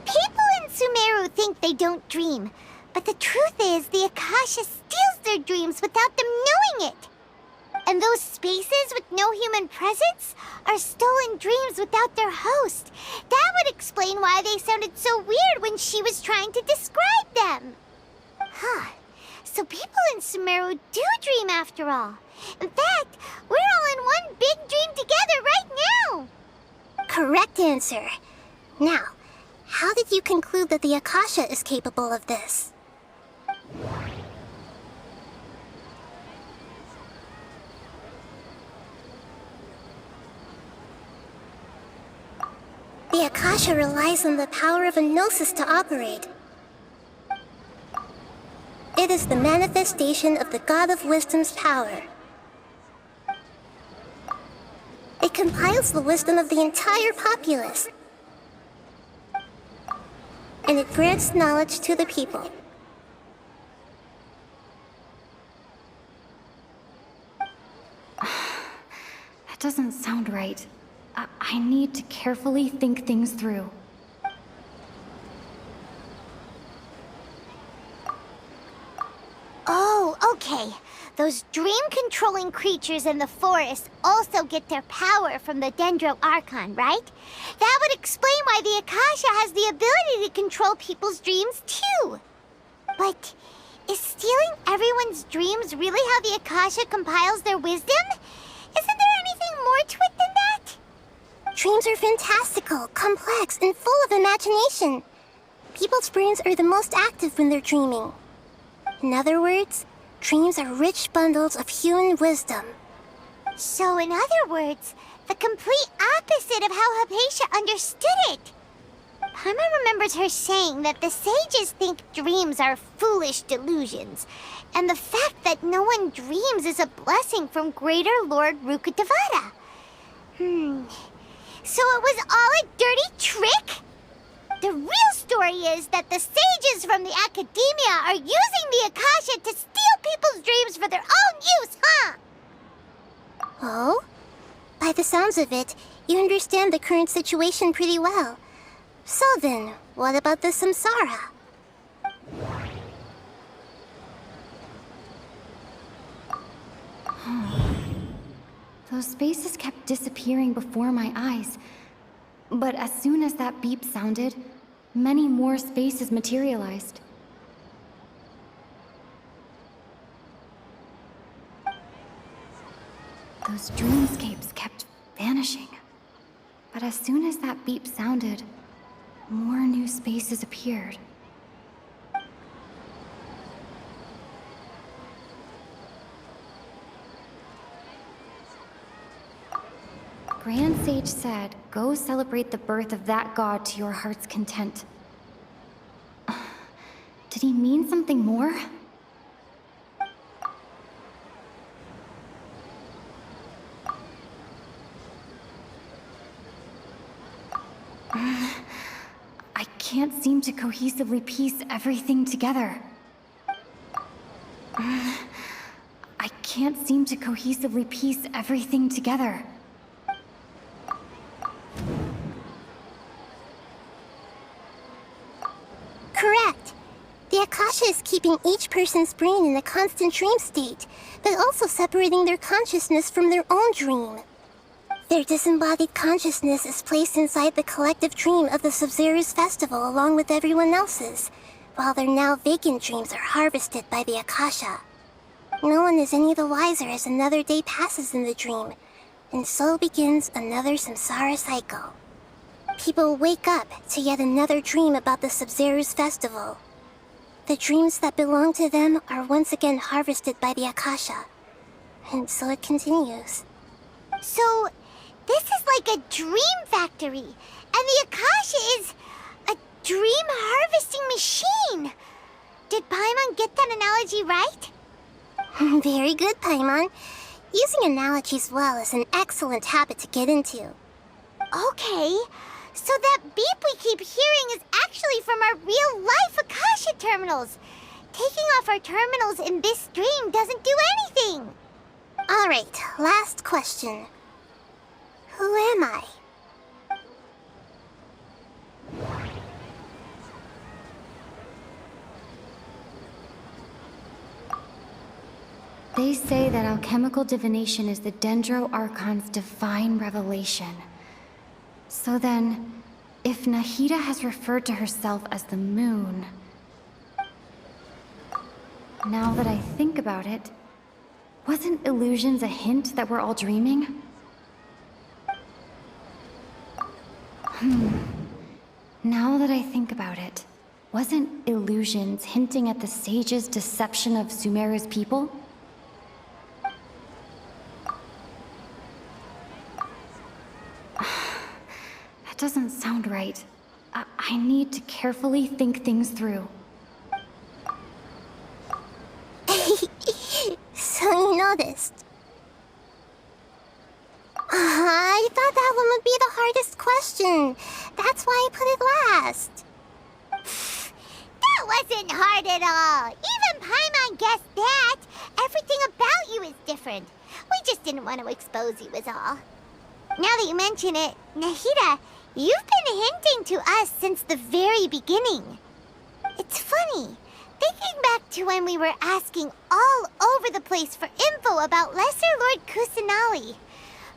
People in Sumeru think they don't dream, but the truth is the Akasha steals their dreams without them knowing it. And those spaces with no human presence are stolen dreams without their host. That would explain why they sounded so weird when she was trying to describe them. Huh. So people in Sumeru do dream after all. In fact, we're all in one big dream together right now. Correct answer. Now, how did you conclude that the Akasha is capable of this? The Akasha relies on the power of a gnosis to operate. It is the manifestation of the God of Wisdom's power. It compiles the wisdom of the entire populace. And it grants knowledge to the people. That doesn't sound right. I need to carefully think things through. Oh, okay. Those dream-controlling creatures in the forest also get their power from the Dendro Archon, right? That would explain why the Akasha has the ability to control people's dreams, too. But is stealing everyone's dreams really how the Akasha compiles their wisdom? Isn't there anything more to it than that? Dreams are fantastical, complex, and full of imagination. People's brains are the most active when they're dreaming. In other words, dreams are rich bundles of human wisdom. So in other words, the complete opposite of how Hypatia understood it. Paimon remembers her saying that the sages think dreams are foolish delusions, and the fact that no one dreams is a blessing from Greater Lord Rukkhadevata. So it was all a dirty trick? The real story is that the sages from the Academia are using the Akasha to steal people's dreams for their own use, huh? Oh? By the sounds of it, you understand the current situation pretty well. So then, what about the samsara? Those spaces kept disappearing before my eyes. But as soon as that beep sounded, many more spaces materialized. Those dreamscapes kept vanishing. But as soon as that beep sounded, more new spaces appeared. Grand Sage said, go celebrate the birth of that god to your heart's content. Did he mean something more? I can't seem to cohesively piece everything together. I can't seem to cohesively piece everything together. Correct. The Akasha is keeping each person's brain in a constant dream state, but also separating their consciousness from their own dream. Their disembodied consciousness is placed inside the collective dream of the Sabzeruz Festival along with everyone else's, while their now vacant dreams are harvested by the Akasha. No one is any the wiser as another day passes in the dream, and so begins another samsara cycle. People wake up to yet another dream about the Sabzeruz Festival. The dreams that belong to them are once again harvested by the Akasha, and so it continues. So, this is like a dream factory, and the Akasha is a dream harvesting machine. Did Paimon get that analogy right? Very good, Paimon. Using analogies well is an excellent habit to get into. Okay, so that beep we keep hearing is actually from our real-life Akasha terminals. Taking off our terminals in this dream doesn't do anything. All right, last question. Who am I? They say that alchemical divination is the Dendro Archon's divine revelation. So then, if Nahida has referred to herself as the moon... Now that I think about it, wasn't illusions a hint that we're all dreaming? Now that I think about it, wasn't illusions hinting at the sage's deception of Sumeru's people? That doesn't sound right. I need to carefully think things through. So you noticed. I thought that one would be the hardest question. That's why I put it last. That wasn't hard at all. Even Paimon guessed that. Everything about you is different. We just didn't want to expose you is all. Now that you mention it, Nahida, you've been hinting to us since the very beginning. It's funny. Thinking back to when we were asking all over the place for info about Lesser Lord Kusanali,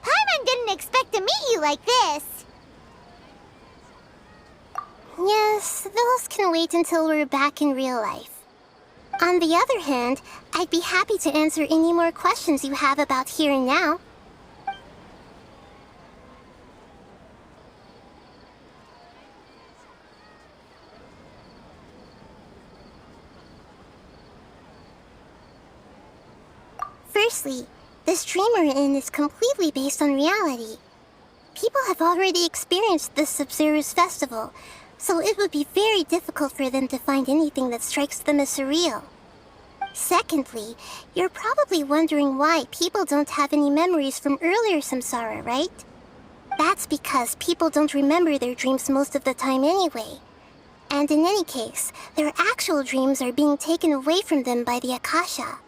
Paimon didn't expect to meet you like this. Yes, those can wait until we're back in real life. On the other hand, I'd be happy to answer any more questions you have about here and now. Firstly, this dream we're in is completely based on reality. People have already experienced this Sabzeruz Festival, so it would be very difficult for them to find anything that strikes them as surreal. Secondly, you're probably wondering why people don't have any memories from earlier samsara, right? That's because people don't remember their dreams most of the time anyway. And in any case, their actual dreams are being taken away from them by the Akasha.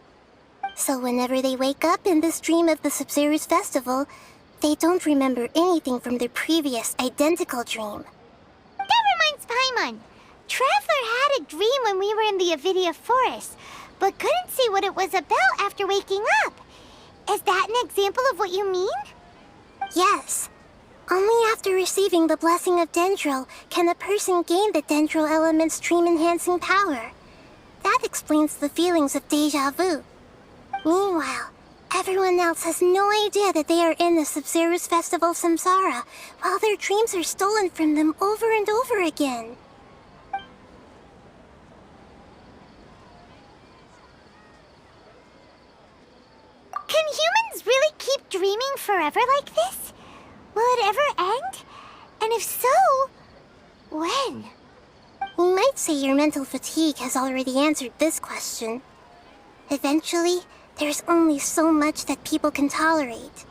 So whenever they wake up in this dream of the Sabzeruz Festival, they don't remember anything from their previous identical dream. That reminds Paimon. Traveler had a dream when we were in the Avidia Forest, but couldn't see what it was about after waking up. Is that an example of what you mean? Yes. Only after receiving the blessing of Dendro can a person gain the Dendro element's dream-enhancing power. That explains the feelings of déjà vu. Meanwhile, everyone else has no idea that they are in the Sabzeruz Festival samsara, while their dreams are stolen from them over and over again. Can humans really keep dreaming forever like this? Will it ever end? And if so, when? We might say your mental fatigue has already answered this question. Eventually, there's only so much that people can tolerate.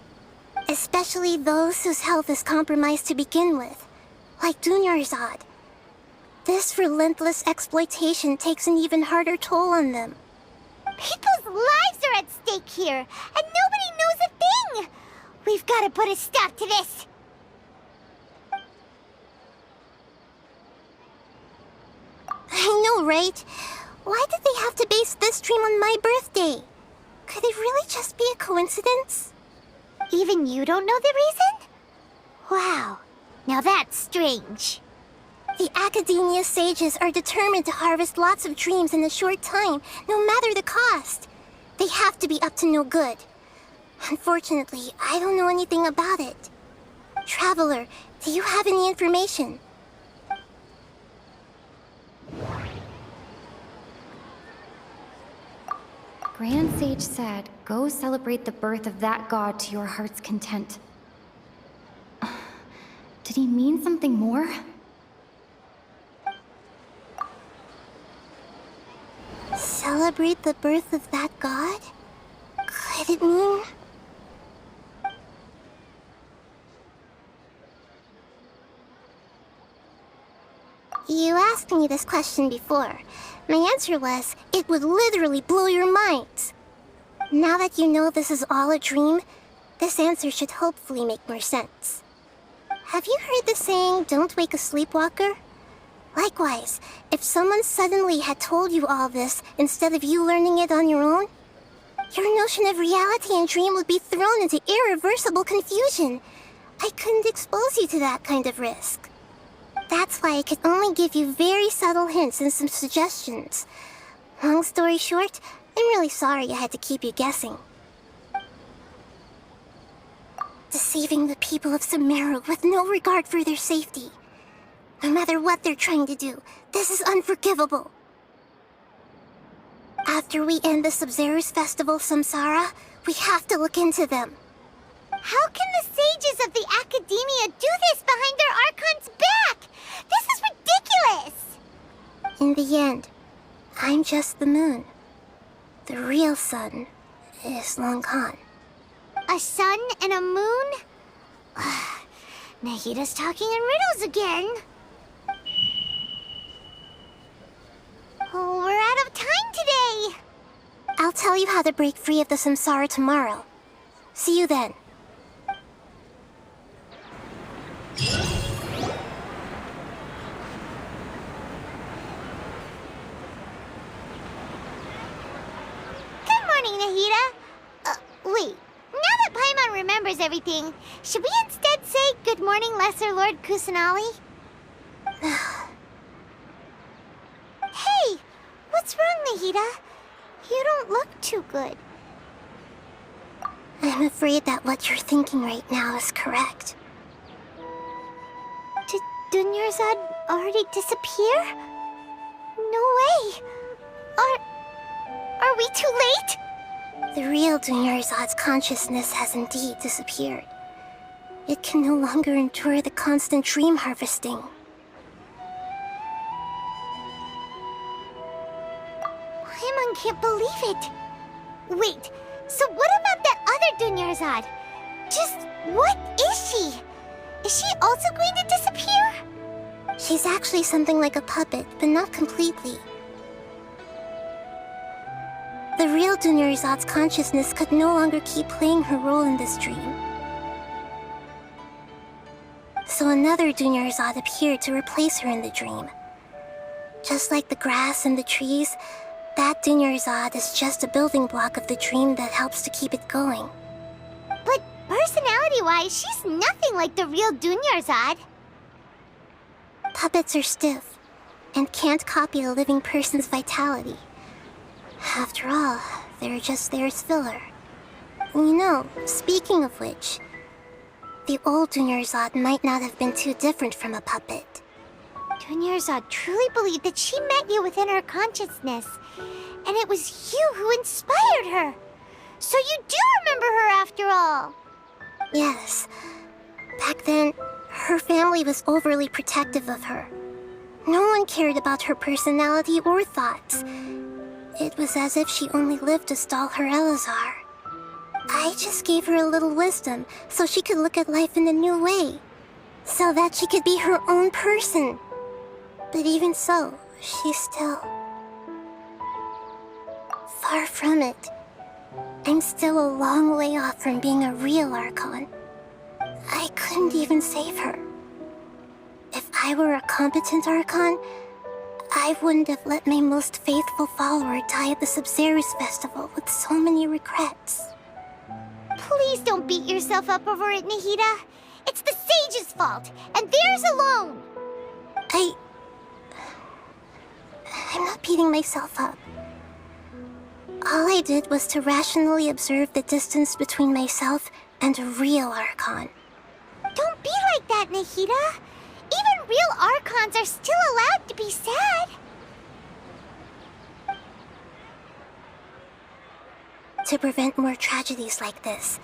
Especially those whose health is compromised to begin with, like Dunyarzad. This relentless exploitation takes an even harder toll on them. People's lives are at stake here, and nobody knows a thing! We've got to put a stop to this! I know, right? Why did they have to base this dream on my birthday? Could it really just be a coincidence? Even you don't know the reason? Wow, now that's strange. The Academia sages are determined to harvest lots of dreams in a short time, no matter the cost. They have to be up to no good. Unfortunately, I don't know anything about it. Traveler, do you have any information? Grand Sage said, go celebrate the birth of that god to your heart's content. Did he mean something more? Celebrate the birth of that god? Could it mean... You asked me this question before. My answer was, it would literally blow your minds. Now that you know this is all a dream, this answer should hopefully make more sense. Have you heard the saying, don't wake a sleepwalker? Likewise, if someone suddenly had told you all this instead of you learning it on your own, Your notion of reality and dream would be thrown into irreversible confusion. I couldn't expose you to that kind of risk. That's why I could only give you very subtle hints and some suggestions. Long story short, I'm really sorry I had to keep you guessing. Deceiving the people of Sumeru with no regard for their safety. No matter what they're trying to do, this is unforgivable. After we end the Sabzeruz Festival Samsara, we have to look into them. How can the sages of the Academia do this behind their Archon's back? This is ridiculous! In the end, I'm just the moon. The real sun is long gone. A sun and a moon? Nahida's talking in riddles again. Oh, we're out of time today. I'll tell you how to break free of the samsara tomorrow. See you then. Good morning, Nahida. Wait. Now that Paimon remembers everything, should we instead say good morning, Lesser Lord Kusanali? Hey! What's wrong, Nahida? You don't look too good. I'm afraid that what you're thinking right now is correct. Did Dunyarzad already disappear? No way! Are we too late? The real Dunyarzad's consciousness has indeed disappeared. It can no longer endure the constant dream harvesting. Paimon can't believe it. Wait, so what about that other Dunyarzad? Just what is she? Is she also going to disappear? She's actually something like a puppet, but not completely. The real Dunyarzad's consciousness could no longer keep playing her role in this dream. So another Dunyarzad appeared to replace her in the dream. Just like the grass and the trees, that Dunyarzad is just a building block of the dream that helps to keep it going. But personality-wise, she's nothing like the real Dunyarzad. Puppets are stiff, and can't copy a living person's vitality. After all, they're just there as filler. You know, speaking of which, the old Dunyarzad might not have been too different from a puppet. Dunyarzad truly believed that she met you within her consciousness, and it was you who inspired her. So you do remember her after all. Yes. Back then, her family was overly protective of her. No one cared about her personality or thoughts. It was as if she only lived to stall her Elazar. I just gave her a little wisdom so she could look at life in a new way. So that she could be her own person. But even so, she's still... far from it. I'm still a long way off from being a real Archon. I couldn't even save her. If I were a competent Archon, I wouldn't have let my most faithful follower die at the Sabzeruz Festival with so many regrets. Please don't beat yourself up over it, Nahida. It's the sage's fault, and theirs alone. I'm not beating myself up. All I did was to rationally observe the distance between myself and a real Archon. Don't be like that, Nahida. Even real Archons are still allowed to be sad. To prevent more tragedies like this,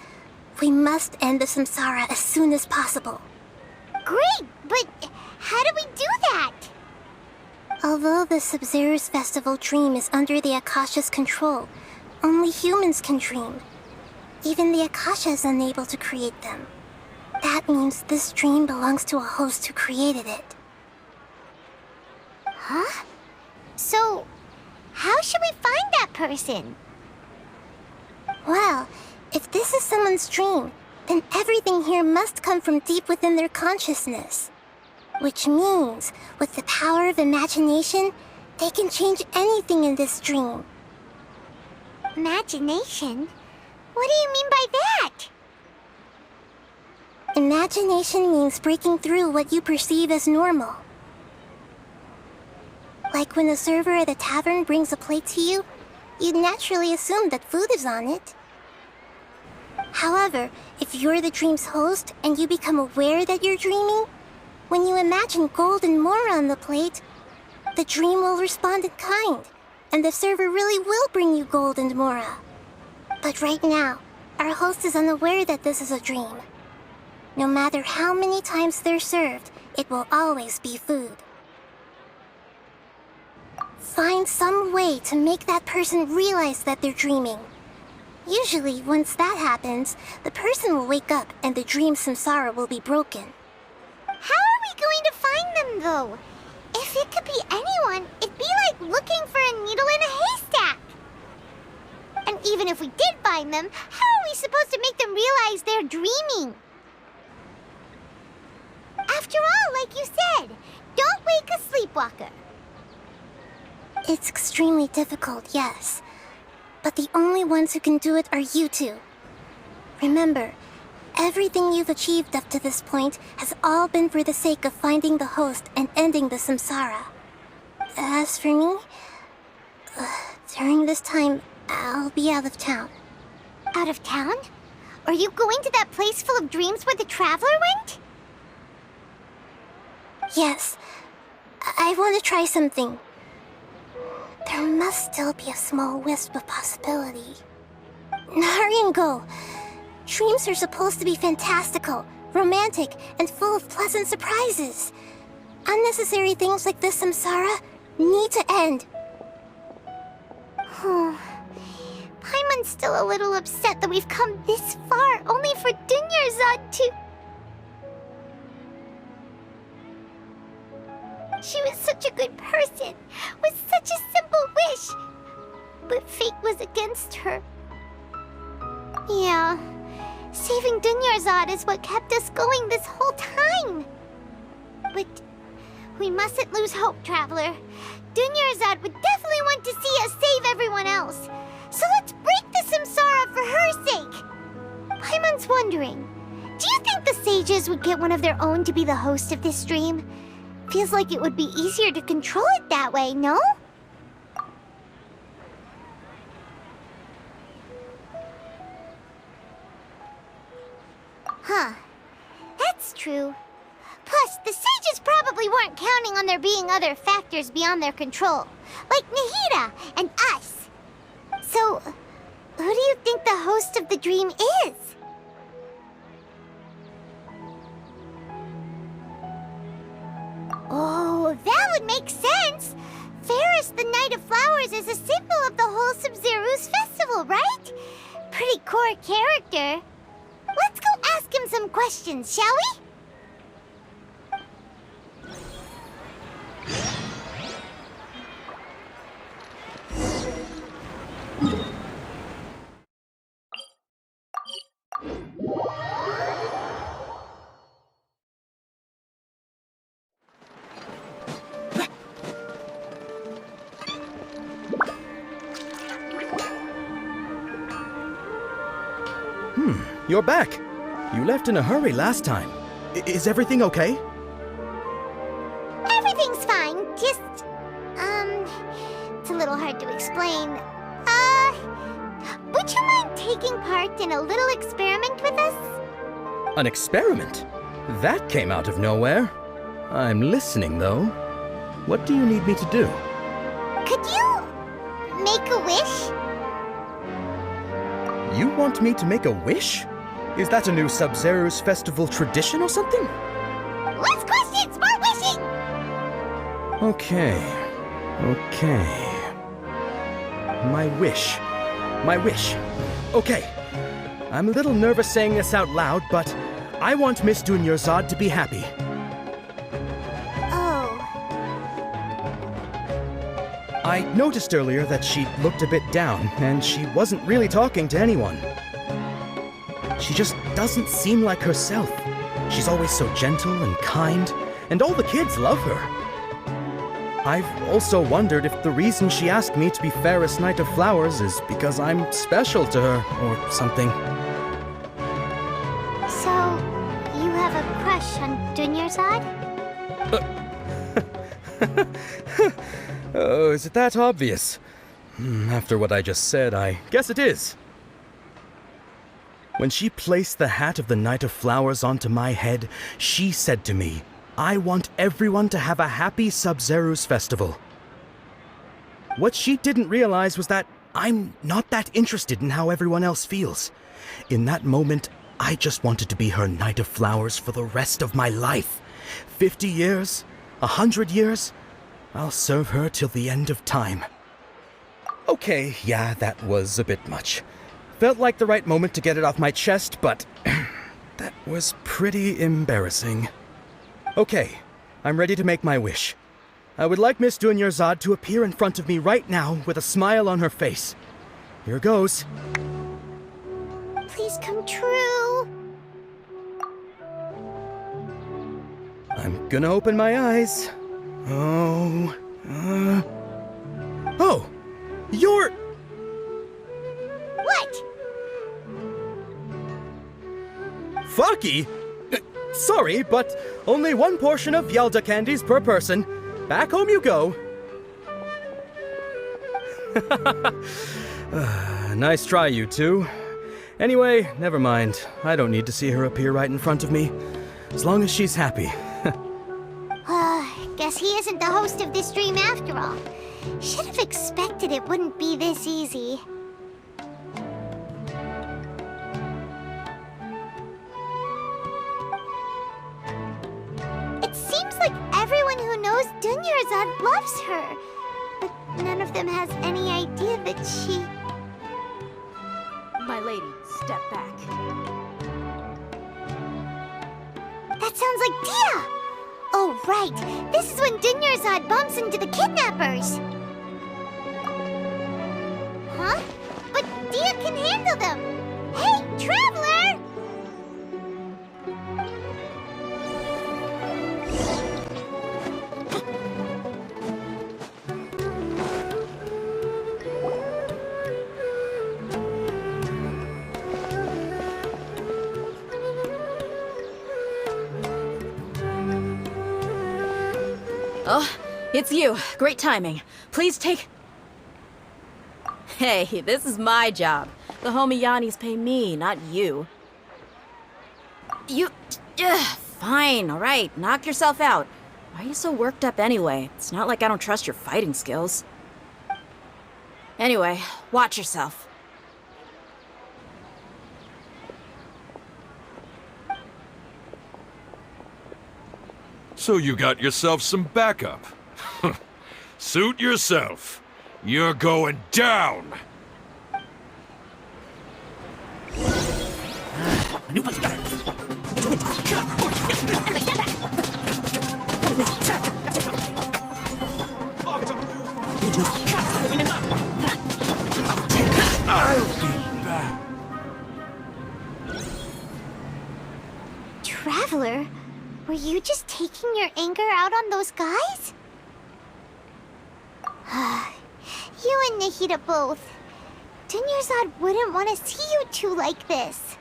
we must end the samsara as soon as possible. Great, but how do we do that? Although the Sabzeruz Festival dream is under the Akasha's control, only humans can dream. Even the Akasha is unable to create them. That means this dream belongs to a host who created it. Huh? So, how should we find that person? Well, if this is someone's dream, then everything here must come from deep within their consciousness. Which means, with the power of imagination, they can change anything in this dream. Imagination? What do you mean by that? Imagination means breaking through what you perceive as normal. Like when a server at a tavern brings a plate to you, you'd naturally assume that food is on it. However, if you're the dream's host and you become aware that you're dreaming, when you imagine gold and more on the plate, the dream will respond in kind, and the server really will bring you gold and mora. But right now, our host is unaware that this is a dream. No matter how many times they're served, it will always be food. Find some way to make that person realize that they're dreaming. Usually, once that happens, the person will wake up and the dream samsara will be broken. How are we going to find them, though? If it could be anyone, it'd be like looking for a needle in a haystack. And even if we did find them, how are we supposed to make them realize they're dreaming? After all, like you said, don't wake a sleepwalker. It's extremely difficult, yes. But the only ones who can do it are you two. Remember, everything you've achieved up to this point has all been for the sake of finding the host and ending the samsara. As for me, during this time, I'll be out of town. Out of town? Are you going to that place full of dreams where the traveler went? Yes. I want to try something. There must still be a small wisp of possibility. Hurry and go. Dreams are supposed to be fantastical, romantic, and full of pleasant surprises. Unnecessary things like this samsara need to end. Paimon's still a little upset that we've come this far only for Dunyarzad to... She was such a good person, with such a simple wish. But fate was against her. Yeah, saving Dunyarzad is what kept us going this whole time. But we mustn't lose hope, Traveler. Dunyarzad would definitely want to see us save everyone else. So let's break the samsara for her sake. Paimon's wondering, do you think the sages would get one of their own to be the host of this dream? Feels like it would be easier to control it that way, no? Huh. That's true. Plus, the sages probably weren't counting on there being other factors beyond their control, like Nahida and us. So, who do you think the host of the dream is? Oh, that would make sense! Ferris, the Knight of Flowers, is a symbol of the whole Sabzeruz Festival, right? Pretty core character. Let's go ask him some questions, shall we? You're back. You left in a hurry last time. Is everything okay? Everything's fine. Just, it's a little hard to explain. Would you mind taking part in a little experiment with us? An experiment? That came out of nowhere. I'm listening, though. What do you need me to do? Could you make a wish? You want me to make a wish? Is that a new Sabzeruz Festival tradition or something? Less questions, more wishing! Okay. My wish. Okay. I'm a little nervous saying this out loud, but I want Miss Dunyarzad to be happy. Oh. I noticed earlier that she looked a bit down, and she wasn't really talking to anyone. She just doesn't seem like herself. She's always so gentle and kind, and all the kids love her. I've also wondered if the reason she asked me to be Fairest Knight of Flowers is because I'm special to her, or something. So, you have a crush on Dunyarzad? Oh, is it that obvious? After what I just said, I guess it is. When she placed the hat of the Knight of Flowers onto my head, she said to me, "I want everyone to have a happy Sabzeruz Festival." What she didn't realize was that I'm not that interested in how everyone else feels. In that moment, I just wanted to be her Knight of Flowers for the rest of my life. 50 years, 100 years, I'll serve her till the end of time. Okay, yeah, that was a bit much. Felt like the right moment to get it off my chest, but that was pretty embarrassing. Okay, I'm ready to make my wish. I would like Miss Dunyarzad to appear in front of me right now with a smile on her face. Here goes. Please come true. I'm gonna open my eyes. Oh, you're... What? Fucky? Sorry, but only one portion of Yalda candies per person. Back home you go. Nice try, you two. Anyway, never mind. I don't need to see her appear right in front of me. As long as she's happy. Guess he isn't the host of this dream after all. Should have expected it wouldn't be this easy. It seems like everyone who knows Dunyarzad loves her, but none of them has any idea that she... My lady, step back. That sounds like Dia! Oh, right. This is when Dunyarzad bumps into the kidnappers. Huh? But Dia can handle them. Hey, Traveler! Oh, it's you. Great timing. Please take... Hey, this is my job. The homie Yannis pay me, not you. You... fine, alright. Knock yourself out. Why are you so worked up anyway? It's not like I don't trust your fighting skills. Anyway, watch yourself. So you got yourself some backup. Suit yourself. You're going down! Traveler, were you just taking your anger out on those guys? You and Nahida both. Dunyarzad wouldn't want to see you two like this.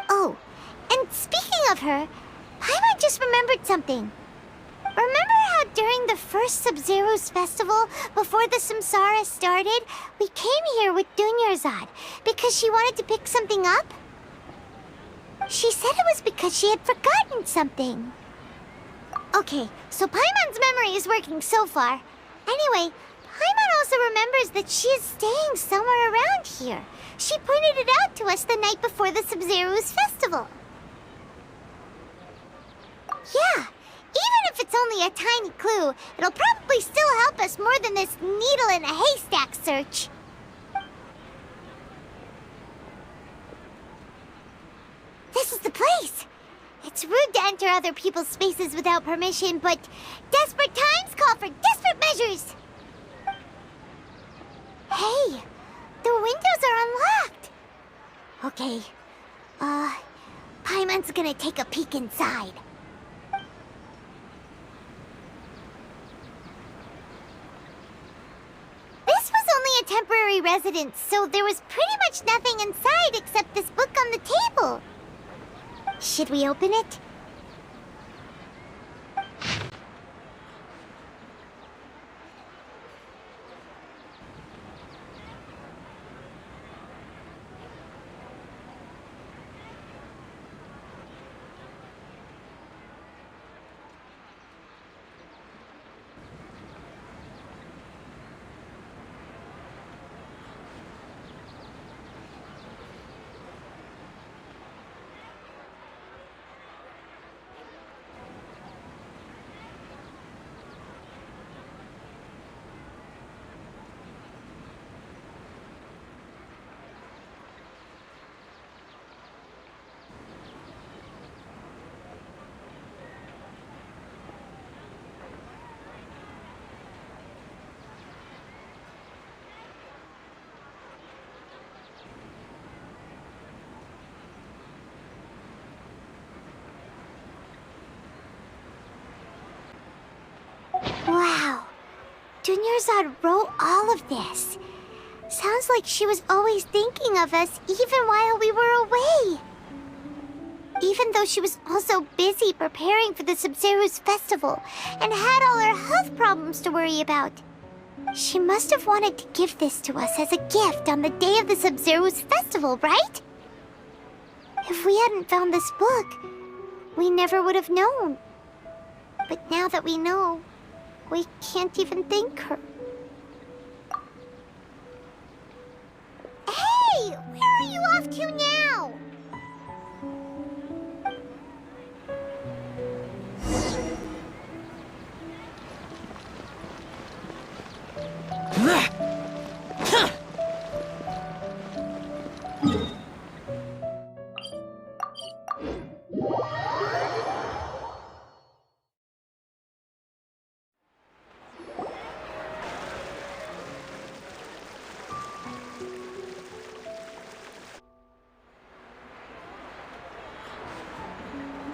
Oh, and speaking of her, Paimon just remembered something. Remember how during the first Sabzeruz Festival, before the Samsara started, we came here with Dunyarzad because she wanted to pick something up? She said it was because she had forgotten something. Okay, so Paimon's memory is working so far. Anyway, Paimon also remembers that she is staying somewhere around here. She pointed it out to us the night before the Sabzeruz Festival. Yeah, even if it's only a tiny clue, it'll probably still help us more than this needle in a haystack search. This is the place! It's rude to enter other people's spaces without permission, but desperate times call for desperate measures! Hey, the windows are unlocked! Okay, Paimon's gonna take a peek inside. temporary residence, so there was pretty much nothing inside except this book on the table. Should we open it? Wow. Dunyarzad wrote all of this. Sounds like she was always thinking of us even while we were away. Even though she was also busy preparing for the Sabzeruz Festival and had all her health problems to worry about. She must have wanted to give this to us as a gift on the day of the Sabzeruz Festival, right? If we hadn't found this book, we never would have known. But now that we know, we can't even thank her. Hey! Where are you off to now?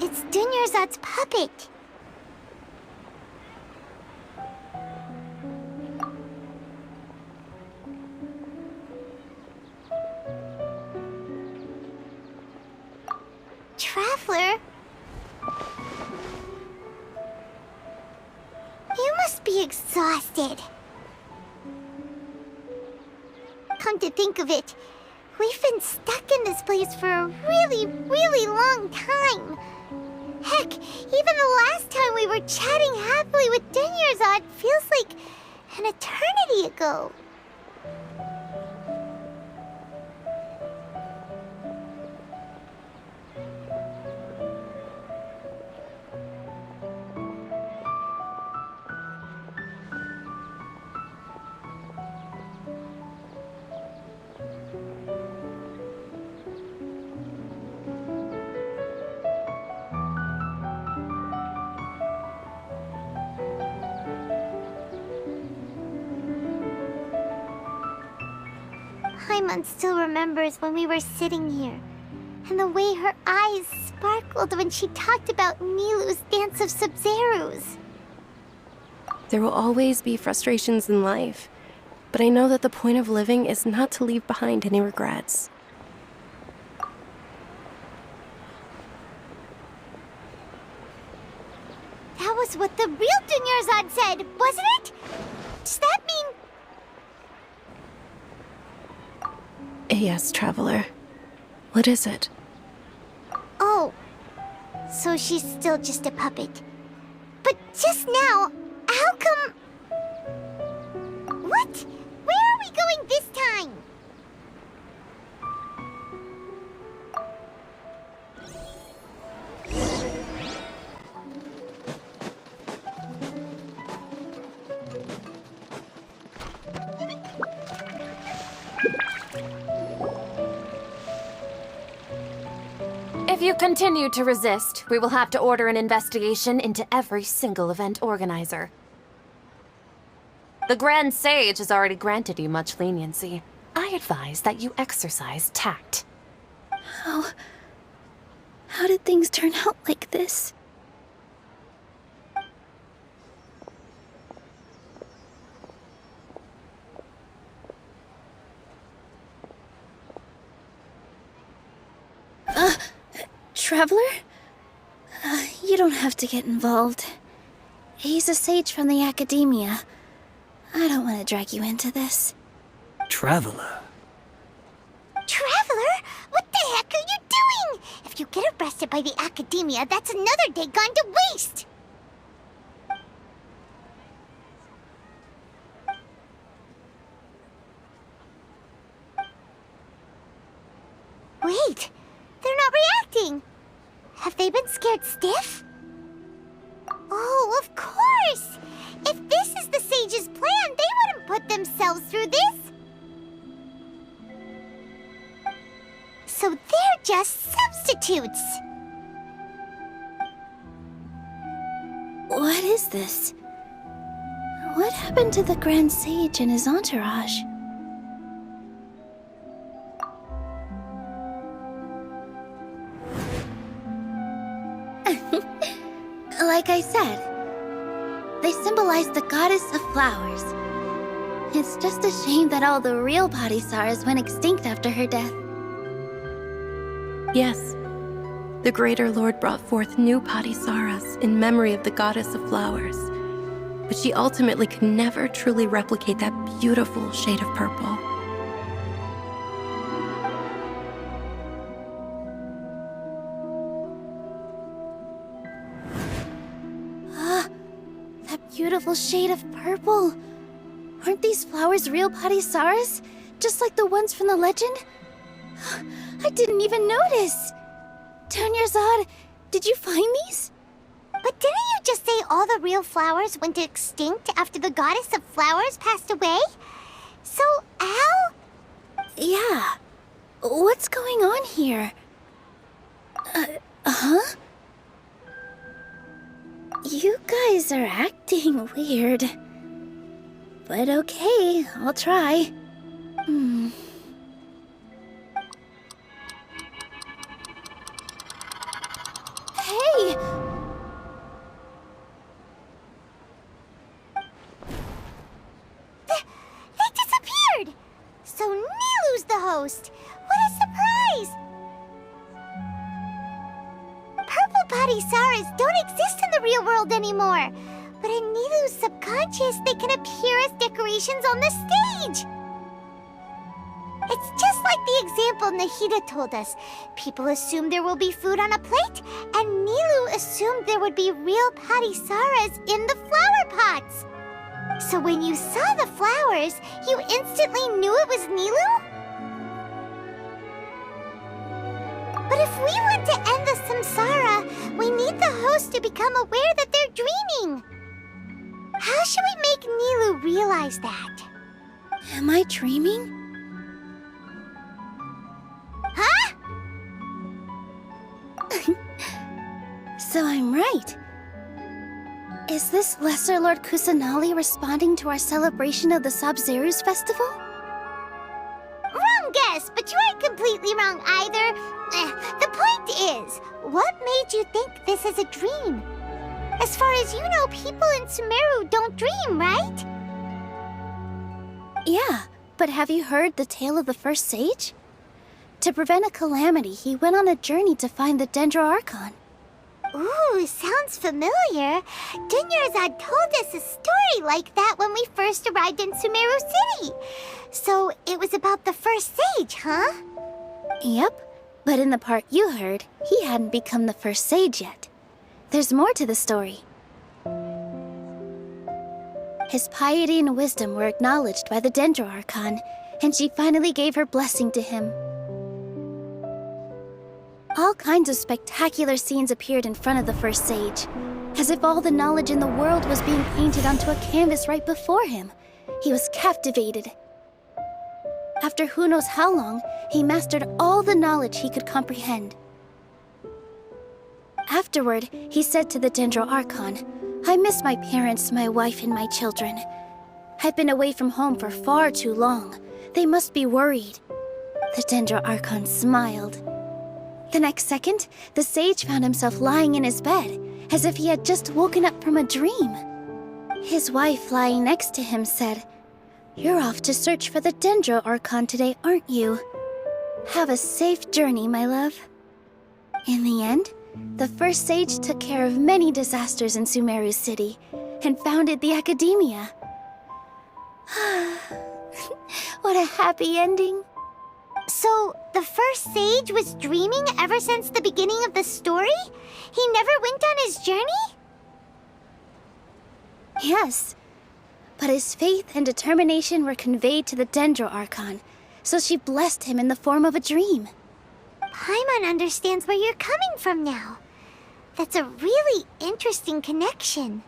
It's Dunyarzad's puppet. Traveler? You must be exhausted. Come to think of it, we've been stuck in this place for a really, really long time. Heck, even the last time we were chatting happily with Dunyarzad feels like an eternity ago. Paimon still remembers when we were sitting here, and the way her eyes sparkled when she talked about Nilu's Dance of Sabzeruz. There will always be frustrations in life, but I know that the point of living is not to leave behind any regrets. That was what the real Dunyarzad said, wasn't it? Does that mean... Yes, Traveler. What is it? Oh, so she's still just a puppet. But just now, how come... What? Where are we going this time? If you continue to resist, we will have to order an investigation into every single event organizer. The Grand Sage has already granted you much leniency. I advise that you exercise tact. How did things turn out like this? Traveler? You don't have to get involved. He's a sage from the Academia. I don't want to drag you into this. Traveler? Traveler? What the heck are you doing? If you get arrested by the Academia, that's another day gone to waste! Wait, they're not reacting. Have they been scared stiff? Oh, of course! If this is the sage's plan, they wouldn't put themselves through this. So they're just substitutes. What is this? What happened to the Grand Sage and his entourage? Like I said, they symbolize the goddess of flowers. It's just a shame that all the real Padisaras went extinct after her death. Yes, the Greater Lord brought forth new Padisaras in memory of the goddess of flowers, but she ultimately could never truly replicate that beautiful shade of purple. Beautiful shade of purple. Aren't these flowers real Padisaras? Just like the ones from the legend? I didn't even notice. Dunyarzad, did you find these? But didn't you just say all the real flowers went extinct after the goddess of flowers passed away? So, how? Yeah. What's going on here? Huh? You guys are acting weird. But okay, I'll try. Hey! They disappeared! So Nilu's the host! What a surprise! Purple Padisaras don't exist in the real world anymore. But in Nilu's subconscious, they can appear as decorations on the stage. It's just like the example Nahida told us. People assume there will be food on a plate, and Nilu assumed there would be real Padisaras in the flower pots. So when you saw the flowers, you instantly knew it was Nilu? But if we want to end the samsara, we need the host to become aware that they're dreaming. How should we make Nilu realize that? Am I dreaming? Huh? So I'm right. Is this Lesser Lord Kusanali responding to our celebration of the Sabzeruz Festival? Wrong guess, but you aren't completely wrong either. The point is, what made you think this is a dream? As far as you know, people in Sumeru don't dream, right? Yeah, but have you heard the tale of the first sage? To prevent a calamity, he went on a journey to find the Dendro Archon. Ooh, sounds familiar. Dunyarzad told us a story like that when we first arrived in Sumeru City. So it was about the first sage, huh? Yep, but in the part you heard, he hadn't become the first sage yet. There's more to the story. His piety and wisdom were acknowledged by the Dendro Archon, and she finally gave her blessing to him. All kinds of spectacular scenes appeared in front of the first sage, as if all the knowledge in the world was being painted onto a canvas right before him. He was captivated. After who knows how long, he mastered all the knowledge he could comprehend. Afterward, he said to the Dendro Archon, "I miss my parents, my wife, and my children. I've been away from home for far too long. They must be worried." The Dendro Archon smiled. The next second, the sage found himself lying in his bed, as if he had just woken up from a dream. His wife, lying next to him, said, "You're off to search for the Dendro Archon today, aren't you? Have a safe journey, my love." In the end, the first sage took care of many disasters in Sumeru City and founded the Academia. What a happy ending. So, the first sage was dreaming ever since the beginning of the story? He never went on his journey? Yes, but his faith and determination were conveyed to the Dendro Archon, so she blessed him in the form of a dream. Paimon understands where you're coming from now. That's a really interesting connection.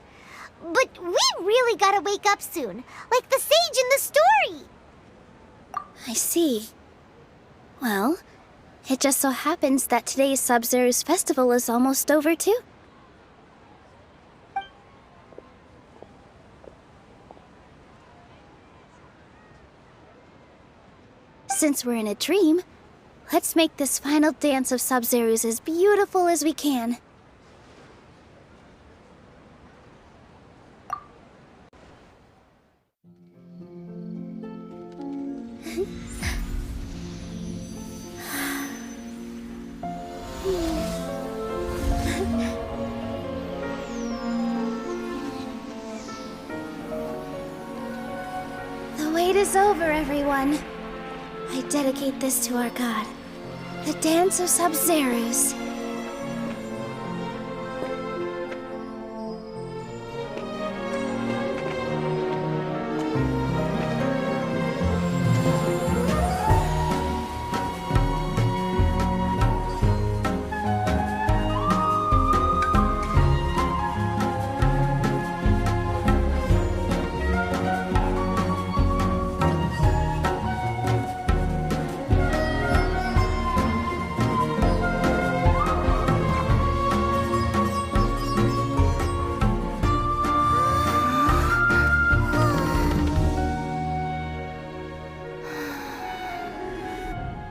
But we really gotta wake up soon, like the sage in the story! I see. Well, it just so happens that today's Sabzeruz Festival is almost over too. Since we're in a dream, let's make this final dance of Sabzeruz as beautiful as we can. The wait is over, everyone. I dedicate this to our god, the Dance of Sabzeruz.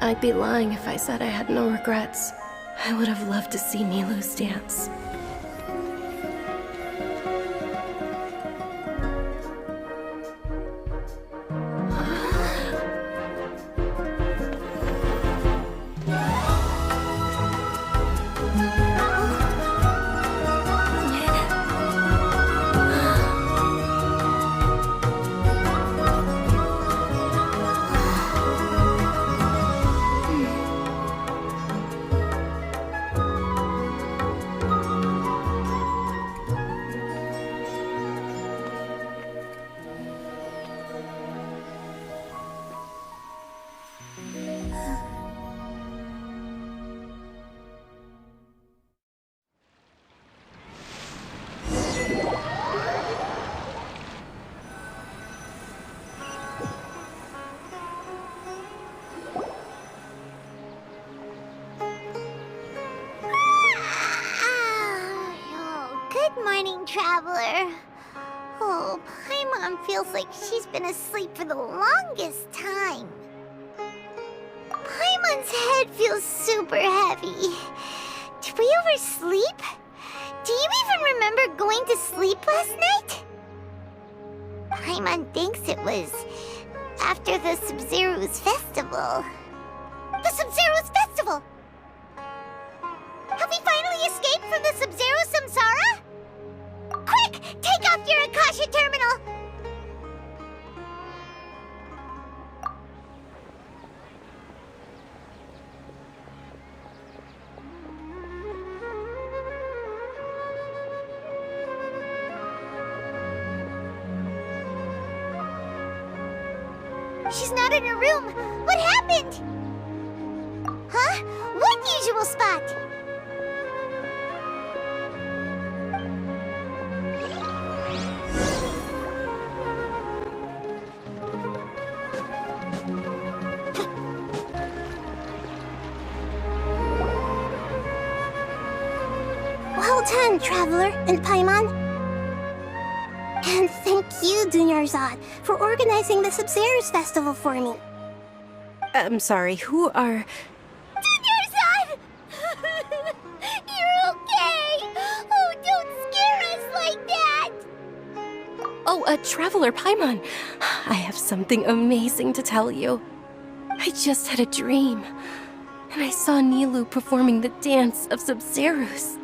I'd be lying if I said I had no regrets. I would have loved to see Nilou's dance. Traveler. Oh, Paimon feels like she's been asleep for the longest time. Paimon's head feels super heavy. Did we oversleep? Do you even remember going to sleep last night? Paimon thinks it was after the Sabzeruz Festival. The Sabzeruz Festival! Have we finally escaped from the Sabzeruz Samsara? Quick! Take off your Akasha terminal! She's not in her room. What happened? Huh? What usual spot? Well done, Traveler and Paimon. And thank you, Dunyarzad, for organizing the Sabzeruz Festival for me. I'm sorry, who are... Dunyarzad! You're okay! Oh, don't scare us like that! Oh, a Traveler, Paimon. I have something amazing to tell you. I just had a dream. and I saw Nilou performing the dance of Sabzeruz.